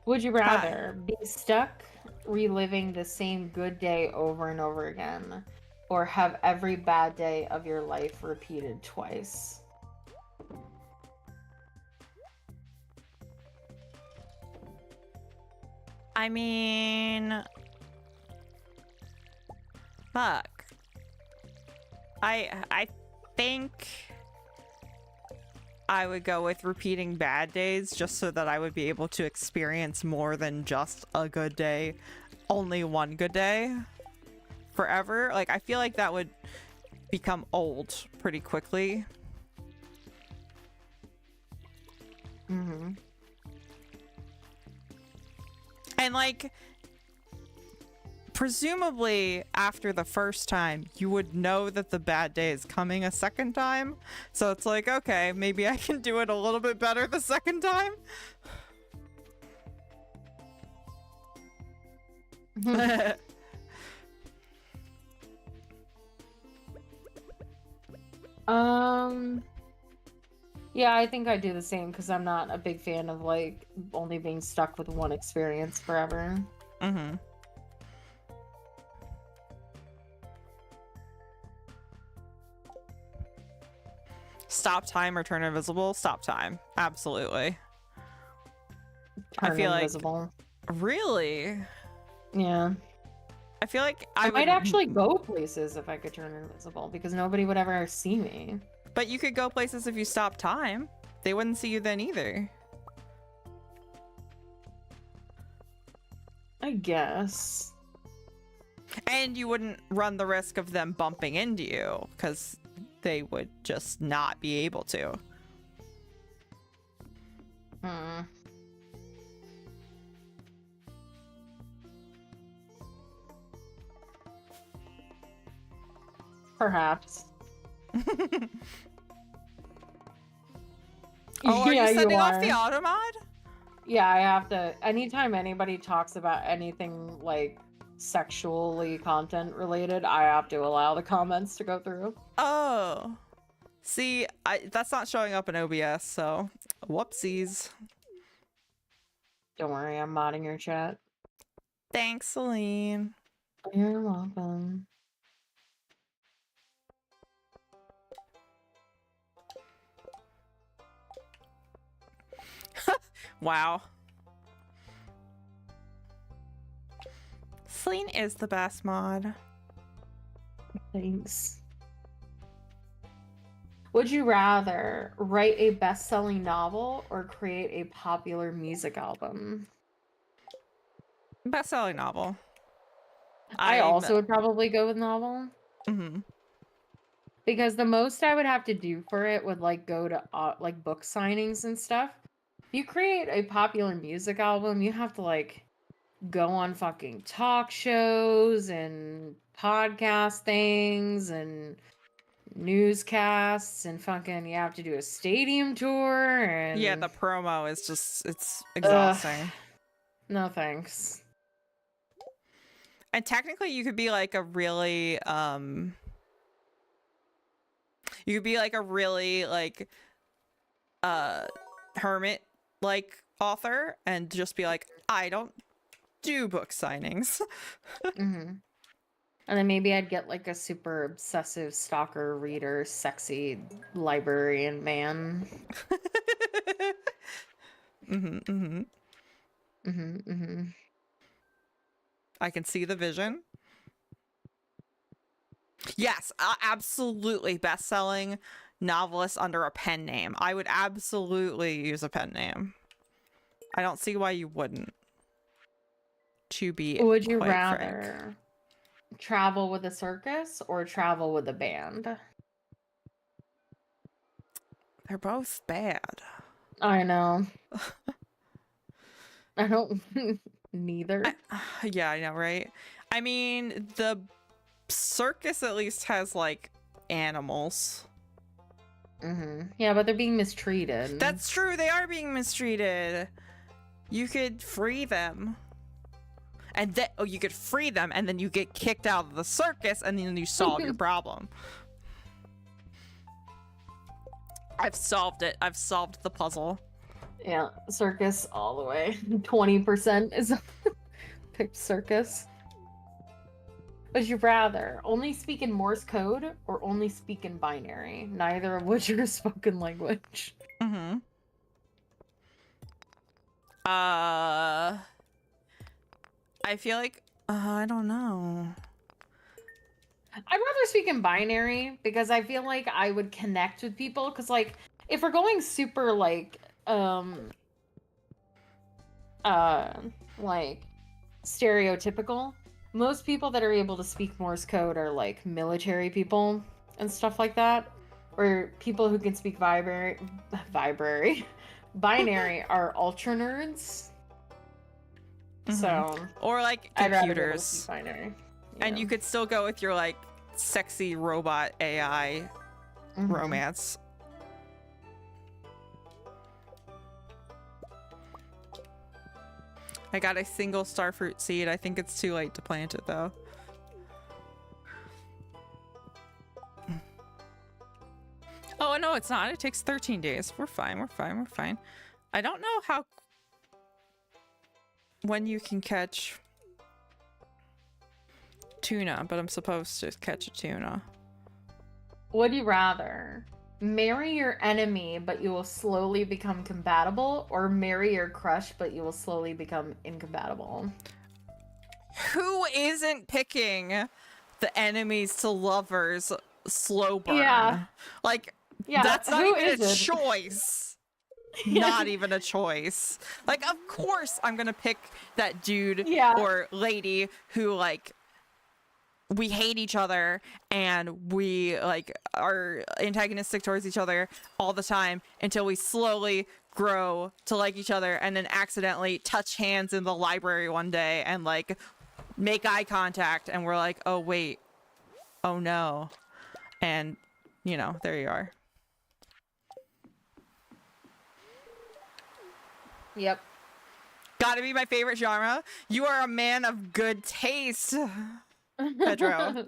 Would you rather be stuck reliving the same good day over and over again, or have every bad day of your life repeated twice? I mean, fuck. I think I would go with repeating bad days just so that I would be able to experience more than just a good day, only one good day forever. Like, I feel like that would become old pretty quickly. Mm-hmm. And like, presumably after the first time, you would know that the bad day is coming a second time. So it's like, okay, maybe I can do it a little bit better the second time. Yeah, I think I do the same because I'm not a big fan of like only being stuck with one experience forever. Mm-hmm. Stop time or turn invisible? Stop time. Absolutely. I Turn feel invisible. like... Really? Yeah. I feel like I might would actually go places if I could turn invisible because nobody would ever see me. But you could go places if you stop time. They wouldn't see you then either. I guess. And you wouldn't run the risk of them bumping into you because they would just not be able to. Hmm. Perhaps. Oh, are Yeah, you sending off are. the automod? Yeah, I have to. Anytime anybody talks about anything like sexually content related, I have to allow the comments to go through. Oh. See, that's not showing up in OBS, so whoopsies. Don't worry, I'm modding your chat. Thanks, Celine. You're welcome. Wow. Celine is the best mod. Thanks. Would you rather write a best-selling novel or create a popular music album? Best-selling novel. I also would probably go with novel. Mm-hmm. Because the most I would have to do for it would like go to like book signings and stuff. If you create a popular music album, you have to like go on fucking talk shows and podcast things and newscasts and fucking you have to do a stadium tour and Yeah, the promo is just, it's exhausting. No thanks. And technically you could be like a really you could be like a really like hermit like author and just be like, I don't do book signings. Mm-hmm. And then maybe I'd get like a super obsessive stalker reader, sexy librarian man. Mm-hmm, mm-hmm. Mm-hmm, mm-hmm. I can see the vision. Yes, absolutely best-selling novelist under a pen name. I would absolutely use a pen name. I don't see why you wouldn't. To be Would you quite rather frank. travel with a circus or travel with a band? They're both bad. I know. I don't neither. Yeah, I know, right? I mean, the circus at least has like animals. Mm-hmm. Yeah, but they're being mistreated. That's true, they are being mistreated. You could free them. And then, oh, you could free them and then you get kicked out of the circus and then you solve your problem. I've solved it. I've solved the puzzle. Yeah, circus all the way. 20% is picked circus. Would you rather only speak in Morse code or only speak in binary? Neither of which are a spoken language. Mm-hmm. I feel like I don't know. I'd rather speak in binary because I feel like I would connect with people because like if we're going super uh like stereotypical, most people that are able to speak Morse code are like military people and stuff like that, or people who can speak binary are ultra nerds. So Or like I'd rather be able to speak computers. binary. And you could still go with your like sexy robot AI romance. I got a single starfruit seed. I think it's too late to plant it though. Oh no, it's not. It takes 13 days. We're fine. We're fine. We're fine. I don't know how when you can catch tuna, but I'm supposed to catch a tuna. Would you rather marry your enemy but you will slowly become compatible, or marry your crush but you will slowly become incompatible? Who isn't picking the enemies to lovers slow burn? Yeah. Like, Yeah, that's not who even a isn't? choice. Not even a choice. Like, of course I'm gonna pick that dude or lady who, like, we hate each other and we, like, are antagonistic towards each other all the time until we slowly grow to like each other and then accidentally touch hands in the library one day and, like, make eye contact and we're like, oh, wait. Oh, no. And, you know, there you are. Yep. Gotta be my favorite genre. You are a man of good taste, Pedro.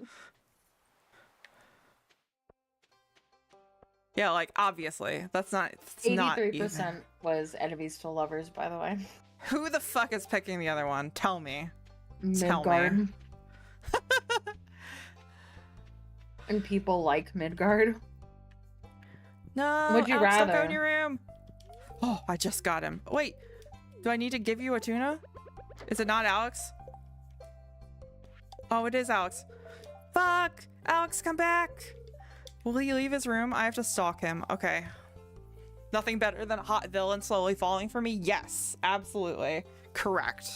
Yeah, like, obviously. That's not... It's 83% was enemies to lovers, by the way. Who the fuck is picking the other one? Tell me. Tell me. Midgard. And people like Midgard. No, Would you Alex, don't go rather? in your room. Oh, I just got him. Wait, do I need to give you a tuna? Is it not Alex? Oh, it is Alex. Fuck! Alex, come back! Will he leave his room? I have to stalk him. Okay. Nothing better than a hot villain slowly falling for me? Yes, absolutely. Correct.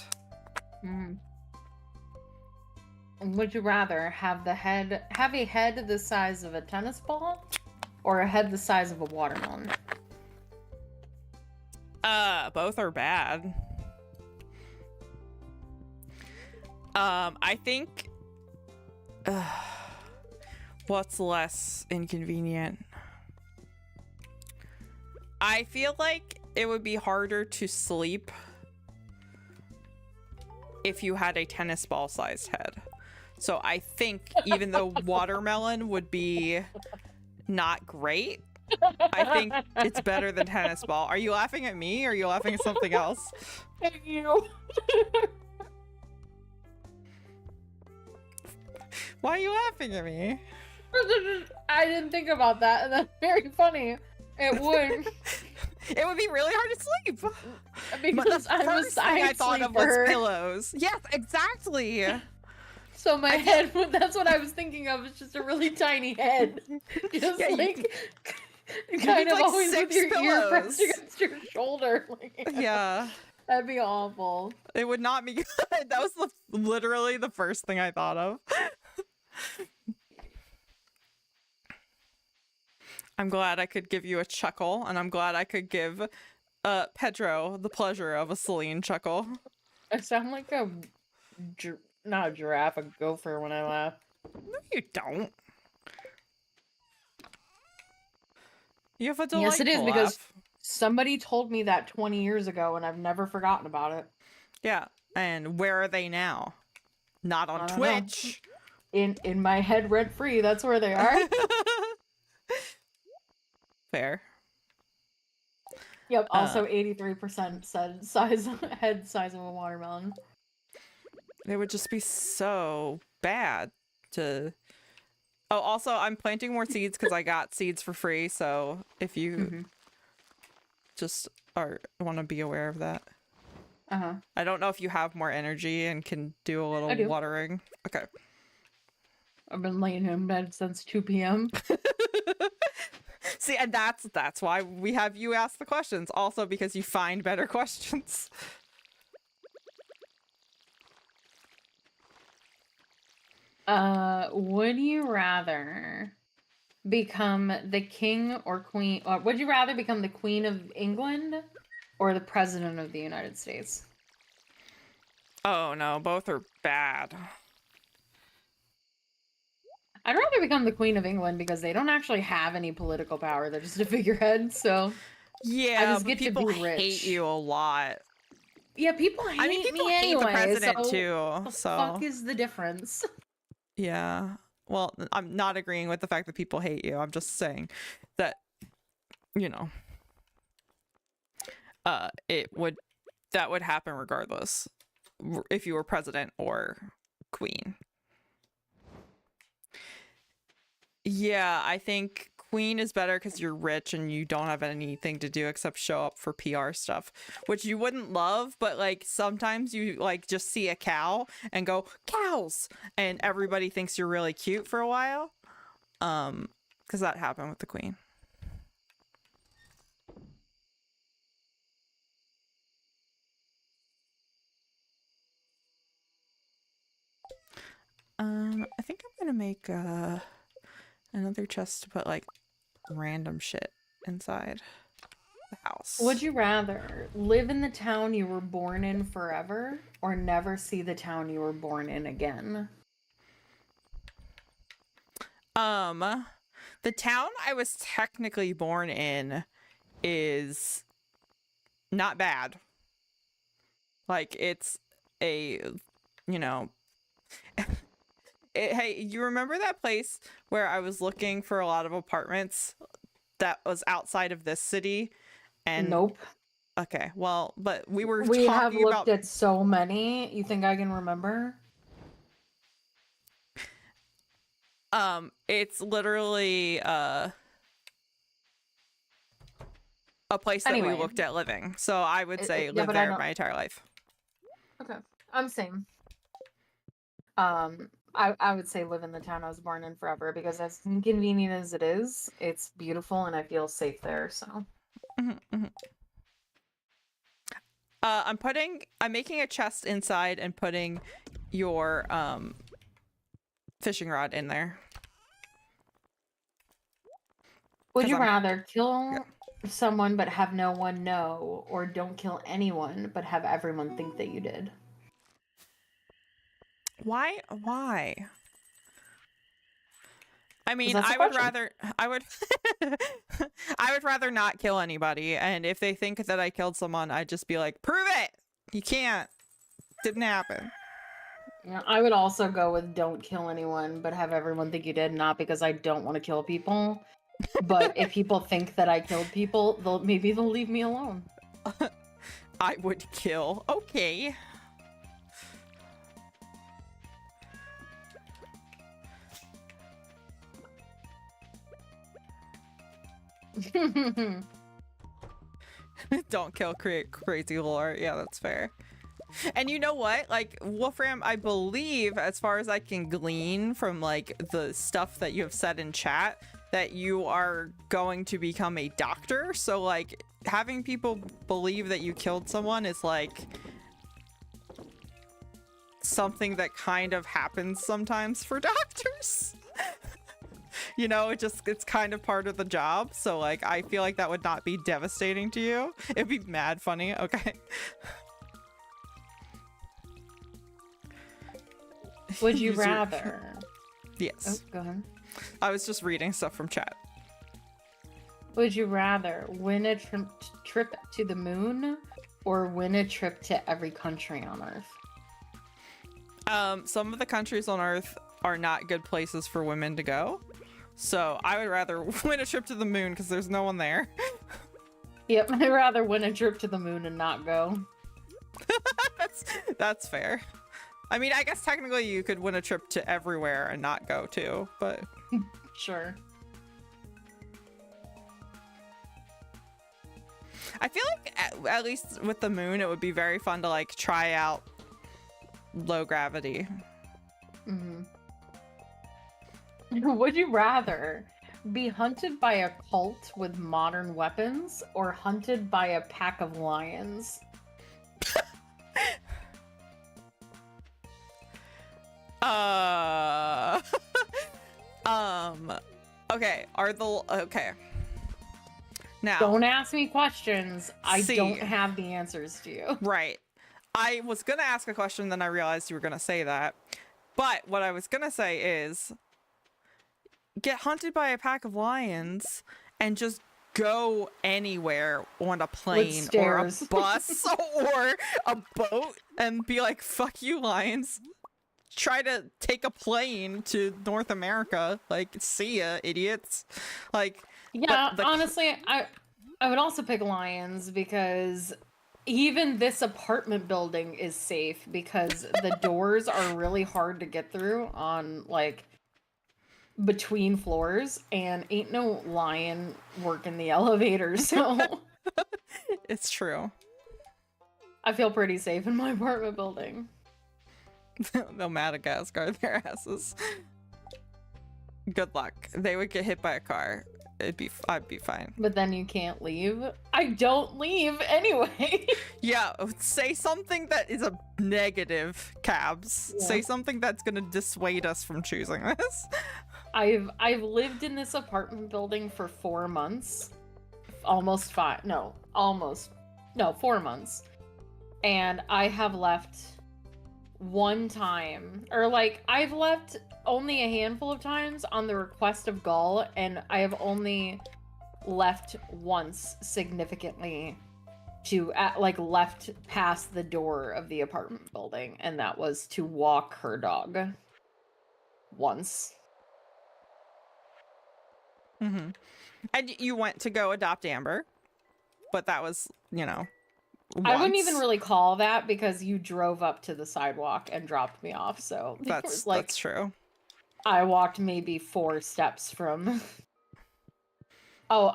Would you rather have a head the size of a tennis ball, or a head the size of a watermelon? Both are bad. I think what's less inconvenient? I feel like it would be harder to sleep if you had a tennis ball sized head. So I think even though watermelon would be not great, I think it's better than tennis ball. Are you laughing at me or are you laughing at something else? At you. Why are you laughing at me? I didn't think about that, and that's very funny. It would. It would be really hard to sleep. Because the I'm a first thing I science thought of was sleeper. pillows. Yes, exactly. So my head, that's what I was thinking of. It's just a really tiny head. Just Yeah, like, kind of like always with 6 your ear pillows. pressed against your shoulder. Like, Yeah. that'd be awful. It would not be good. That was literally the first thing I thought of. I'm glad I could give you a chuckle, and I'm glad I could give Pedro the pleasure of a Celine chuckle. I sound like a, not a giraffe, a gopher when I laugh. No, you don't. You have a delightful Yes, it is, because laugh. somebody told me that 20 years ago, and I've never forgotten about it. Yeah, and where are they now? Not on I don't Twitch. In my head, rent free. That's where they are. Fair. Yep. Also, 83% said head size of a watermelon. It would just be so bad to... Oh, also, I'm planting more seeds because I got seeds for free, so if you just want to be aware of that. Uh-huh. I don't know if you have more energy and can do a I little do. watering. Okay. I've been laying in bed since 2 p.m. See, and that's why we have you ask the questions. Also because you find better questions. Would you rather become the king or queen, or would you rather become the Queen of England or the President of the United States? Oh no, both are bad. I'd rather become the Queen of England because they don't actually have any political power. They're just a figurehead, so Yeah, just but get to people be hate rich. you a lot. yeah, people hate I mean, people me hate the anyway. president So too. the So fuck is the difference? yeah. Well, I'm not agreeing with the fact that people hate you. I'm just saying that, you know, that would happen regardless if you were president or queen. Yeah, I think queen is better because you're rich and you don't have anything to do except show up for PR stuff, which you wouldn't love, but like sometimes you like just see a cow and go cows, and everybody thinks you're really cute for a while. Because that happened with the queen. I think I'm gonna make another chest to put like random shit inside the house. Would you rather live in the town you were born in forever or never see the town you were born in again? The town I was technically born in is not bad. Like it's a, you know, hey, you remember that place where I was looking for a lot of apartments that was outside of this city? And Nope. okay, well, but we were We have talking looked about at so many. You think I can remember? it's literally a place that we Anyway. looked at living. So I would say yeah, live but I there don't- my entire life. Okay. I'm same. I would say live in the town I was born in forever because as inconvenient as it is, it's beautiful and I feel safe there, so. I'm making a chest inside and putting your fishing rod in there. Would 'Cause you I'm- rather kill someone but have no one know, or don't kill anyone but have everyone think that you did? Why? I mean, that's the I would question. rather I would rather not kill anybody, and if they think that I killed someone, I'd just be like, prove it. You can't. Didn't happen. Yeah, I would also go with don't kill anyone but have everyone think you did, not because I don't want to kill people, but if people think that I killed people, maybe they'll leave me alone. I would kill. Okay. Don't kill crazy lore. Yeah, that's fair. And you know what? Like, Wolfram, I believe, as far as I can glean from like the stuff that you have said in chat, that you are going to become a doctor. So like having people believe that you killed someone is like something that kind of happens sometimes for doctors. You know, it's kind of part of the job. So like I feel like that would not be devastating to you. It'd be mad funny. Okay. Would you Use your- rather? Yes. Oh, go ahead. I was just reading stuff from chat. Would you rather win a trip to the moon or win a trip to every country on Earth? Some of the countries on Earth are not good places for women to go. So I would rather win a trip to the moon because there's no one there. Yep, I'd rather win a trip to the moon and not go. That's fair. I mean, I guess technically you could win a trip to everywhere and not go too, but Sure. I feel like at least with the moon, it would be very fun to like try out low gravity. Mm-hmm. Would you rather be hunted by a cult with modern weapons or hunted by a pack of lions? Uh, okay, okay. Now, Don't ask me questions. I See. don't have the answers to you. right. I was gonna ask a question, then I realized you were gonna say that. But what I was gonna say is get hunted by a pack of lions and just go anywhere on a plane or a stairs. bus or a boat and be like, fuck you, lions. Try to take a plane to North America. Like, see ya, idiots. Like, Yeah, the- honestly, I would also pick lions because even this apartment building is safe because the doors are really hard to get through on like between floors and ain't no lion working the elevator, so it's true. I feel pretty safe in my apartment building. They'll Madagascar their asses. Good luck. They would get hit by a car. I'd be fine. But then you can't leave. I don't leave anyway. Yeah, say something that is a negative, Cabs. Yeah. Say something that's gonna dissuade us from choosing this. I've lived in this apartment building for 4 months. Almost 5. No, 4 months. And I have left one time, or like I've left only a handful of times on the request of Gull, and I have only left once significantly to like left past the door of the apartment building, and that was to walk her dog once. Mm-hmm. And you went to go adopt Amber, but that was, you know, I wouldn't once. even really call that because you drove up to the sidewalk and dropped me off, so it was like That's true. I walked maybe 4 steps from. Oh,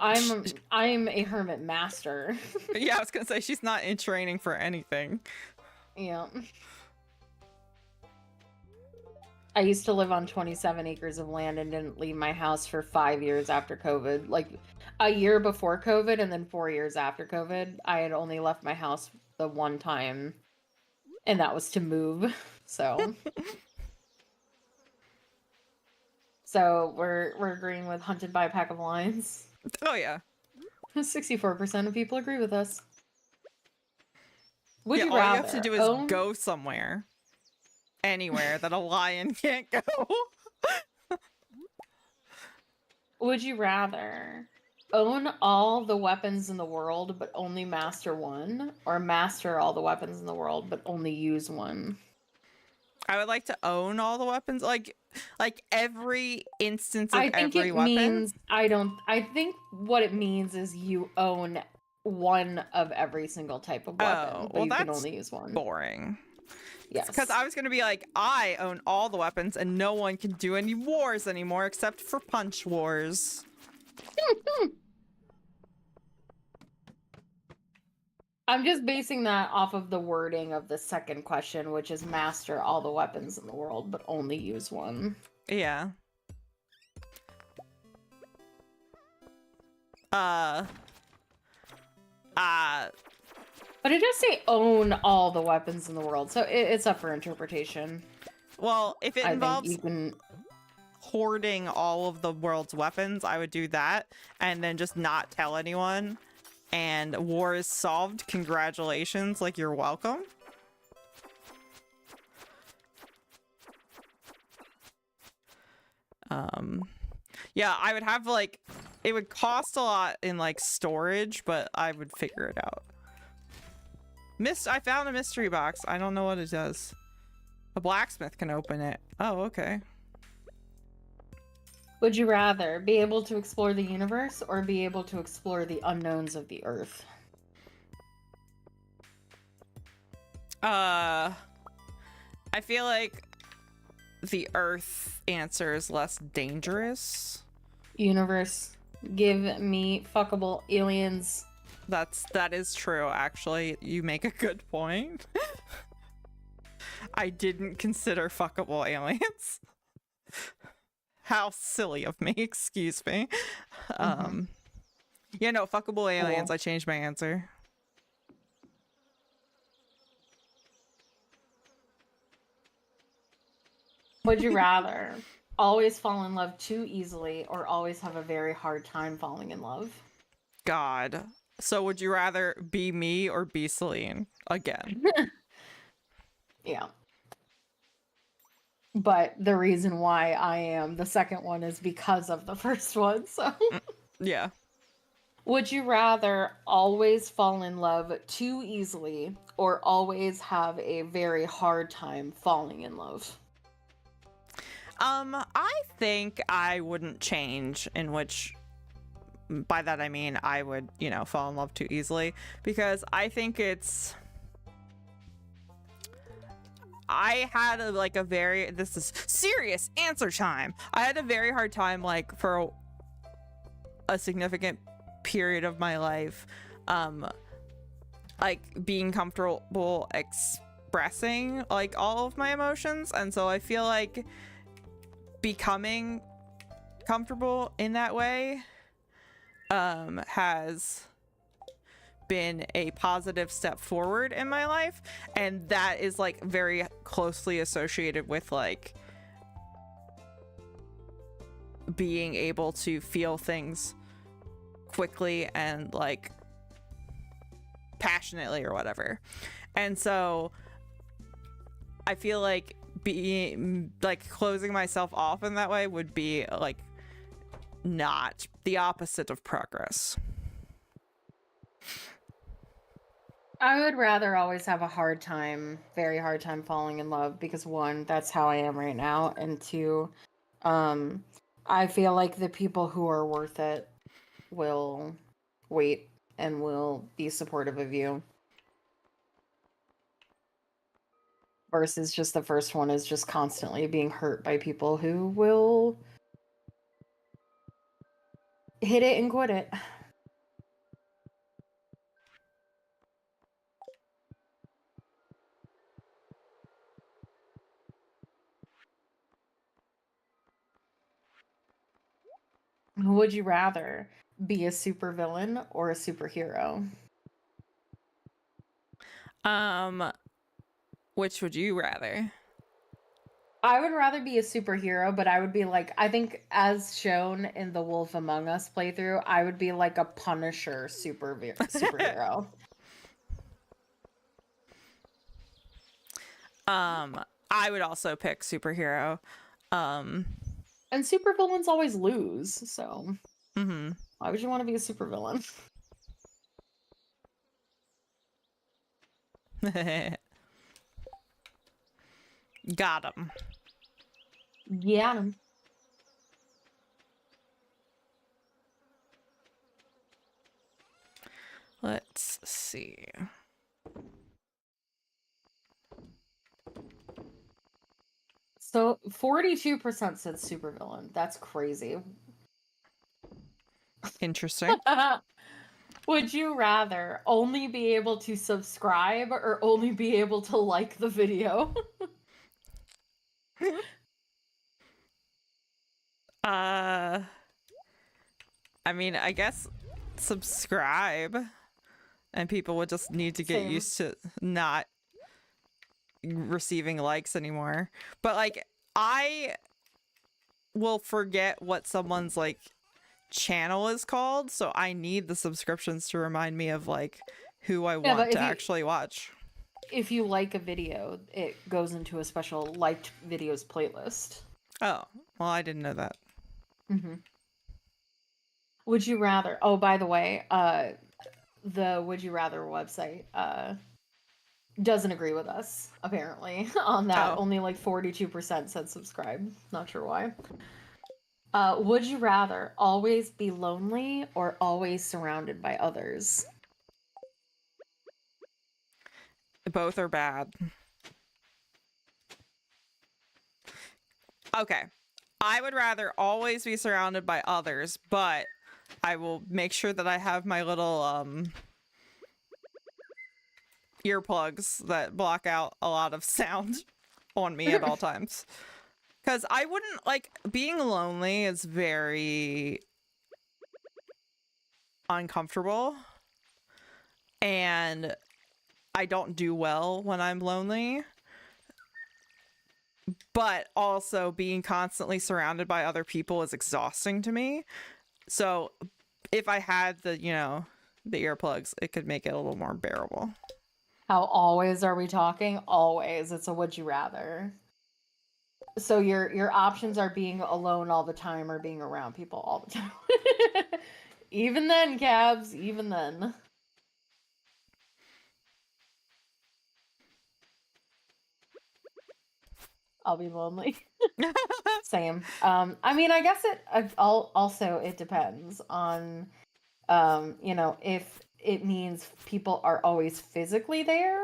I'm a hermit master. Yeah, I was gonna say she's not in training for anything. Yeah. I used to live on 27 acres of land and didn't leave my house for 5 years after COVID. Like a year before COVID and then 4 years after COVID. I had only left my house the one time, and that was to move. So So we're agreeing with hunted by a pack of lions. Oh yeah. 64% of people agree with us. Would Yeah, you all rather you have to do is own... go somewhere. Anywhere that a lion can't go. Would you rather own all the weapons in the world but only master one, or master all the weapons in the world but only use one? I would like to own all the weapons, like every instance of I think every it weapon. means I think what it means is you own one of every single type of weapon, Oh, but well, you can that's only use one. boring. Yes. Because I was gonna be like, I own all the weapons and no one can do any wars anymore except for punch wars. I'm just basing that off of the wording of the second question, which is master all the weapons in the world, but only use one. Yeah. But it does say own all the weapons in the world, so it's up for interpretation. Well, if it I involves think you can... hoarding all of the world's weapons, I would do that and then just not tell anyone. And war is solved. Congratulations, like you're welcome. Yeah, I would have like, it would cost a lot in like storage, but I would figure it out. I found a mystery box. I don't know what it does. A blacksmith can open it. Oh, okay. Would you rather be able to explore the universe or be able to explore the unknowns of the Earth? I feel like the Earth answer is less dangerous. Universe, give me fuckable aliens. That is true, actually. You make a good point. I didn't consider fuckable aliens. How silly of me. Excuse me. Yeah, no, fuckable aliens. Cool. I changed my answer. Would you rather always fall in love too easily or always have a very hard time falling in love? God. So would you rather be me or be Celine again? Yeah. But the reason why I am the second one is because of the first one. So, Yeah. would you rather always fall in love too easily or always have a very hard time falling in love? I think I wouldn't change, in which by that I mean I would, you know, fall in love too easily, because I think I had a very, this is serious answer time. I had a very hard time, like, for a significant period of my life, like being comfortable expressing like all of my emotions. And so I feel like becoming comfortable in that way has been a positive step forward in my life, and that is like very closely associated with like being able to feel things quickly and like passionately or whatever. And so I feel like being like closing myself off in that way would be like not the opposite of progress. I would rather always have a hard time, very hard time falling in love because one, that's how I am right now, and two, I feel like the people who are worth it will wait and will be supportive of you. Versus just the first one is just constantly being hurt by people who will hit it and quit it. Would you rather be a supervillain or a superhero? Which would you rather? I would rather be a superhero, but I would be like, I think as shown in the Wolf Among Us playthrough, I would be like a Punisher superhero. I would also pick superhero. And supervillains always lose, so Mm-hmm. why would you want to be a supervillain? Got him. Yeah. Let's see. So 42% said supervillain. That's crazy. Interesting. Would you rather only be able to subscribe or only be able to like the video? I mean, I guess subscribe, and people would just need to get Same. used to not receiving likes anymore. But like, I will forget what someone's like channel is called, so I need the subscriptions to remind me of like who I but want if to you- actually watch. If you like a video, it goes into a special liked videos playlist. Oh, well, I didn't know that. Mm-hmm. Would you rather? Oh, by the way, the Would You Rather website doesn't agree with us apparently on that. Oh. Only like 42% said subscribe. Not sure why. Would you rather always be lonely or always surrounded by others? Both are bad. Okay. I would rather always be surrounded by others, but I will make sure that I have my little earplugs that block out a lot of sound on me at all times. Because I wouldn't like being lonely is very uncomfortable, and I don't do well when I'm lonely. But also being constantly surrounded by other people is exhausting to me. So if I had the, the earplugs, it could make it a little more bearable. How always are we talking? Always. It's a would you rather. So your options are being alone all the time or being around people all the time. Even then, Cabs, even then. I'll be lonely. Same. I mean, I guess also it depends on if it means people are always physically there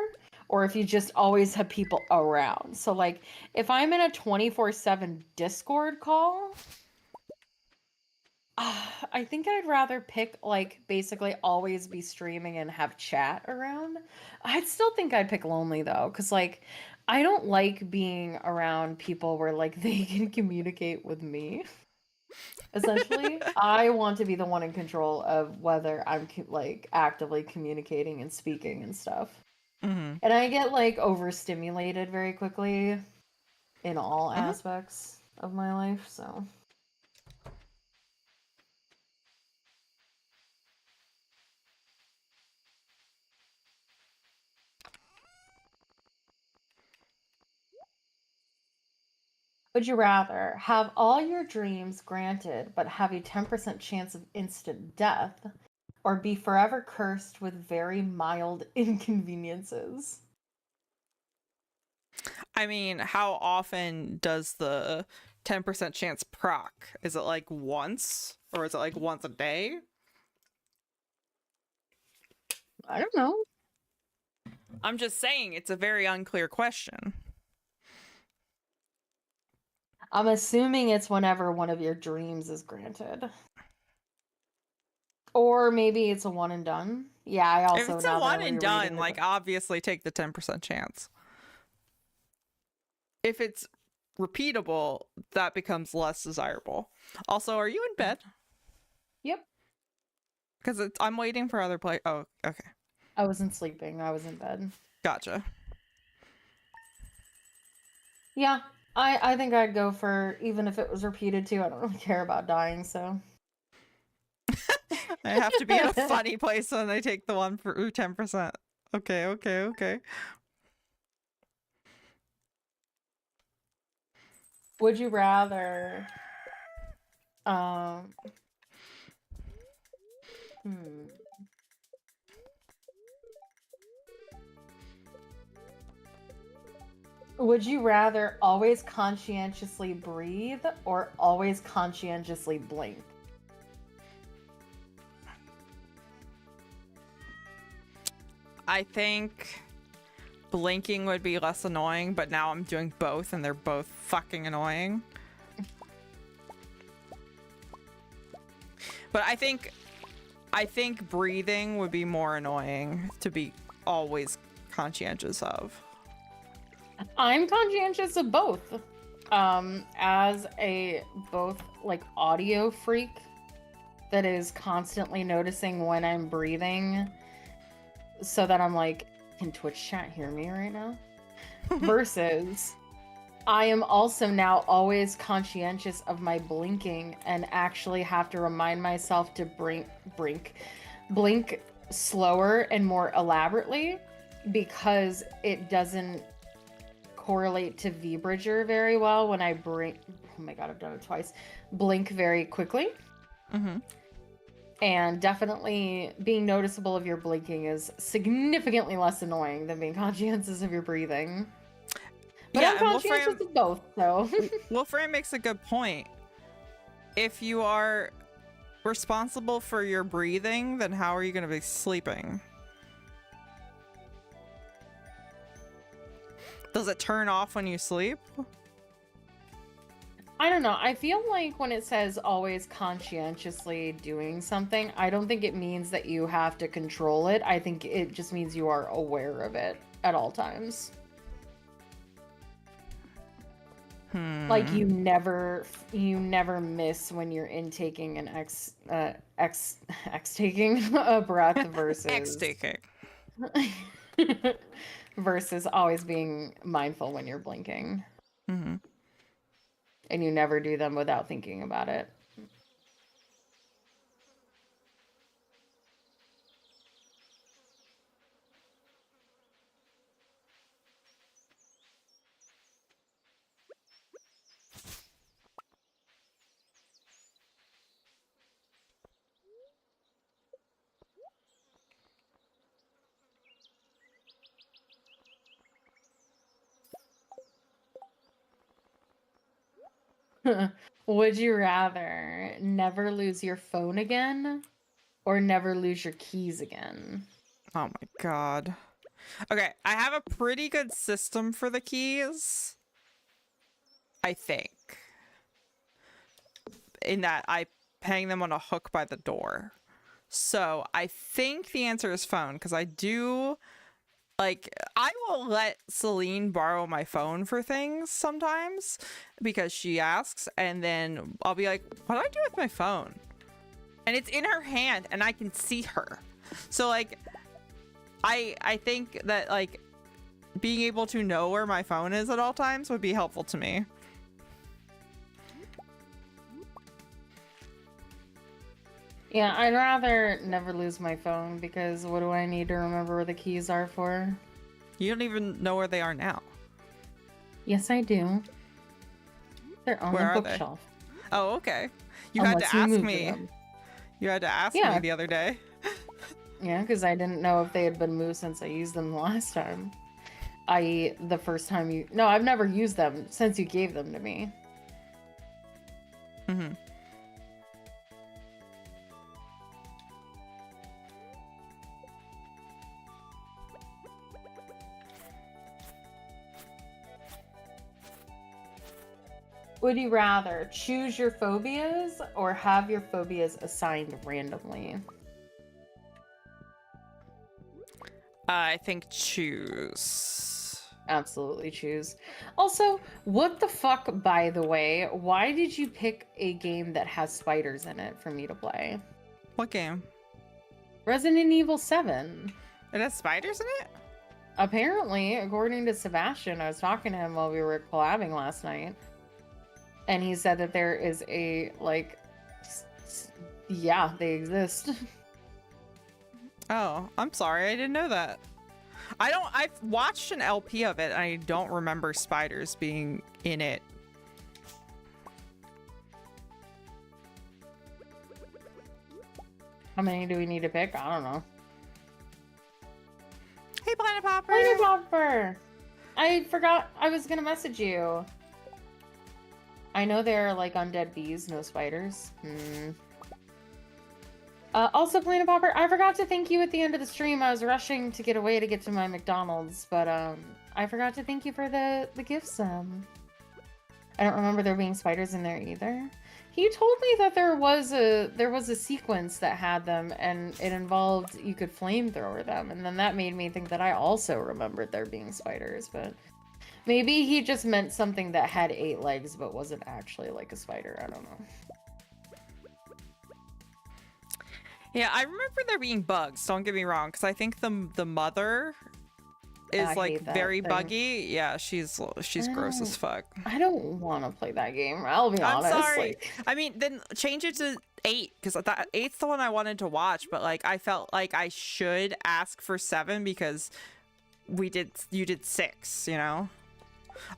or if you just always have people around. So like if I'm in a 24/7 Discord call, I think I'd rather pick like basically always be streaming and have chat around. I'd still think I'd pick lonely though, because like I don't like being around people where like they can communicate with me. Essentially, I want to be the one in control of whether I'm like actively communicating and speaking and stuff. Mm-hmm. And I get like overstimulated very quickly in all aspects of my life, so. Would you rather have all your dreams granted but have a 10% chance of instant death, or be forever cursed with very mild inconveniences? I mean, how often does the 10% chance proc? Is it like once? Or is it like once a day? I don't know. I'm just saying it's a very unclear question. I'm assuming it's whenever one of your dreams is granted. Or maybe it's a one and done. Yeah, I also If it's now a that I'm one and rereading done, the like obviously take the 10% chance. If it's repeatable, that becomes less desirable. Also, are you in bed? Yep. Because I'm waiting for other play. Oh, okay. I wasn't sleeping. I was in bed. Gotcha. Yeah, I think I'd go for even if it was repeated too. I don't really care about dying, so. I have to be in a funny place when I take the one for 10%. Okay. Would you rather um hmm. Would you rather always conscientiously breathe or always conscientiously blink? I think blinking would be less annoying, but now I'm doing both and they're both fucking annoying. But I think breathing would be more annoying to be always conscientious of. I'm conscientious of both. As a both like audio freak that is constantly noticing when I'm breathing so that I'm like, can Twitch chat hear me right now? Versus I am also now always conscientious of my blinking and actually have to remind myself to blink slower and more elaborately because it doesn't correlate to V-Bridger very well when I blink. Oh my god, I've done it twice. Blink very quickly. Mm-hmm. And definitely being noticeable of your blinking is significantly less annoying than being conscientious of your breathing. But I'm conscientious of both, so. Wolfram makes a good point. If you are responsible for your breathing, then how are you going to be sleeping? Does it turn off when you sleep? I don't know. I feel like when it says always conscientiously doing something, I don't think it means that you have to control it. I think it just means you are aware of it at all times. Like Hmm. you never miss when you're intaking an taking a breath X versus taking. versus always being mindful when you're blinking. Hmm. And you never do them without thinking about it. Would you rather never lose your phone again or never lose your keys again? Oh my god. Okay, I have a pretty good system for the keys. I think. In that I hang them on a hook by the door. So I think the answer is phone, because I do like I will let Celine borrow my phone for things sometimes because she asks, and then I'll be like, what do I do with my phone? And it's in her hand and I can see her. So like I think that like being able to know where my phone is at all times would be helpful to me. Yeah, I'd rather never lose my phone because what do I need to remember where the keys are for? You don't even know where they are now. Yes, I do. They're on Where the are they? bookshelf. Oh, okay. You had Unless to you ask moved me. them. You had to ask me Yeah. the other day. Yeah, because I didn't know if they had been moved since I used them the last time. I.e., the first time you... No, I've never used them since you gave them to me. Mm-hmm. Would you rather choose your phobias or have your phobias assigned randomly? I think choose. Absolutely choose. Also, what the fuck, by the way, why did you pick a game that has spiders in it for me to play? What game? Resident Evil 7. It has spiders in it? Apparently, according to Sebastian, I was talking to him while we were collabing last night, and he said that there is a, like, yeah, they exist. Oh, I'm sorry. I didn't know that. I've watched an LP of it and I don't remember spiders being in it. How many do we need to pick? I don't know. Hey, Planet Popper! Planet Popper! I forgot I was gonna message you. I know there are like undead bees, no spiders. Also, Planet Popper, I forgot to thank you at the end of the stream. I was rushing to get away to get to my McDonald's, but I forgot to thank you for the gifts. I don't remember there being spiders in there either. He told me that there was a sequence that had them, and it involved you could flamethrower them, and then that made me think that I also remembered there being spiders, but maybe he just meant something that had 8 legs but wasn't actually like a spider. I don't know. Yeah, I remember there being bugs. Don't get me wrong, because I think the mother is I like hate that very thing. buggy. Yeah, she's gross as fuck. I don't want to play that game. I'll be I'm honest. sorry. Like, I mean, then change it to 8, because that 8's the one I wanted to watch. But like, I felt like I should ask for 7 because you did 6. You know.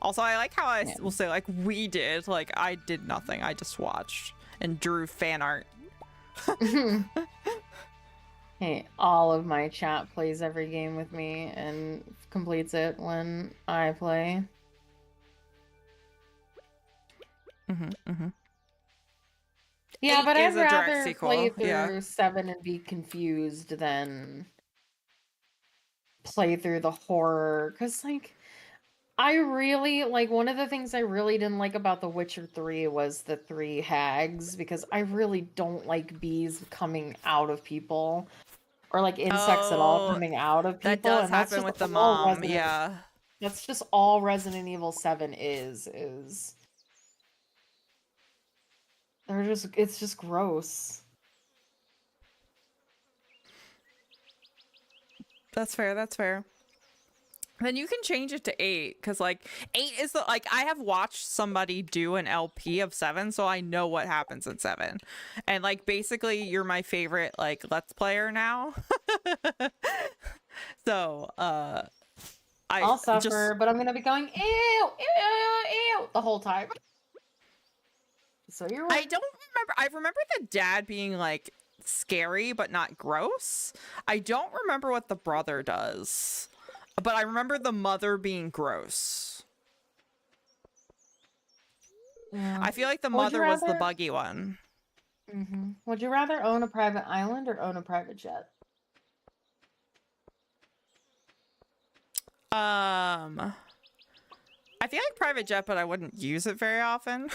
Also, I like how I will say like we did. Like I did nothing. I just watched and drew fan art. hey, all of my chat plays every game with me and completes it when I play. Yeah, 8 but is I'd a direct rather sequel, play through yeah. 7 and be confused than play through the horror. Because, like, I really, like, one of the things I really didn't like about The Witcher 3 was the 3 hags, because I really don't like bees coming out of people. Or, like, insects at all Oh, coming out of people. that does and that's happen just with the all mom. Resident Yeah. That's just all Resident Evil 7 is it's just gross. That's fair. That's fair. Then you can change it to 8, because like 8 is the like I have watched somebody do an LP of 7, so I know what happens in 7, and like basically you're my favorite like Let's Player now. So I'll suffer, just but I'm gonna be going ew, ew, ew, ew the whole time. So you're I right. don't remember. I remember the dad being like scary but not gross. I don't remember what the brother does, but I remember the mother being gross. Yeah. I feel like the Would you mother was the rather? buggy one. Would you rather own a private island or own a private jet? I feel like private jet, but I wouldn't use it very often.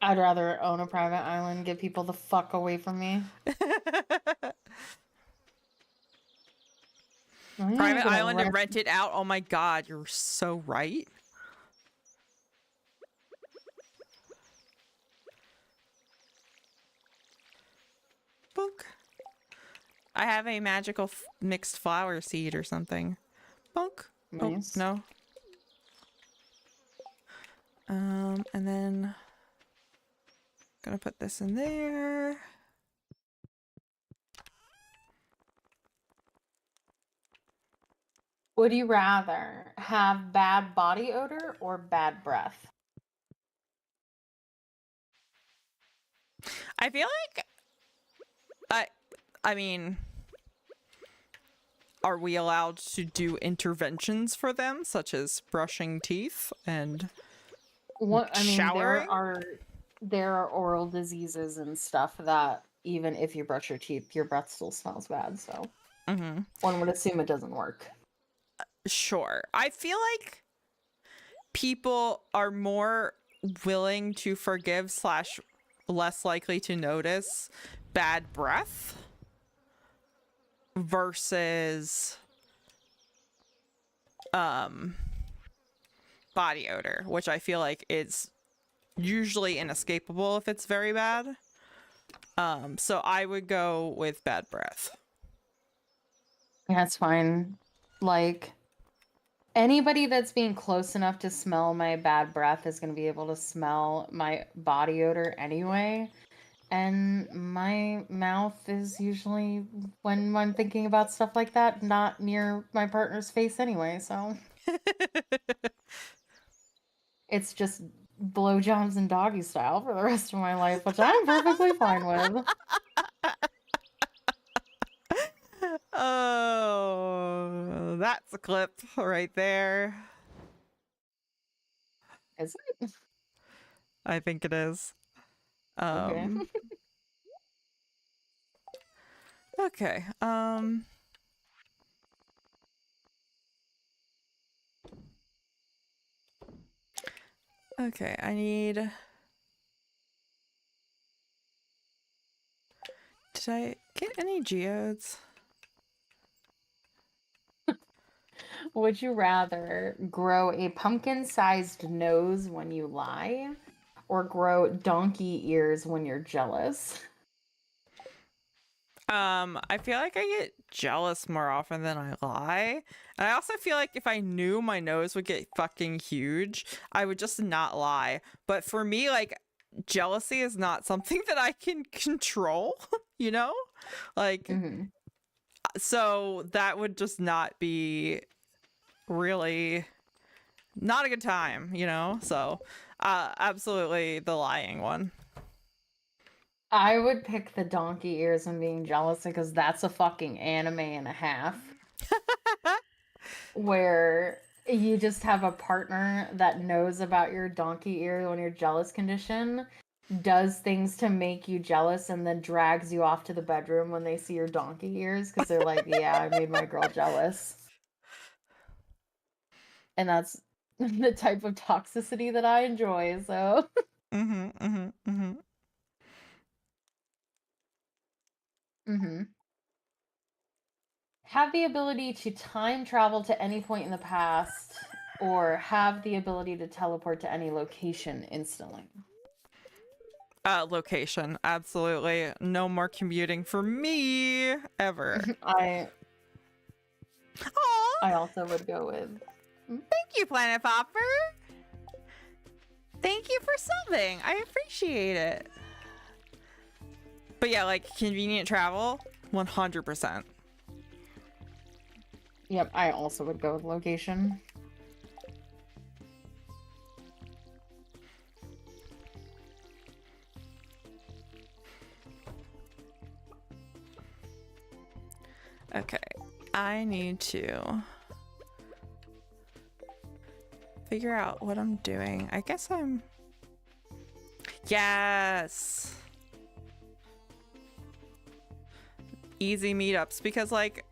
I'd rather own a private island, get people the fuck away from me. Private island and rent it out. Oh my god, you're so right. Book. I have a magical mixed flower seed or something. Bunk. Nice. Oh, no. And then gonna put this in there. Would you rather have bad body odor or bad breath? I feel like I mean, are we allowed to do interventions for them, such as brushing teeth and showering? There are oral diseases and stuff that even if you brush your teeth, your breath still smells bad. So one would assume it doesn't work. Sure. I feel like people are more willing to forgive slash less likely to notice bad breath versus body odor, which I feel like is usually inescapable if it's very bad. So I would go with bad breath. Yeah, it's fine. Like anybody that's being close enough to smell my bad breath is going to be able to smell my body odor anyway. And my mouth is usually, when I'm thinking about stuff like that, not near my partner's face anyway. So it's just blowjobs and doggy style for the rest of my life, which I'm perfectly fine with. Oh, that's a clip right there. Is it? I think it is. Okay. Okay. Okay, I need... Did I get any geodes? Would you rather grow a pumpkin-sized nose when you lie, or grow donkey ears when you're jealous? I feel like I get jealous more often than I lie. And I also feel like if I knew my nose would get fucking huge, I would just not lie. But for me, like, jealousy is not something that I can control, you know? Like, so that would just not be really not a good time, you know? So, absolutely the lying one. I would pick the donkey ears and being jealous because that's a fucking anime and a half. Where you just have a partner that knows about your donkey ear when you're jealous condition, does things to make you jealous, and then drags you off to the bedroom when they see your donkey ears because they're like, yeah, I made my girl jealous. And that's the type of toxicity that I enjoy, so. Have the ability to time travel to any point in the past, or have the ability to teleport to any location instantly. Location, absolutely. No more commuting for me ever. I Aw, also would go with thank you, Planet Popper. Thank you for subbing. I appreciate it. But yeah, like convenient travel, 100%. Yep, I also would go with location. Okay, I need to figure out what I'm doing. I guess I'm... Yes! Easy meetups, because like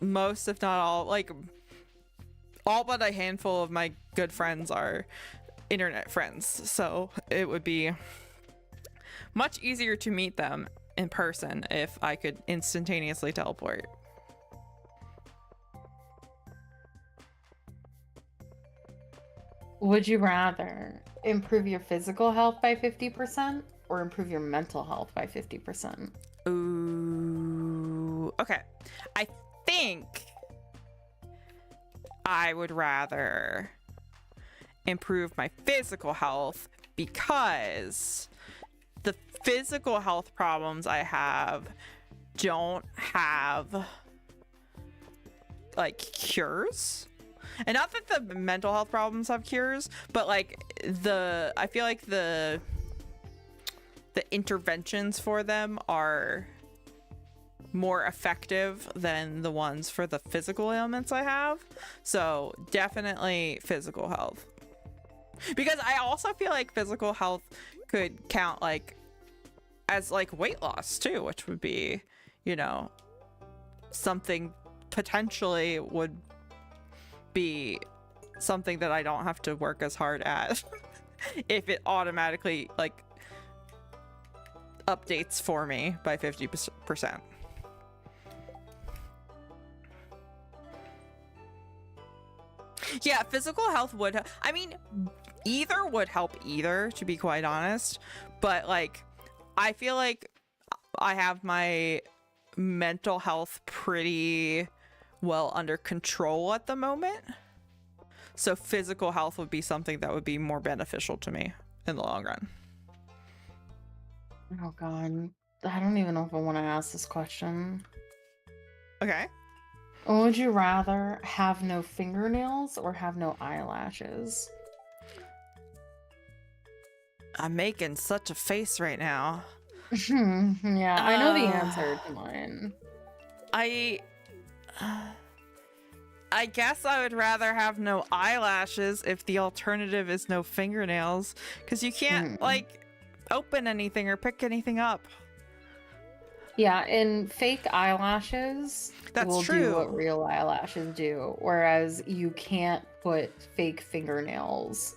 most, if not all, like all but a handful of my good friends are internet friends, so it would be much easier to meet them in person if I could instantaneously teleport. Would you rather improve your physical health by 50% or improve your mental health by 50%? Ooh, okay. I think I would rather improve my physical health because the physical health problems I have don't have like cures. And not that the mental health problems have cures, but like I feel like the interventions for them are more effective than the ones for the physical ailments I have. So definitely physical health. Because I also feel like physical health could count like as like weight loss too, which would be, you know, something potentially would be something that I don't have to work as hard at if it automatically like updates for me by 50%. Yeah, physical health would, I mean, either would help either, to be quite honest, but like I feel like I have my mental health pretty well under control at the moment. So physical health would be something that would be more beneficial to me in the long run. Oh god, I don't even know if I want to ask this question. Okay. Would you rather have no fingernails or have no eyelashes? I'm making such a face right now. Yeah, I know the answer to mine. I guess I would rather have no eyelashes if the alternative is no fingernails, because you can't like open anything or pick anything up. Yeah, and fake eyelashes That's will true. do what real eyelashes do, whereas you can't put fake fingernails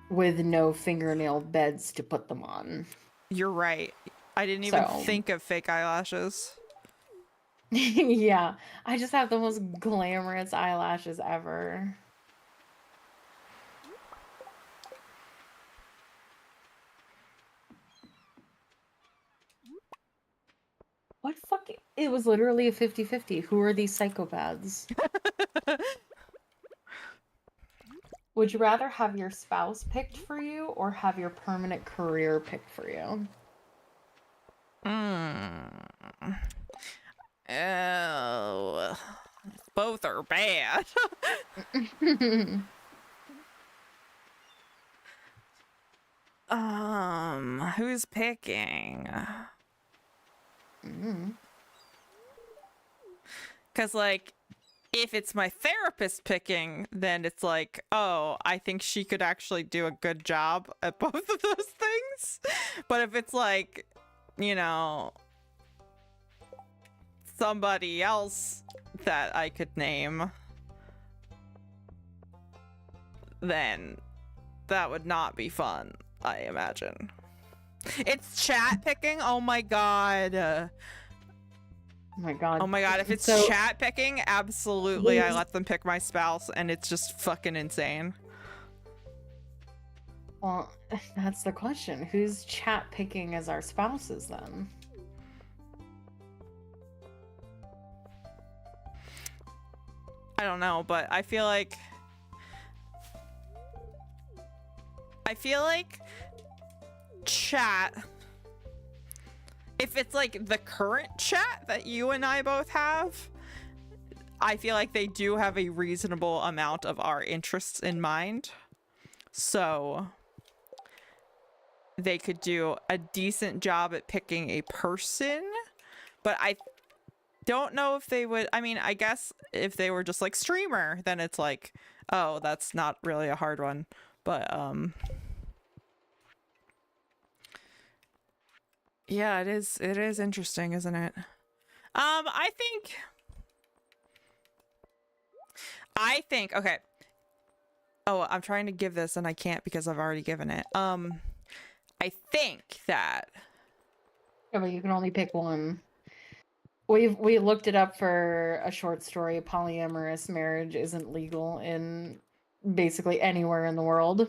with no fingernail beds to put them on. You're right. I didn't even So- think of fake eyelashes. Yeah, I just have the most glamorous eyelashes ever. What fucking... It was literally a 50-50. Who are these psychopaths? Would you rather have your spouse picked for you or have your permanent career picked for you? Oh, both are bad. Who's picking? Because like if it's my therapist picking, then it's like, oh, I think she could actually do a good job at both of those things. But if it's like, you know, somebody else that I could name, then that would not be fun, I imagine. It's chat picking? Oh my god. Oh my god. Oh my god, if it's So- chat picking, absolutely I let them pick my spouse, and it's just fucking insane. Well, that's the question. Who's chat picking as our spouses then? I don't know, but I feel like chat, if it's like the current chat that you and I both have, I feel like they do have a reasonable amount of our interests in mind. So they could do a decent job at picking a person, but I don't know if they would. I mean, I guess if they were just like streamer, then it's like, oh, that's not really a hard one. But yeah, it is interesting, isn't it? I think okay. Oh, I'm trying to give this and I can't because I've already given it. I think that Yeah, but you can only pick one. We looked it up for a short story. Polyamorous marriage isn't legal in basically anywhere in the world.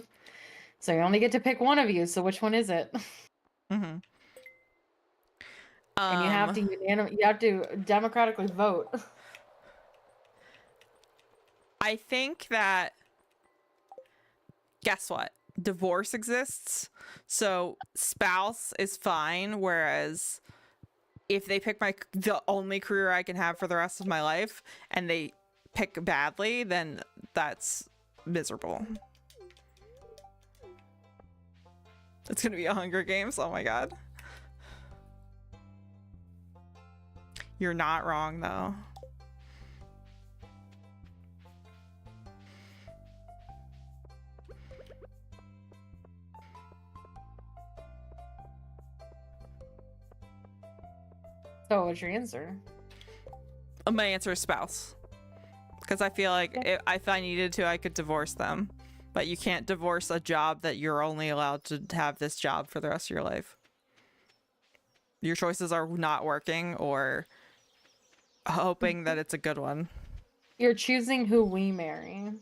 So you only get to pick one of you. So which one is it? mm-hmm. And you have to democratically vote. I think that, guess what? Divorce exists. So spouse is fine. Whereas if they pick the only career I can have for the rest of my life and they pick badly, then that's miserable. It's going to be a Hunger Games. Oh my God. You're not wrong though. So what's your answer? My answer is spouse. Because I feel like if I needed to, I could divorce them. But you can't divorce a job that you're only allowed to have this job for the rest of your life. Your choices are not working or hoping that it's a good one. You're choosing who we marry.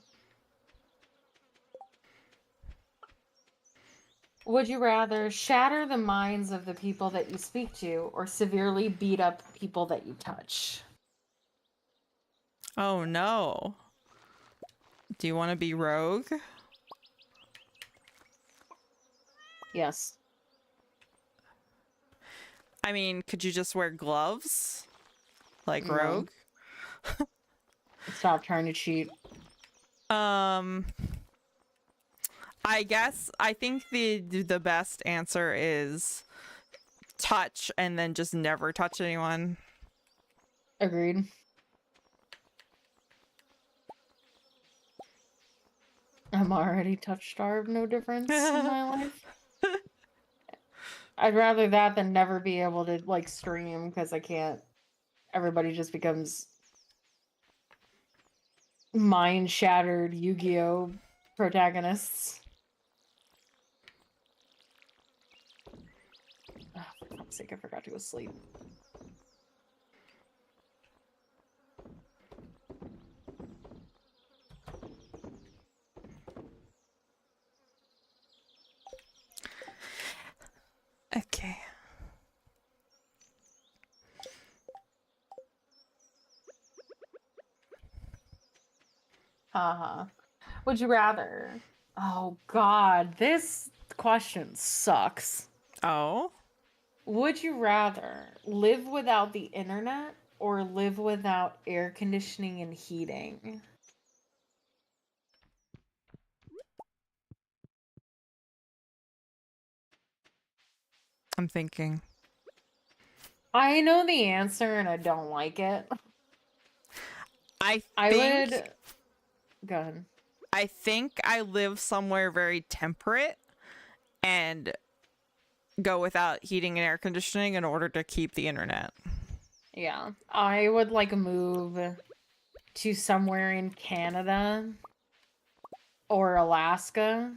Would you rather shatter the minds of the people that you speak to or severely beat up people that you touch? Oh no. Do you want to be rogue? Yes. I mean, could you just wear gloves? Like No. rogue? Stop trying to cheat. I guess I think the best answer is touch and then just never touch anyone. Agreed. I'm already touch starved, no difference in my life. I'd rather that than never be able to like stream because I can't. Everybody just becomes mind shattered Yu-Gi-Oh protagonists. Oh, for fuck's sake, I forgot to go sleep. Okay. Would you rather? Oh God, this question sucks. Oh? Would you rather live without the internet or live without air conditioning and heating? I'm thinking. I know the answer and I don't like it. I would go ahead. I think I live somewhere very temperate and go without heating and air conditioning in order to keep the internet. Yeah, I would like move to somewhere in Canada or Alaska,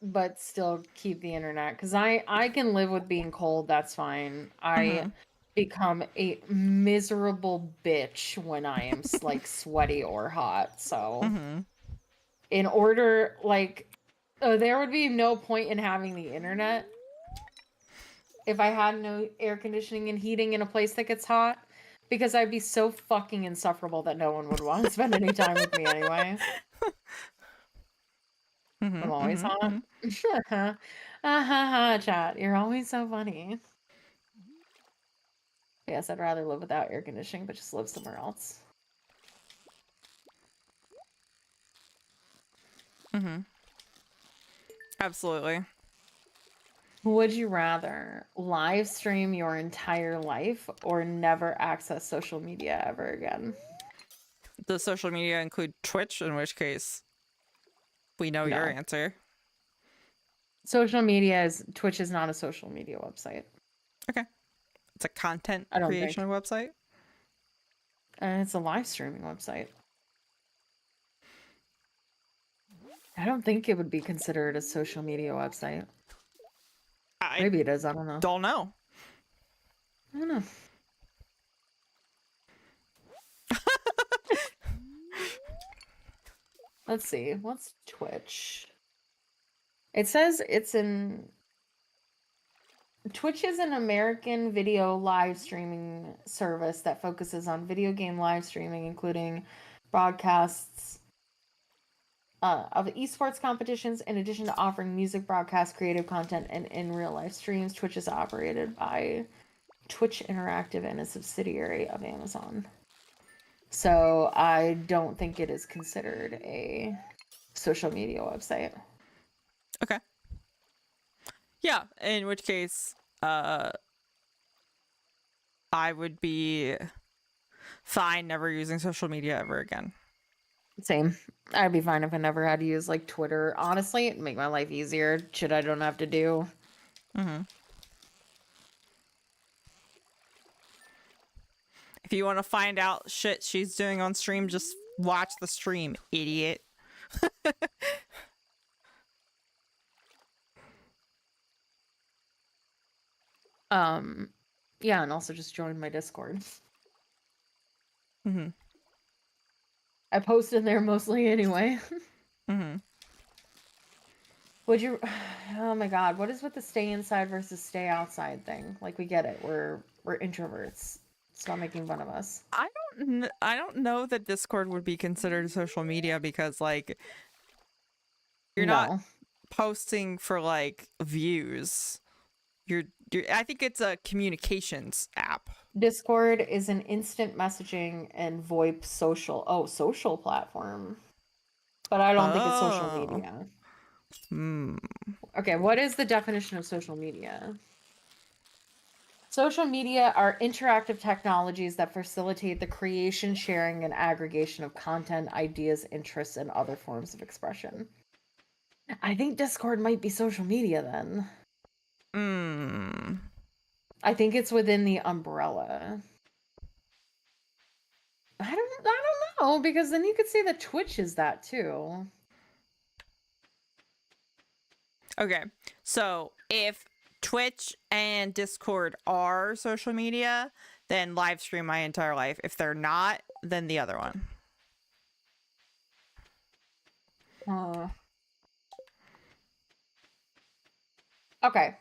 but still keep the internet because I can live with being cold. That's fine. I become a miserable bitch when I am like sweaty or hot. So in order, like, there would be no point in having the internet if I had no air conditioning and heating in a place that gets hot, because I'd be so fucking insufferable that no one would want to spend any time with me anyway. Mhm, I'm always mhm, hot. mhm. Chat. You're always so funny. Yes, I'd rather live without air conditioning, but just live somewhere else. Mhm. Absolutely. Would you rather live stream your entire life or never access social media ever again? Does social media include Twitch? In which case, we know your No. answer. Twitch is not a social media website. Okay. It's a content I don't think. creation website. And it's a live streaming website. I don't think it would be considered a social media website. I Maybe it is. I don't know. don't know. I don't know. Let's see. What's Twitch? It says it's in. Twitch is an American video live streaming service that focuses on video game live streaming, including broadcasts of esports competitions. In addition to offering music broadcast, creative content, and in real life streams, Twitch is operated by Twitch Interactive and a subsidiary of Amazon. So I don't think it is considered a social media website. Okay. Yeah, in which case, I would be fine never using social media ever again. Same. I'd be fine if I never had to use like Twitter. Honestly, it'd make my life easier. Shit I don't have to do. Mm-hmm. If you want to find out shit she's doing on stream, just watch the stream, idiot. Yeah, and also just join my Discord. Mm-hmm. I post in there mostly anyway. Mm-hmm. Would you Oh my god, what is with the stay inside versus stay outside thing? Like, we get it. We're introverts. Stop making fun of us. I don't know that Discord would be considered social media because like you're not No. posting for like views. You're I think it's a communications app. Discord is an instant messaging and VoIP social platform. But I don't think it's social Oh. media. Hmm. Okay, what is the definition of social media? Social media are interactive technologies that facilitate the creation, sharing, and aggregation of content, ideas, interests, and other forms of expression. I think Discord might be social media then. Hmm. I think it's within the umbrella. I don't know, because then you could say that Twitch is that too. Okay. So if Twitch and Discord are social media, then live stream my entire life. If they're not, then the other one. Okay.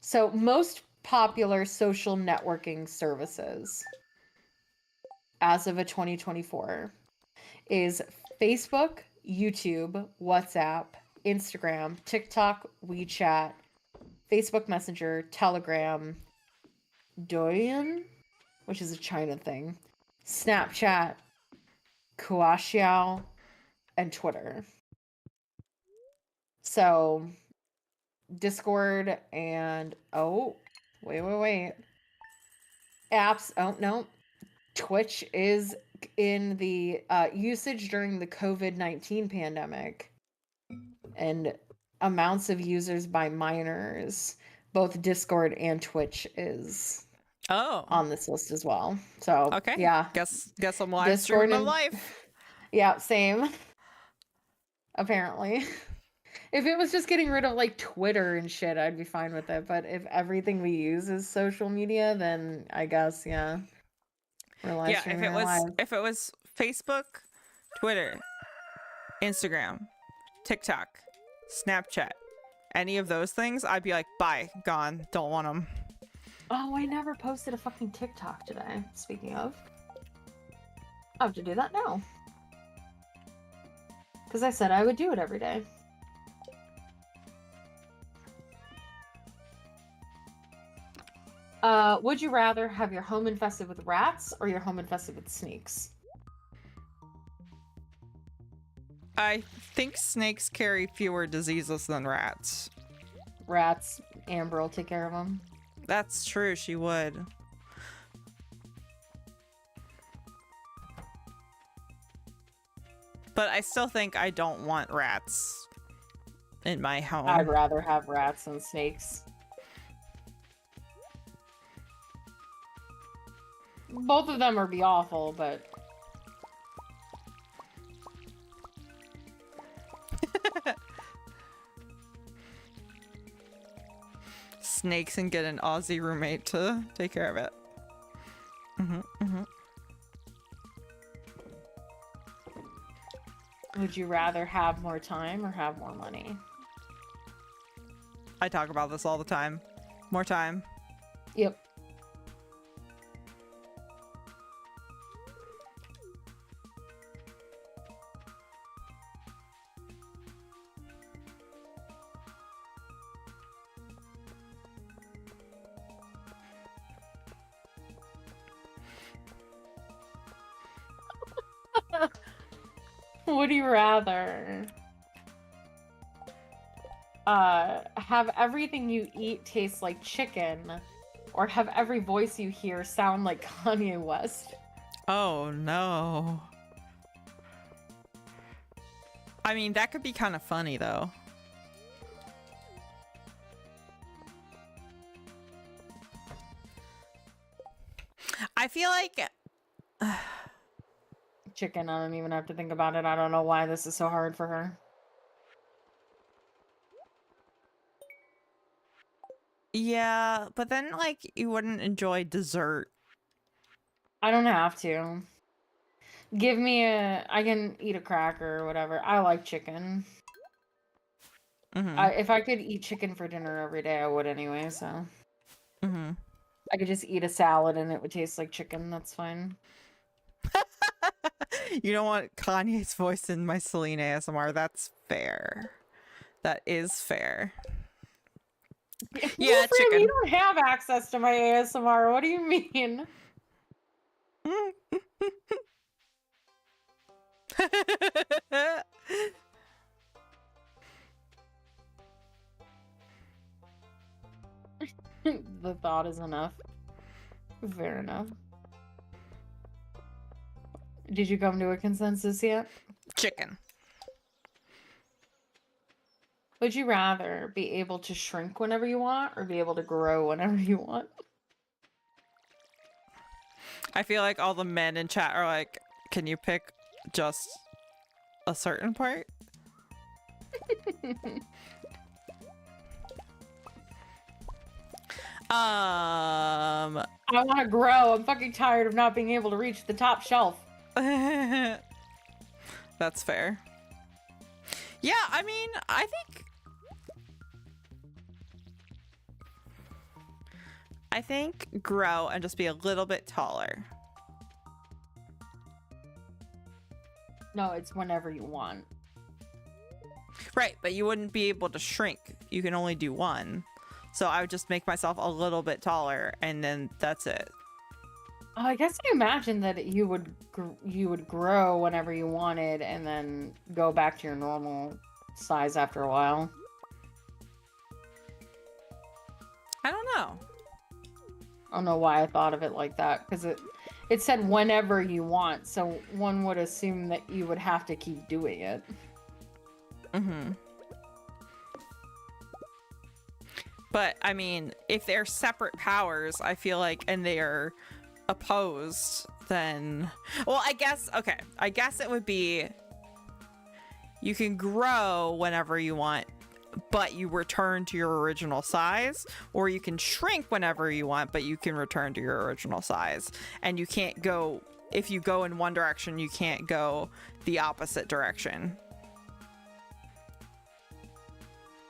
So most popular social networking services as of a 2024 is Facebook, YouTube, WhatsApp, Instagram, TikTok, WeChat, Facebook Messenger, Telegram, Douyin, which is a China thing, Snapchat, Kuaxiao, and Twitter. So Discord and wait. Apps. Oh no. Twitch is in the usage during the COVID-19 pandemic and amounts of users by minors. Both Discord and Twitch is on this list as well. So Okay. yeah, Guess I'm live Discord streaming my and life. yeah, same. Apparently. If it was just getting rid of like Twitter and shit, I'd be fine with it. But if everything we use is social media, then I guess yeah. We're live Yeah, streaming our lives. if it was Facebook, Twitter, Instagram, TikTok, Snapchat, any of those things, I'd be like, bye, gone, don't want them. Oh, I never posted a fucking TikTok today. Speaking of, I have to do that now. Because I said I would do it every day. Would you rather have your home infested with rats or your home infested with snakes? I think snakes carry fewer diseases than rats. Rats, Amber will take care of them. That's true, she would. But I still think I don't want rats in my home. I'd rather have rats than snakes. Both of them would be awful, but... Snakes and get an Aussie roommate to take care of it. Would you rather have more time or have more money? I talk about this all the time. More time. Yep. Would you rather have everything you eat taste like chicken or have every voice you hear sound like Kanye West? Oh no. I mean, that could be kind of funny though. I feel like Chicken, I don't even have to think about it. I don't know why this is so hard for her. yeah, but then like you wouldn't enjoy dessert. I don't have to. Give me I can eat a cracker or whatever. I like chicken. If I could eat chicken for dinner every day, I would anyway, so. I could just eat a salad and it would taste like chicken. That's fine. You don't want Kanye's voice in my Celine ASMR. That's fair. That is fair. Yeah, Wolfram, chicken. you don't have access to my ASMR. What do you mean? The thought is enough. Fair enough. Did you come to a consensus yet? Chicken. Would you rather be able to shrink whenever you want or be able to grow whenever you want? I feel like all the men in chat are like, can you pick just a certain part? I want to grow. I'm fucking tired of not being able to reach the top shelf. That's fair. Yeah, I mean, I think grow and just be a little bit taller. No, it's whenever you want. Right, but you wouldn't be able to shrink. You can only do one. So I would just make myself a little bit taller and then that's it. Oh, I guess I imagine that you would grow whenever you wanted and then go back to your normal size after a while. I don't know. I don't know why I thought of it like that, because it said whenever you want, so one would assume that you would have to keep doing it. But I mean, if they're separate powers, I feel like, and they're opposed, then, well, I guess it would be you can grow whenever you want, but you return to your original size, or you can shrink whenever you want, but you can return to your original size. And you can't go, if you go in one direction, you can't go the opposite direction.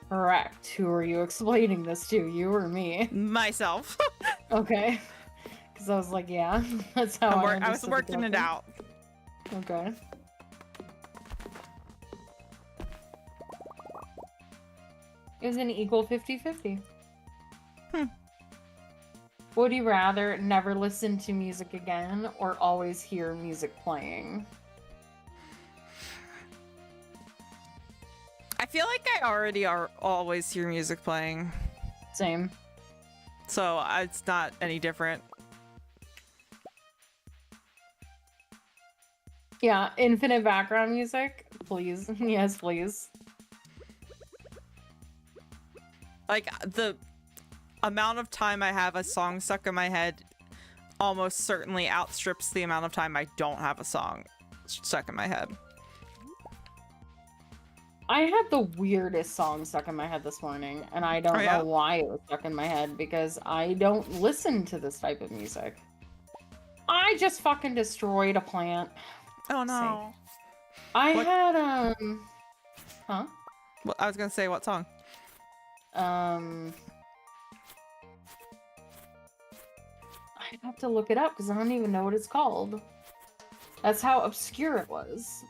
Correct. Who are you explaining this to? You or me? Myself. Okay. Because I was like, yeah, that's how I I was understood the working it question. out. Okay. It was an equal 50-50. Would you rather never listen to music again or always hear music playing? I feel like I already always hear music playing, Same. so it's not any different. Yeah, infinite background music, please. Yes, please. Like, the amount of time I have a song stuck in my head almost certainly outstrips the amount of time I don't have a song stuck in my head. I had the weirdest song stuck in my head this morning, and I don't Oh, yeah? know why it was stuck in my head because I don't listen to this type of music. I just fucking destroyed a plant. Oh no. I What- had huh? Well, I was gonna say, what song? I'd have to look it up because I don't even know what it's called. That's how obscure it was.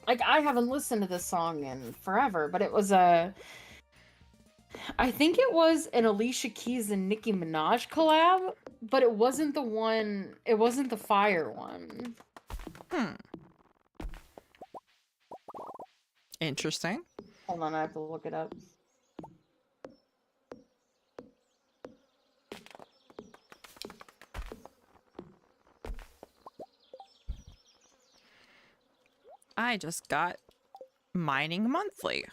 Like, I haven't listened to this song in forever, but it was I think it was an Alicia Keys and Nicki Minaj collab, but it wasn't the one, it wasn't the Fire one. Interesting. Hold on, I have to look it up. I just got Mining Monthly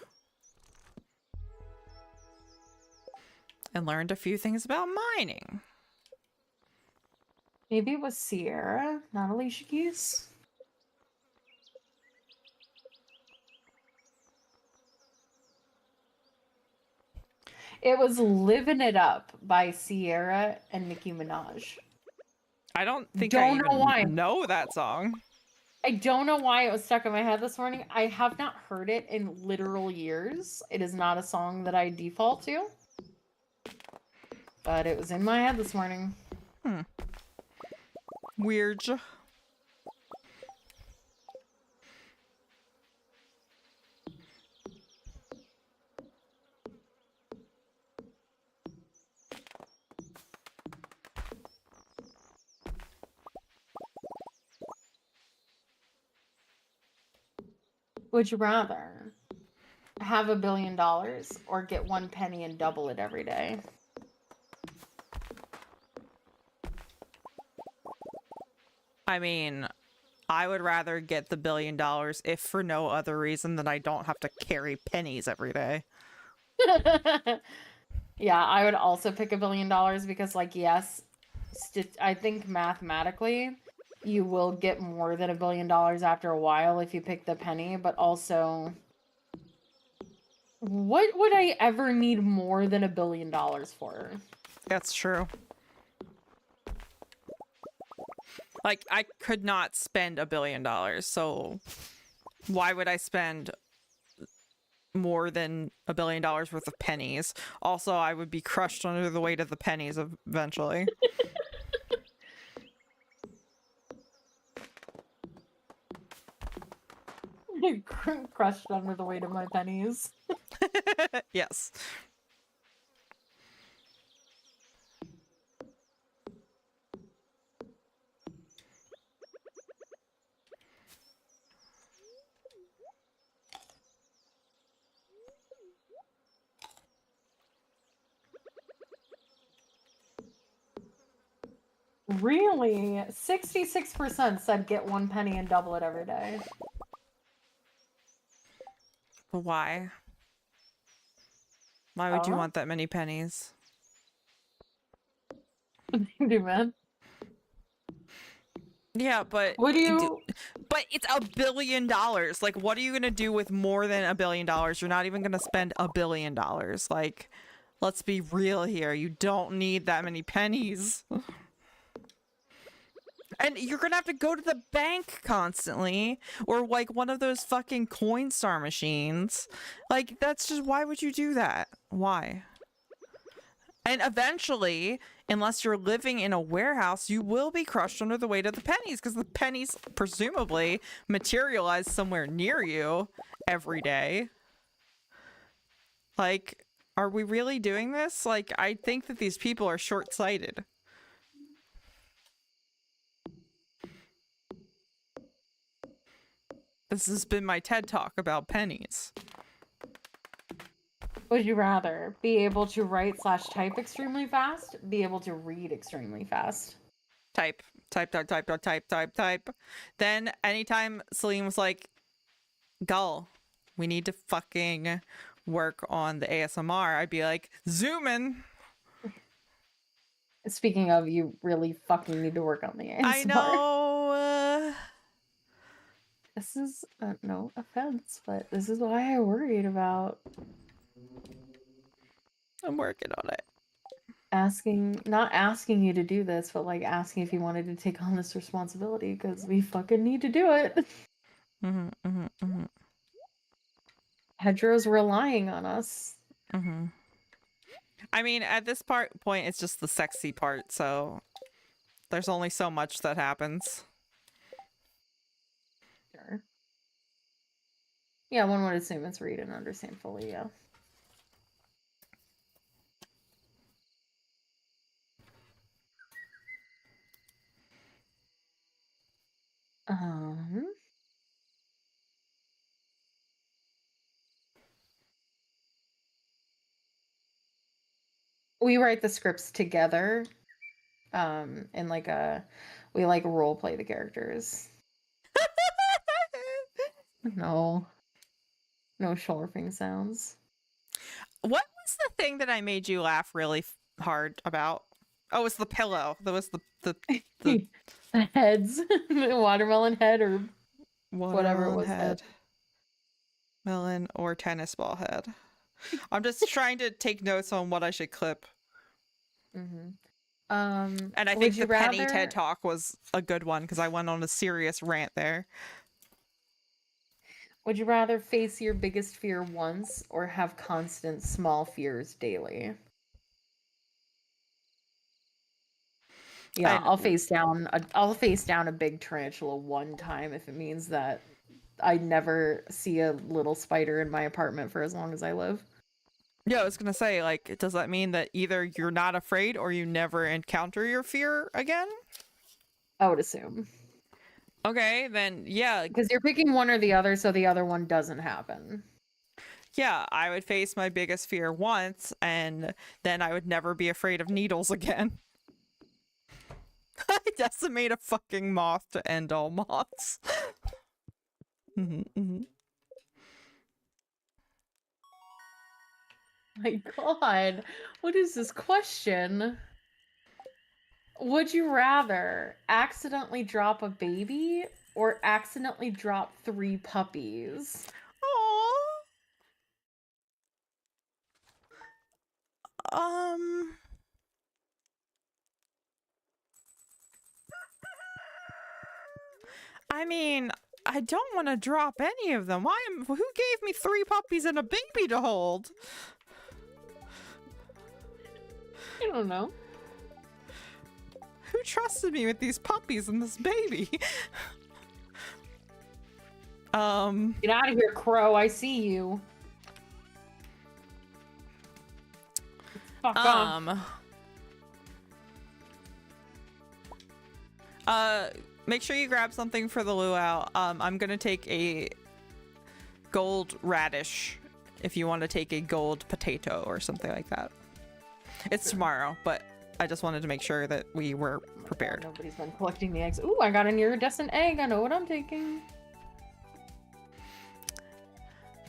and learned a few things about mining. Maybe it was Sierra, not Alicia Keys. It was Living It Up by Sierra and Nicki Minaj. I don't think Don't I know even why. know that song. I don't know why it was stuck in my head this morning. I have not heard it in literal years. It is not a song that I default to. But it was in my head this morning. Weird. Would you rather have $1 billion or get 1 penny and double it every day? I mean, I would rather get the $1 billion if for no other reason than I don't have to carry pennies every day. Yeah, I would also pick $1 billion because, like, yes, I think mathematically you will get more than $1 billion after a while if you pick the penny, but also, what would I ever need more than $1 billion for? That's true. Like, I could not spend $1 billion, so why would I spend more than $1 billion worth of pennies? Also, I would be crushed under the weight of the pennies eventually. Crushed under the weight of my pennies. Yes. Really? 66% said get 1 penny and double it every day. But why? Why would you Oh. want that many pennies? Do man. Yeah, but What do you? but it's $1 billion. Like, what are you gonna do with more than $1 billion? You're not even gonna spend $1 billion. Like, let's be real here. You don't need that many pennies. And you're gonna have to go to the bank constantly, or like one of those fucking Coinstar machines. Like, that's just, why would you do that? Why? And eventually, unless you're living in a warehouse, you will be crushed under the weight of the pennies, because the pennies presumably materialize somewhere near you every day. Like, are we really doing this? Like, I think that these people are short-sighted. This has been my TED Talk about pennies. Would you rather be able to write / type extremely fast, be able to read extremely fast? Type, type, type, type, type, type, type, type. Then anytime Celine was like, Gull, we need to fucking work on the ASMR, I'd be like, zoom in. Speaking of, you really fucking need to work on the ASMR. I know. This is no offense, but this is why I worried about I'm working on it. not asking you to do this, but like asking if you wanted to take on this responsibility, because we fucking need to do it. Mm-hmm, mm-hmm, mm-hmm, Hedgero's relying on us. mm-hmm. I mean, at this point, it's just the sexy part, so there's only so much that happens. Sure. Yeah, one would assume it's read and understand fully, yeah. Um, we write the scripts together. And like we like role play the characters. No. No slurping sounds. What was the thing that I made you laugh really hard about? Oh, it's the pillow. That was the The heads. The watermelon head or whatever it watermelon was. head. Melon or tennis ball head. I'm just trying to take notes on what I should clip. Mm-hmm. And I think the penny TED Talk was a good one because I went on a serious rant there. Would you rather face your biggest fear once or have constant small fears daily? Yeah, And- I'll face down a big tarantula one time if it means that I never see a little spider in my apartment for as long as I live. Yeah, I was gonna say, like, does that mean that either you're not afraid or you never encounter your fear again? I would assume. Okay, then yeah. Because you're picking one or the other, so the other one doesn't happen. Yeah, I would face my biggest fear once, and then I would never be afraid of needles again. I decimate a fucking moth to end all moths. My God, what is this question? Would you rather accidentally drop a baby or accidentally drop 3 puppies? Aww. I mean, I don't want to drop any of them. Who gave me 3 puppies and a baby to hold? I don't know. Who trusted me with these puppies and this baby? Get out of here, Crow. I see you. Fuck off. Make sure you grab something for the luau. I'm gonna take a gold radish if you want to take a gold potato or something like that. It's tomorrow, but I just wanted to make sure that we were prepared. Nobody's been collecting the eggs. Ooh, I got an iridescent egg. I know what I'm taking.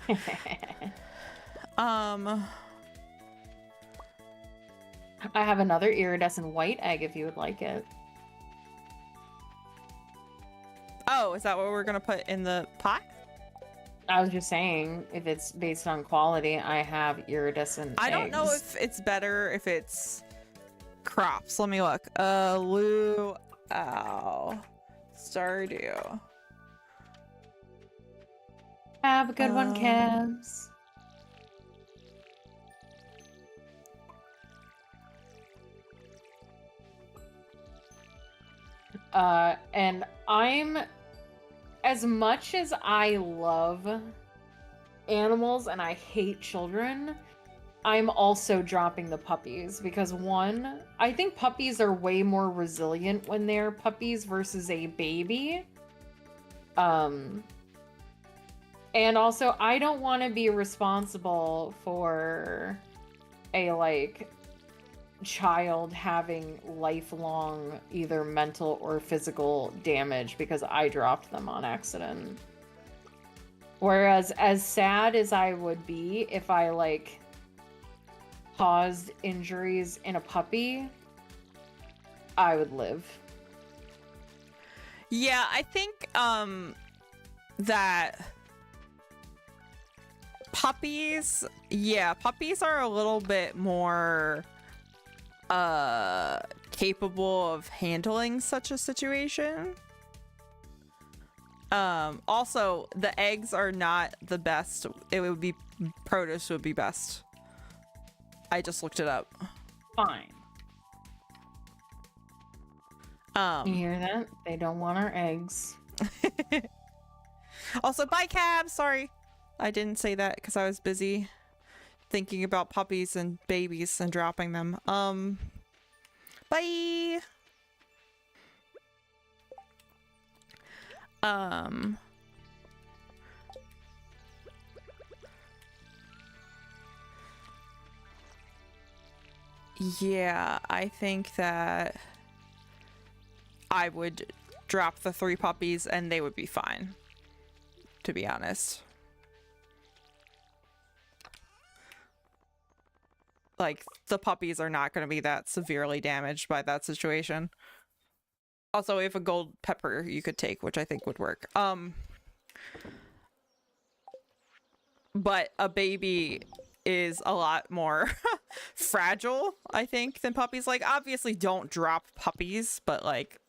I have another iridescent white egg if you would like it. Oh, is that what we're gonna put in the pot? I was just saying, if it's based on quality, I have iridescent I don't know eggs. if it's better if it's crops. Let me look. Luau. Ow. Stardew. Have a good one, Cabs. And I'm, as much as I love animals and I hate children, I'm also dropping the puppies because one, I think puppies are way more resilient when they're puppies versus a baby. And also I don't want to be responsible for a like child having lifelong either mental or physical damage because I dropped them on accident. Whereas as sad as I would be if I like caused injuries in a puppy, I would live. Yeah, I think that puppies are a little bit more capable of handling such a situation. Also, the eggs are not the best. It would be produce would be best. I just looked it up. Fine. You hear that? They don't want our eggs. Also, bye, Cab. Sorry, I didn't say that because I was busy thinking about puppies and babies and dropping them. Bye. Yeah, I think that I would drop the 3 puppies and they would be fine, to be honest. Like, the puppies are not going to be that severely damaged by that situation. Also, if a gold pepper you could take, which I think would work. But a baby is a lot more fragile, I think, than puppies. Like, obviously don't drop puppies, but like...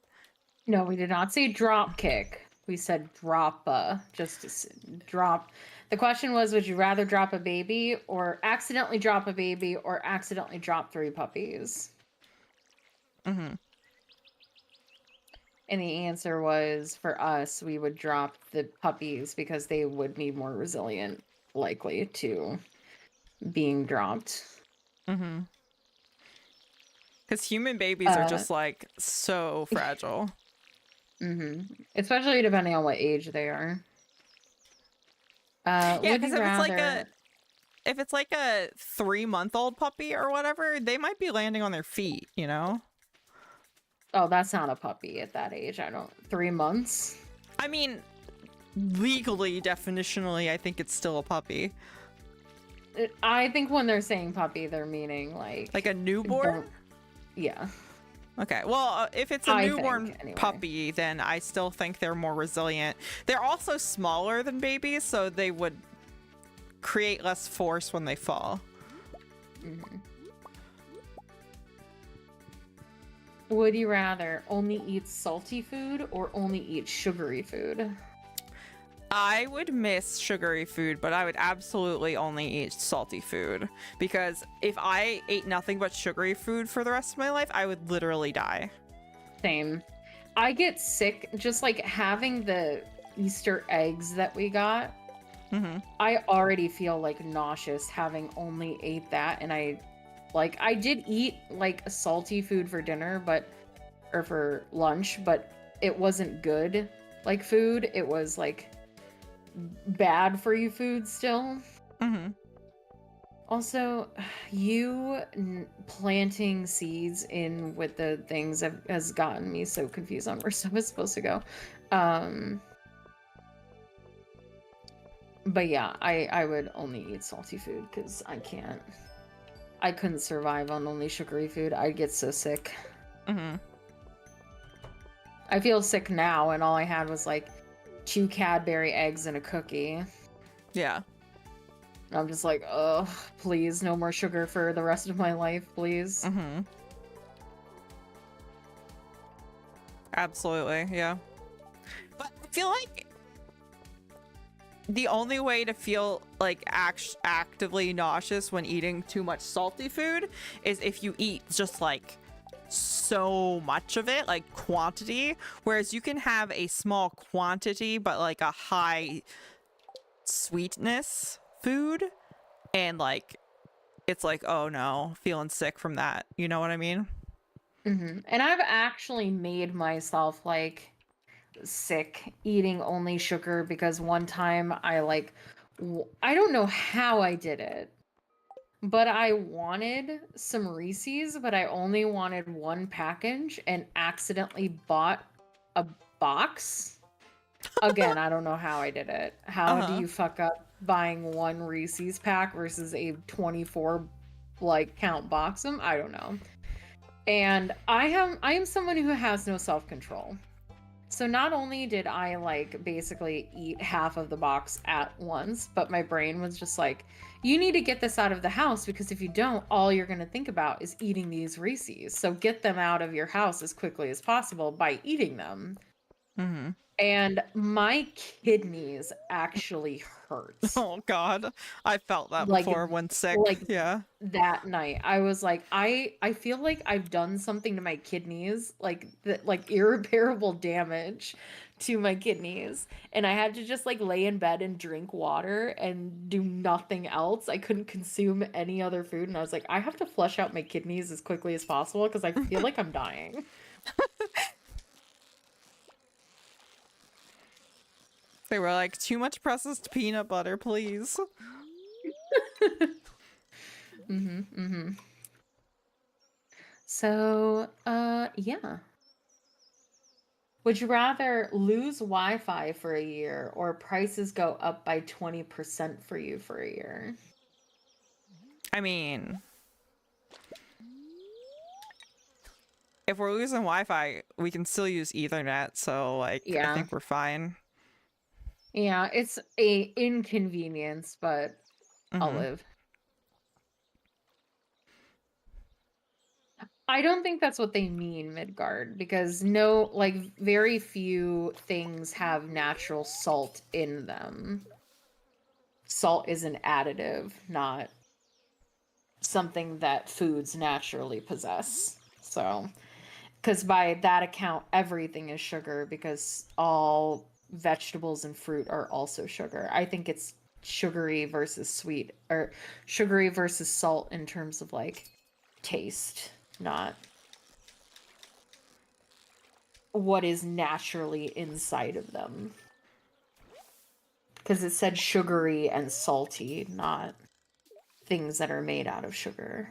No, we did not say drop kick. We said drop, just drop. The question was, would you rather drop a baby or accidentally drop a baby or accidentally drop 3 puppies? Mm-hmm. And the answer was, for us, we would drop the puppies because they would be more resilient, likely, to being dropped. Mm-hmm. Because human babies are just, like, so fragile. Mm-hmm. Especially depending on what age they are. Yeah, because rather... if it's like a 3-month-old puppy or whatever, they might be landing on their feet, you know? Oh, that's not a puppy at that age. 3 months? I mean, legally, definitionally, I think it's still a puppy. I think when they're saying puppy, they're meaning like a newborn? Yeah. Okay, well, if it's a newborn puppy, then I still think they're more resilient. They're also smaller than babies, so they would create less force when they fall. Mm-hmm. Would you rather only eat salty food or only eat sugary food? I would miss sugary food, but I would absolutely only eat salty food. Because if I ate nothing but sugary food for the rest of my life, I would literally die. Same. I get sick just like having the Easter eggs that we got. Mm-hmm. I already feel like nauseous having only ate that, and I did eat like a salty food for dinner, or for lunch, but it wasn't good like food. It was like bad for you food still. Mm-hmm. Also, you planting seeds in with the things has gotten me so confused on where stuff is supposed to go. But yeah, I would only eat salty food because I couldn't survive on only sugary food. I'd get so sick. Mm-hmm. I feel sick now, and all I had was like 2 Cadbury eggs and a cookie. Yeah. I'm just like, oh, please, no more sugar for the rest of my life, please. Mm-hmm. Absolutely, yeah. But I feel like the only way to feel like actively nauseous when eating too much salty food is if you eat just like so much of it, like quantity, whereas you can have a small quantity but like a high sweetness food, and like it's like, oh no, feeling sick from that, you know what I mean? And I've actually made myself like sick eating only sugar because one time I like I don't know how I did it, but I wanted some Reese's, but I only wanted one package and accidentally bought a box. Again, I don't know how I did it. How do Uh-huh. you fuck up buying one Reese's pack versus a 24 like count box them? I don't know. And I am someone who has no self-control. So not only did I like basically eat half of the box at once, but my brain was just like, you need to get this out of the house because if you don't, all you're going to think about is eating these Reese's. So get them out of your house as quickly as possible by eating them. Mm-hmm. And my kidneys actually hurt. Oh god, I felt that Like before when sick. like Yeah. that night I was like, I feel like I've done something to my kidneys, like like irreparable damage to my kidneys, and I had to just like lay in bed and drink water and do nothing else. I couldn't consume any other food, and I was like, I have to flush out my kidneys as quickly as possible because I feel like I'm dying. They were like, too much processed peanut butter, please. Mm-hmm. So yeah, would you rather lose Wi-Fi for a year or prices go up by 20% for you for a year? I mean, if we're losing Wi-Fi, we can still use Ethernet, so like I Yeah. think we're fine. Yeah, it's a inconvenience, but I'll Mm-hmm. live. I don't think that's what they mean, Midgard, because no, like very few things have natural salt in them. Salt is an additive, not something that foods naturally possess. So, because by that account, everything is sugar because all vegetables and fruit are also sugar. I think it's sugary versus sweet, or sugary versus salt in terms of like taste, not what is naturally inside of them. Because it said sugary and salty, not things that are made out of sugar.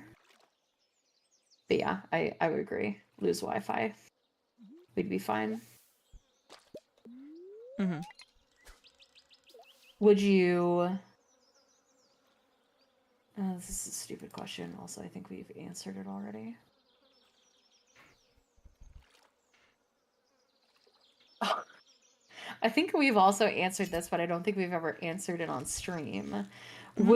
But yeah, I would agree. Lose Wi-Fi. We'd be fine. Mm-hmm. Would you... this is a stupid question. Also, I think we've answered it already. I think we've also answered this, but I don't think we've ever answered it on stream. Mm-hmm.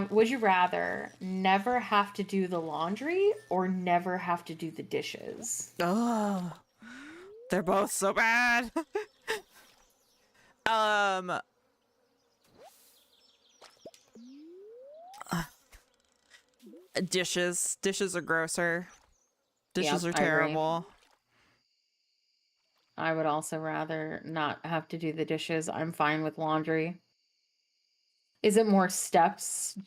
Would you rather never have to do the laundry or never have to do the dishes? Oh, they're both so bad. um, dishes are grosser. Yeah, Dishes are I agree. terrible. I would also rather not have to do the dishes. I'm fine with laundry. Is it more steps,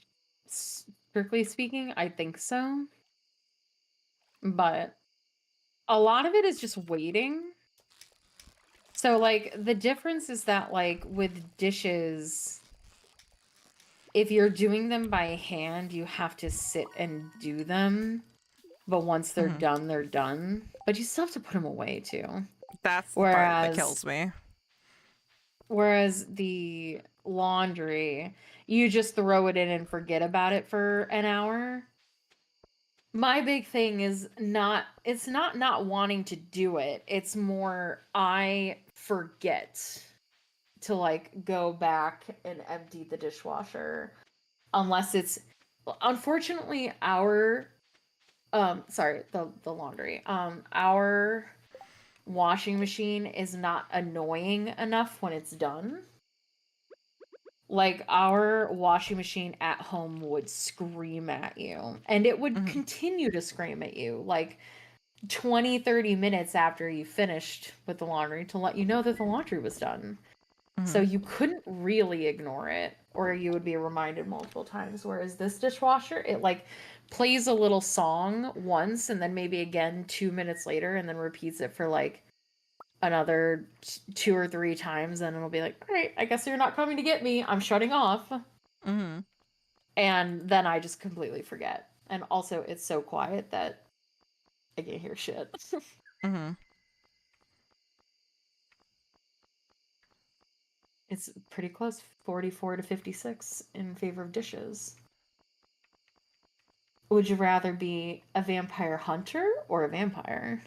strictly speaking? I think so. But a lot of it is just waiting. So, like, the difference is that, like, with dishes, if you're doing them by hand, you have to sit and do them. But once they're Mm-hmm. done, they're done. But you still have to put them away, too. That's the part that Whereas kills me. Whereas the laundry, you just throw it in and forget about it for an hour. My big thing is it's not wanting to do it. It's more I forget to like go back and empty the dishwasher unless it's unfortunately our sorry, the laundry. Our washing machine is not annoying enough when it's done. Like, our washing machine at home would scream at you, and it would continue to scream at you, like 20, 30 minutes after you finished with the laundry to let you know that the laundry was done. So you couldn't really ignore it, or you would be reminded multiple times. Whereas this dishwasher, it like plays a little song once and then maybe again 2 minutes later and then repeats it for like another 2 or 3 times, and it'll be like, all right, I guess you're not coming to get me. I'm shutting off. And then I just completely forget. And also, it's so quiet that I can't hear shit. It's pretty close, 44 to 56 in favor of dishes. Would you rather be a vampire hunter or a vampire?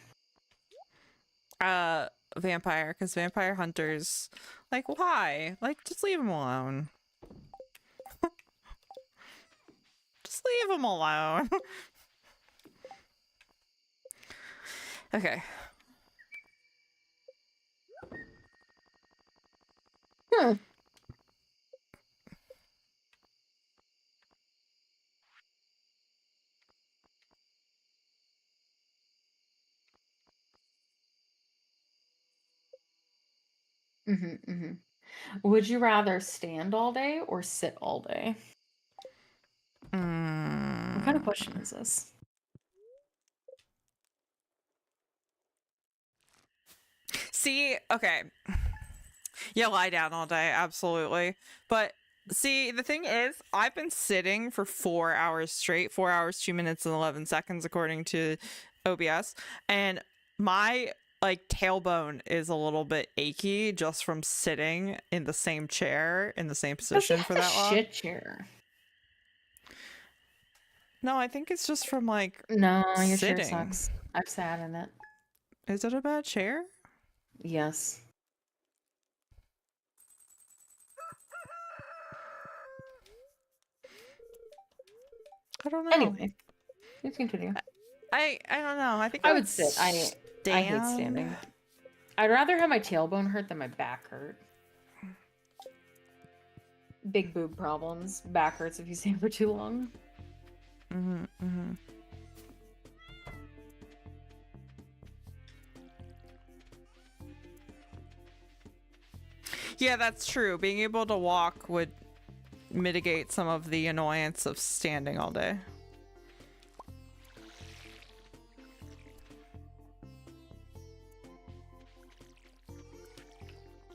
Vampire, because vampire hunters, like, why? Like, just leave them alone. Just leave them alone. Okay. Would you rather stand all day or sit all day? What kind of question is this? See, okay. Yeah, lie down all day, absolutely. But see, the thing is, I've been sitting for 4 hours straight, 4 hours, 2 minutes, and 11 seconds, according to OBS. And my like tailbone is a little bit achy just from sitting in the same chair in the same position for that long. Shit chair. No, I think it's just from like No, your sitting. chair sucks. I've sat in it. Is it a bad chair? Yes. I don't know. Anyway, let's continue. I don't know. I think I would sit. I hate standing. I'd rather have my tailbone hurt than my back hurt. Big boob problems. Back hurts if you stand for too long. Yeah, that's true. Being able to walk would mitigate some of the annoyance of standing all day.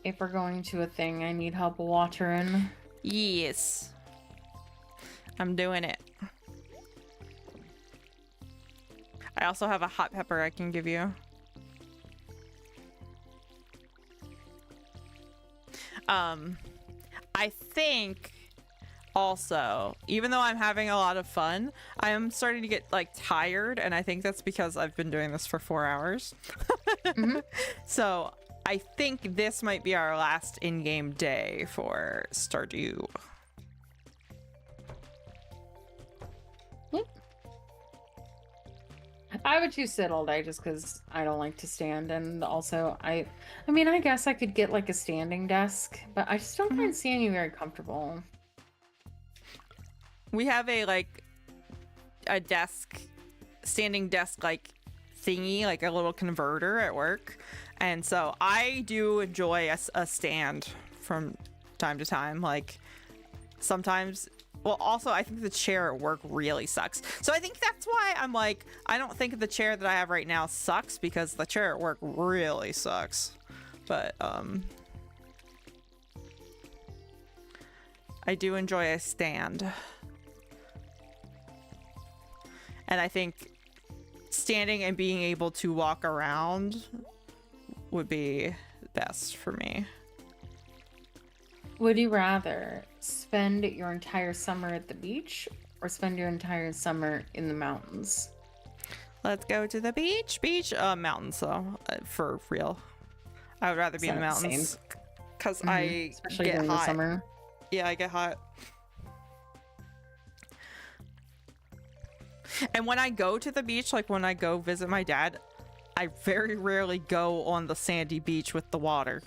If we're going to a thing, I need help watering. Yes. I'm doing it. I also have a hot pepper I can give you. I think also, even though I'm having a lot of fun, I am starting to get like tired, and I think that's because I've been doing this for 4 hours. So I think this might be our last in-game day for Stardew. I would choose sit all day just because I don't like to stand, and also I mean, I guess I could get like a standing desk, but I just don't find standing very comfortable. We have a desk, standing desk like thingy, like a little converter at work, and so I do enjoy a stand from time to time. Like sometimes. Well, also, I think the chair at work really sucks. So I think that's why I'm like, I don't think the chair that I have right now sucks, because the chair at work really sucks. But, I do enjoy a stand. And I think standing and being able to walk around would be best for me. Would you rather spend your entire summer at the beach or spend your entire summer in the mountains? Let's go to the beach. Mountains though, for real. I would rather be in the mountains because I especially get during hot. the summer. Yeah, I get hot. And when I go to the beach, like when I go visit my dad, I very rarely go on the sandy beach with the water.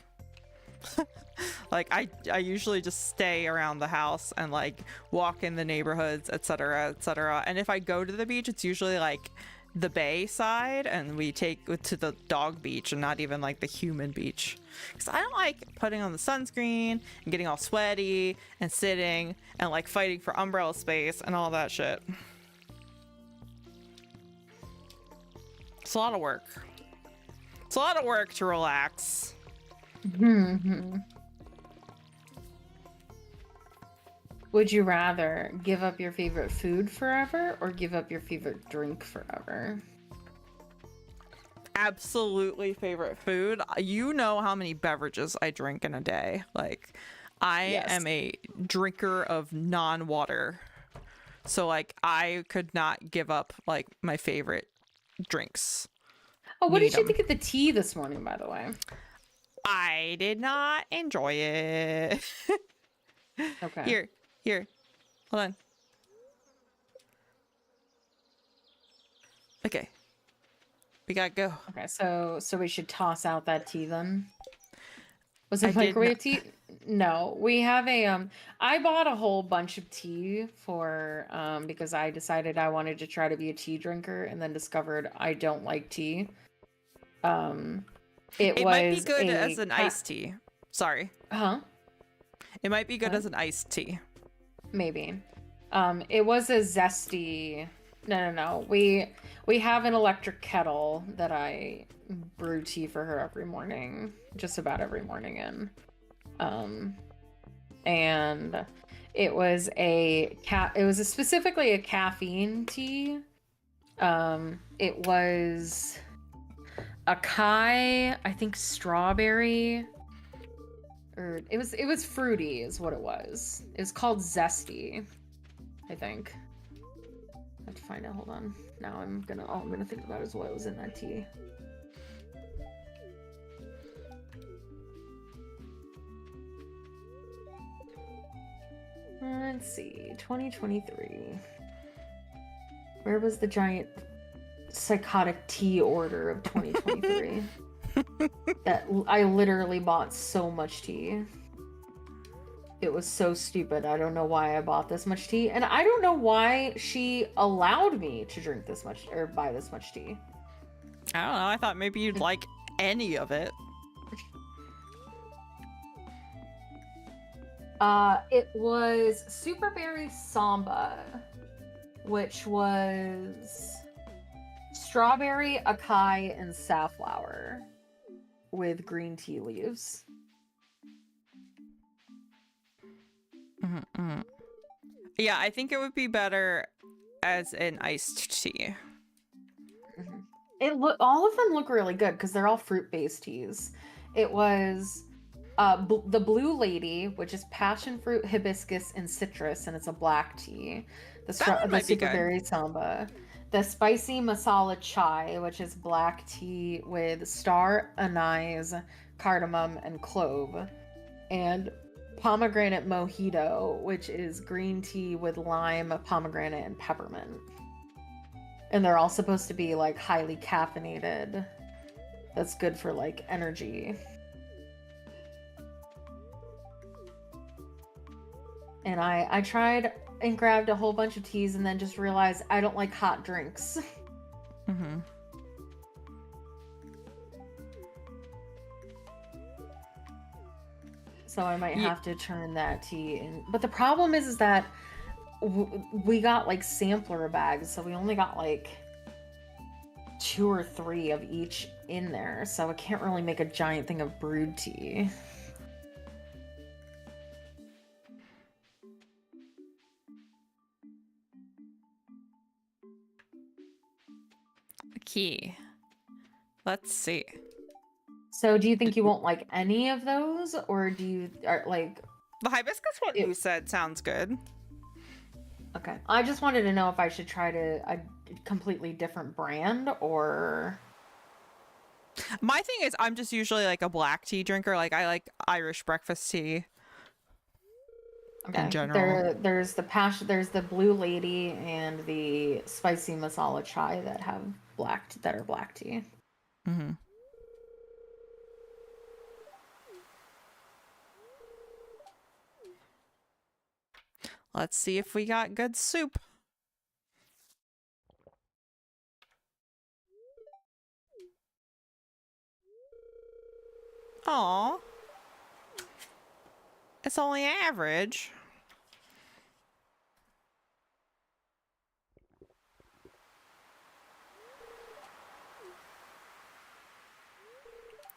Like I usually just stay around the house and like walk in the neighborhoods, etc., etc. And if I go to the beach, it's usually like the bay side, and we take to the dog beach and not even like the human beach, because I don't like putting on the sunscreen and getting all sweaty and sitting and like fighting for umbrella space and all that shit. It's a lot of work. It's a lot of work to relax. Would you rather give up your favorite food forever or give up your favorite drink forever? Absolutely favorite food. You know how many beverages I drink in a day. Like, I Yes. am a drinker of non-water. So like I could not give up like my favorite drinks. Oh, what did Need you 'em. think of the tea this morning, by the way? I did not enjoy it. Okay. Here. Hold on. Okay. We gotta go. Okay, so we should toss out that tea then. Was I it did microwave tea? No, we have a I bought a whole bunch of tea for because I decided I wanted to try to be a tea drinker and then discovered I don't like tea. It It might be was good a as an iced tea. Sorry. Huh? It might be good Huh? as an iced tea. Maybe. It was a zesty. No. We have an electric kettle that I brew tea for her every morning, just about every morning in. And it was specifically a caffeine tea. It was acai, I think strawberry, or it was fruity is what it was. It was called zesty, I think. I have to find it. Hold on. Now I'm gonna think about is what was in that tea. Let's see. 2023. Where was the giant psychotic tea order of 2023? That I literally bought so much tea. It was so stupid. I don't know why I bought this much tea, and I don't know why she allowed me to drink this much or buy this much tea. I don't know. I thought maybe you'd like any of it. It was Super Berry Samba, which was strawberry, acai, and safflower with green tea leaves. Mm-hmm. Yeah, I think it would be better as an iced tea. All of them look really good because they're all fruit-based teas. It was the Blue Lady, which is passion fruit, hibiscus, and citrus, and it's a black tea. That might be Super good. Berry Samba. The Spicy Masala Chai, which is black tea with star anise, cardamom, and clove. And Pomegranate Mojito, which is green tea with lime, pomegranate, and peppermint. And they're all supposed to be like highly caffeinated. That's good for like energy. And I tried and grabbed a whole bunch of teas and then just realized I don't like hot drinks. Mm-hmm. So I might have to turn that tea in. But the problem is that we got like sampler bags, so we only got like 2 or 3 of each in there, so I can't really make a giant thing of brewed tea. Key. Let's see. So do you think you won't like any of those, or do you like? The hibiscus one you said sounds good. Okay, I just wanted to know if I should try a completely different brand or. My thing is, I'm just usually like a black tea drinker. Like I like Irish breakfast tea. Okay. In general. There's the Blue Lady and the Spicy Masala Chai that are black tea. Mm-hmm. Let's see if we got good soup. Aw. It's only average.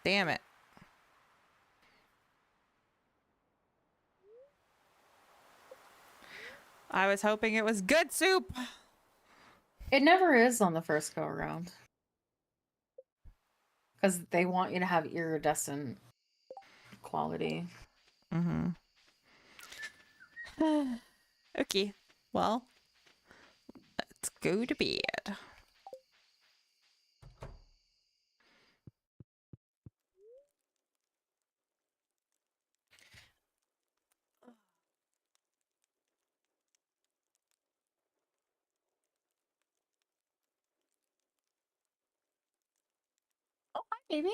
Damn it. I was hoping it was good soup. It never is on the first go around. Because they want you to have iridescent quality. Mm-hmm. Okay. Well, let's go to bed. Oh, hi, baby.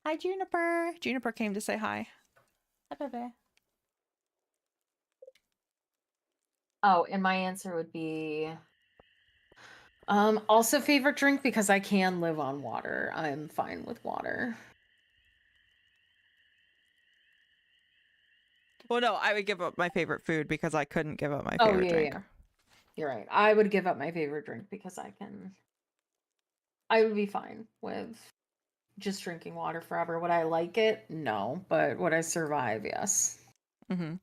Hi, Juniper. Juniper came to say hi. Hi, baby. Oh, and my answer would be also favorite drink because I can live on water. I'm fine with water. Well, no, I would give up my favorite food because I couldn't give up my Oh, favorite yeah, drink. yeah. You're right. I would give up my favorite drink because I would be fine with just drinking water forever. Would I like it? No. But would I survive? Yes. Mm-hmm.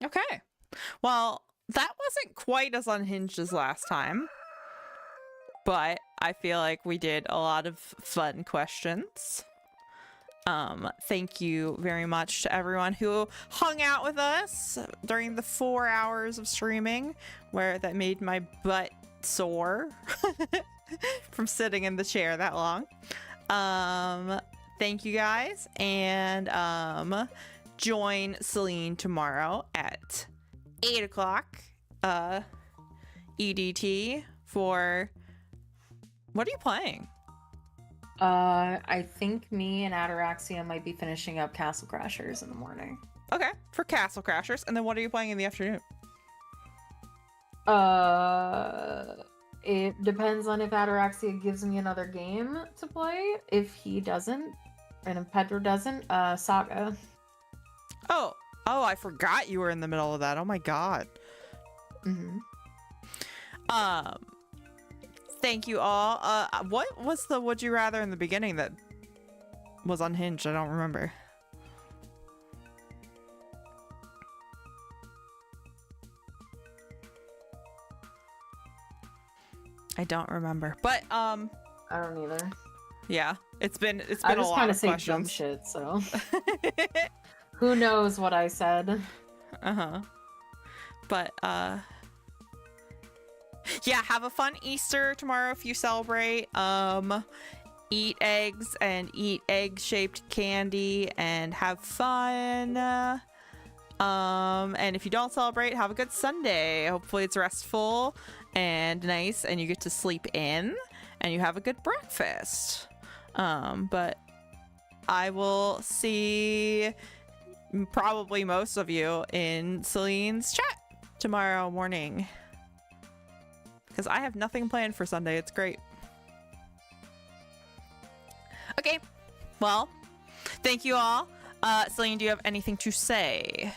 Okay. Well, that wasn't quite as unhinged as last time, but I feel like we did a lot of fun questions. Thank you very much to everyone who hung out with us during the 4 hours of streaming where that made my butt sore from sitting in the chair that long. Thank you guys, and join Celine tomorrow at 8 o'clock EDT for what are you playing? I think me and Ataraxia might be finishing up Castle Crashers in the morning. Okay, for Castle Crashers. And then what are you playing in the afternoon? It depends on if Ataraxia gives me another game to play. If he doesn't, and if Pedro doesn't, Saga. Oh, I forgot you were in the middle of that. Oh my god. Mm-hmm. Thank you all. What was the would you rather in the beginning that was unhinged? I don't remember. I don't remember. But I don't either. yeah, it's been I a just lot kind of of say dumb questions. shit, so who knows what I said. But yeah, have a fun Easter tomorrow if you celebrate. Eat eggs and eat egg-shaped candy and have fun. And if you don't celebrate, have a good Sunday. Hopefully it's restful and nice and you get to sleep in and you have a good breakfast. But I will see probably most of you in Celine's chat tomorrow morning. Because I have nothing planned for Sunday. It's great. Okay. Well, thank you all. Celine, do you have anything to say?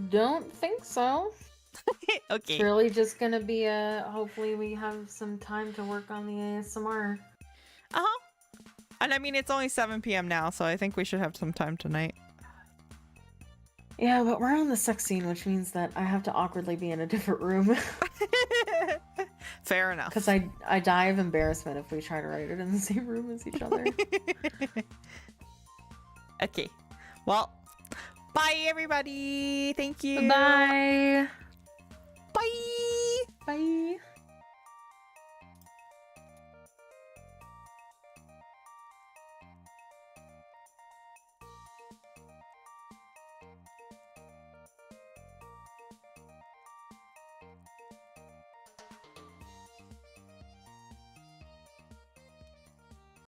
Don't think so. Okay. It's really just gonna be hopefully we have some time to work on the ASMR. And I mean, it's only 7 p.m. now, so I think we should have some time tonight. Yeah, but we're on the sex scene, which means that I have to awkwardly be in a different room. Fair enough. Because I die of embarrassment if we try to write it in the same room as each other. Okay. Well, bye everybody. Thank you. Bye.